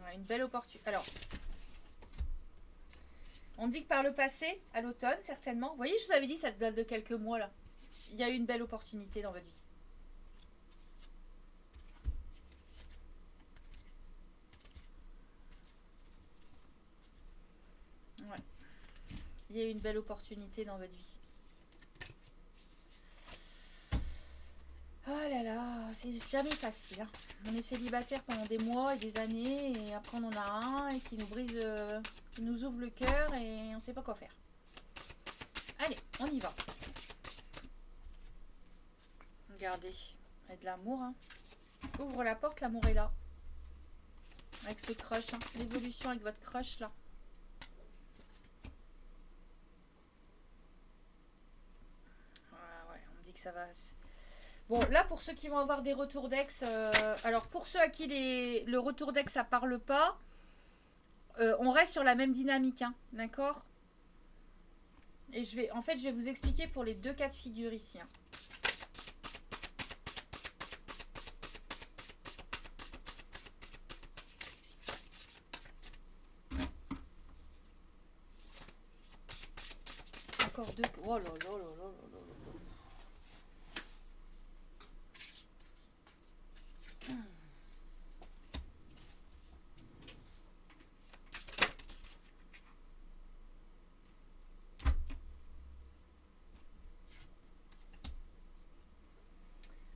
Ouais, une belle opportunité. Alors, on dit que par le passé, à l'automne, certainement. Vous voyez, je vous avais dit, ça date de quelques mois, là. Il y a eu une belle opportunité dans votre vie. Ouais. Il y a eu une belle opportunité dans votre vie. Oh là là, c'est jamais facile, hein. On est célibataire pendant des mois et des années et après on en a un et qui nous brise, qui nous ouvre le cœur et on ne sait pas quoi faire. Allez, on y va. Regardez, il y a de l'amour, hein. Ouvre la porte, l'amour est là. Avec ce crush, hein. L'évolution avec votre crush là. Ouais, on me dit que ça va. Bon, là, pour ceux qui vont avoir des retours d'ex, alors pour ceux à qui le retour d'ex, ça parle pas, on reste sur la même dynamique, hein, d'accord? Et je vais vous expliquer pour les deux cas de figure ici, hein. Encore deux. Oh là là là là là là.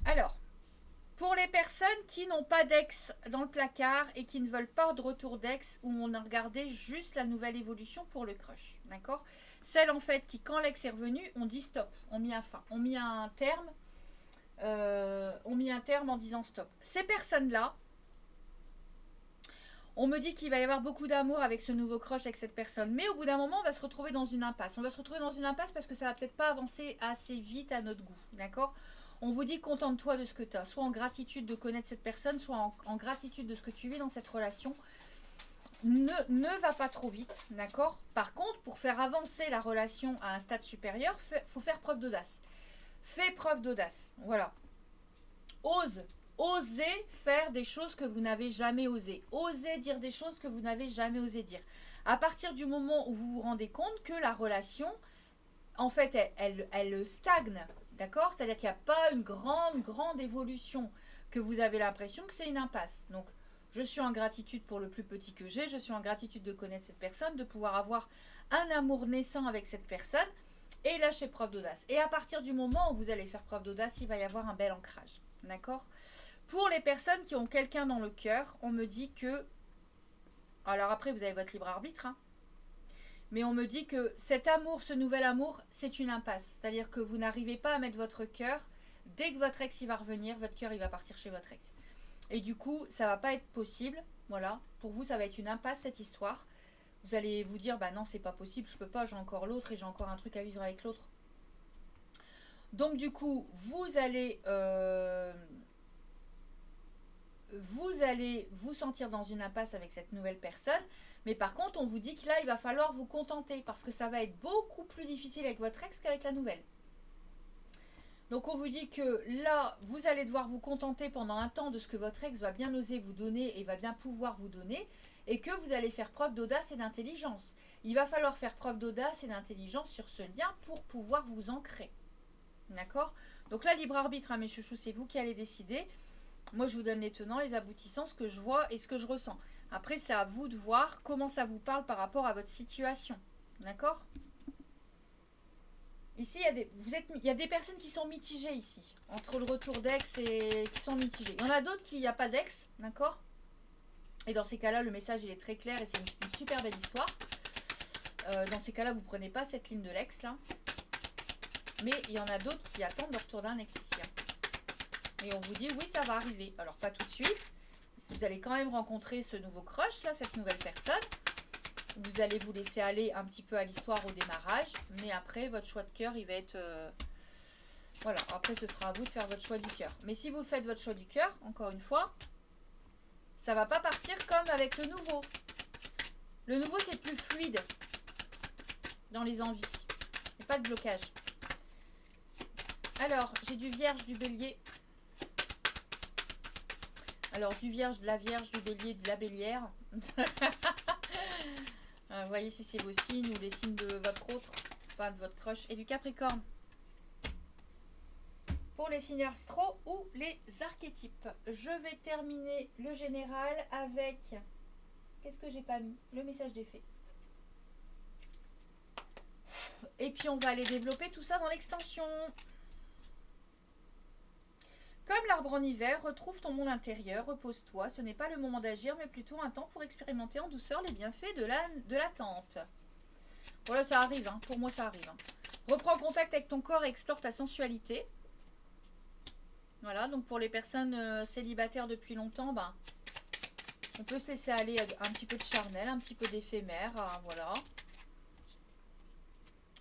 Alors, pour les personnes qui n'ont pas d'ex dans le placard et qui ne veulent pas de retour d'ex, où on a regardé juste la nouvelle évolution pour le crush, d'accord? Celles en fait qui, quand l'ex est revenu, on dit stop, on met un fin, on met un terme, en disant stop. Ces personnes-là, on me dit qu'il va y avoir beaucoup d'amour avec ce nouveau crush avec cette personne, mais au bout d'un moment, on va se retrouver dans une impasse. On va se retrouver dans une impasse parce que ça va peut-être pas avancer assez vite à notre goût, d'accord? On vous dit contente-toi de ce que tu as, soit en gratitude de connaître cette personne, soit en gratitude de ce que tu vis dans cette relation. Ne va pas trop vite, d'accord? Par contre, pour faire avancer la relation à un stade supérieur, faut faire preuve d'audace. Fais preuve d'audace, voilà. Osez faire des choses que vous n'avez jamais osé. Osez dire des choses que vous n'avez jamais osé dire. À partir du moment où vous vous rendez compte que la relation, en fait, elle stagne, d'accord? C'est-à-dire qu'il n'y a pas une grande évolution, que vous avez l'impression que c'est une impasse. Donc, je suis en gratitude pour le plus petit que j'ai, je suis en gratitude de connaître cette personne, de pouvoir avoir un amour naissant avec cette personne, et lâcher preuve d'audace. Et à partir du moment où vous allez faire preuve d'audace, il va y avoir un bel ancrage, d'accord? Pour les personnes qui ont quelqu'un dans le cœur, on me dit que... Alors après, vous avez votre libre arbitre, hein, mais on me dit que cet amour, ce nouvel amour, c'est une impasse. C'est-à-dire que vous n'arrivez pas à mettre votre cœur. Dès que votre ex il va revenir, votre cœur il va partir chez votre ex. Et du coup, ça va pas être possible. Voilà. Pour vous, ça va être une impasse cette histoire. Vous allez vous dire, bah non, c'est pas possible, je peux pas, j'ai encore l'autre et j'ai encore un truc à vivre avec l'autre. Donc du coup, vous allez vous sentir dans une impasse avec cette nouvelle personne. Mais par contre, on vous dit que là, il va falloir vous contenter parce que ça va être beaucoup plus difficile avec votre ex qu'avec la nouvelle. Donc on vous dit que là, vous allez devoir vous contenter pendant un temps de ce que votre ex va bien oser vous donner et va bien pouvoir vous donner, et que vous allez faire preuve d'audace et d'intelligence. Il va falloir faire preuve d'audace et d'intelligence sur ce lien pour pouvoir vous ancrer. D'accord? Donc là, libre arbitre, hein, mes chouchous, c'est vous qui allez décider. Moi, je vous donne les tenants, les aboutissants, ce que je vois et ce que je ressens. Après, c'est à vous de voir comment ça vous parle par rapport à votre situation. D'accord? Ici, il y a des personnes qui sont mitigées ici. Entre le retour d'ex et qui sont mitigées. Il y en a d'autres qui n'y a pas d'ex. D'accord? Et dans ces cas-là, le message il est très clair et c'est une super belle histoire. Dans ces cas-là, vous ne prenez pas cette ligne de l'ex là. Mais il y en a d'autres qui attendent le retour d'un ex ici. Et on vous dit oui, ça va arriver. Alors pas tout de suite. Vous allez quand même rencontrer ce nouveau crush là, cette nouvelle personne. Vous allez vous laisser aller un petit peu à l'histoire au démarrage. Mais après, votre choix de cœur, il va être... Voilà, après ce sera à vous de faire votre choix du cœur. Mais si vous faites votre choix du cœur, encore une fois, ça va pas partir comme avec le nouveau. Le nouveau, c'est plus fluide dans les envies. Il n'y a pas de blocage. Alors, j'ai du vierge, du bélier. Alors, du vierge, de la vierge, du bélier, de la bélière. Vous voyez si c'est vos signes ou les signes de votre autre, enfin de votre crush. Et du capricorne. Pour les signes astro ou les archétypes. Je vais terminer le général avec... Qu'est-ce que j'ai pas mis? Le message des fées. Et puis on va aller développer tout ça dans l'extension. Comme l'arbre en hiver, retrouve ton monde intérieur, repose-toi. Ce n'est pas le moment d'agir, mais plutôt un temps pour expérimenter en douceur les bienfaits de l'attente. Voilà, ça arrive, hein. Pour moi ça arrive. Hein. Reprends contact avec ton corps et explore ta sensualité. Voilà, donc pour les personnes célibataires depuis longtemps, ben, on peut se laisser aller un petit peu de charnel, un petit peu d'éphémère, voilà.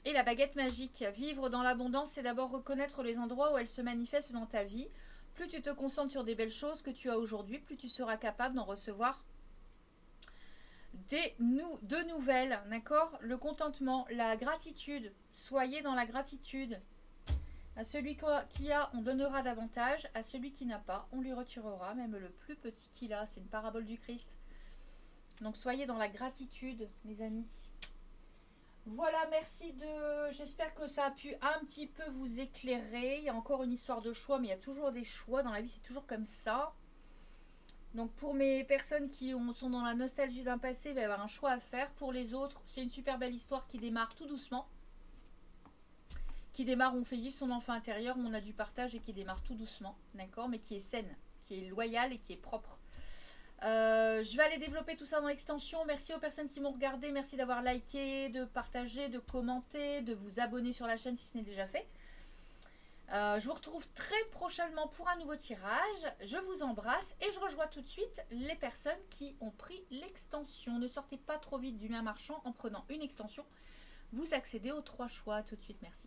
Et la baguette magique, vivre dans l'abondance, c'est d'abord reconnaître les endroits où elle se manifeste dans ta vie. Plus tu te concentres sur des belles choses que tu as aujourd'hui, plus tu seras capable d'en recevoir de nouvelles, d'accord? Le contentement, la gratitude, soyez dans la gratitude. À celui qui a, on donnera davantage. À celui qui n'a pas, on lui retirera, même le plus petit qu'il a. C'est une parabole du Christ. Donc soyez dans la gratitude, mes amis. Voilà, merci de... J'espère que ça a pu un petit peu vous éclairer. Il y a encore une histoire de choix, mais il y a toujours des choix. Dans la vie, c'est toujours comme ça. Donc pour mes personnes qui sont dans la nostalgie d'un passé, il va y avoir un choix à faire. Pour les autres, c'est une super belle histoire qui démarre tout doucement. Qui démarre où on fait vivre son enfant intérieur, où on a du partage et qui démarre tout doucement, d'accord, mais qui est saine, qui est loyale et qui est propre. Je vais aller développer tout ça dans l'extension. Merci aux personnes qui m'ont regardé, merci d'avoir liké, de partager, de commenter, de vous abonner sur la chaîne si ce n'est déjà fait. Je vous retrouve très prochainement pour un nouveau tirage. Je vous embrasse et je rejoins tout de suite les personnes qui ont pris l'extension. Ne sortez pas trop vite du lien marchand en prenant une extension. Vous accédez aux 3 choix. Tout de suite, merci.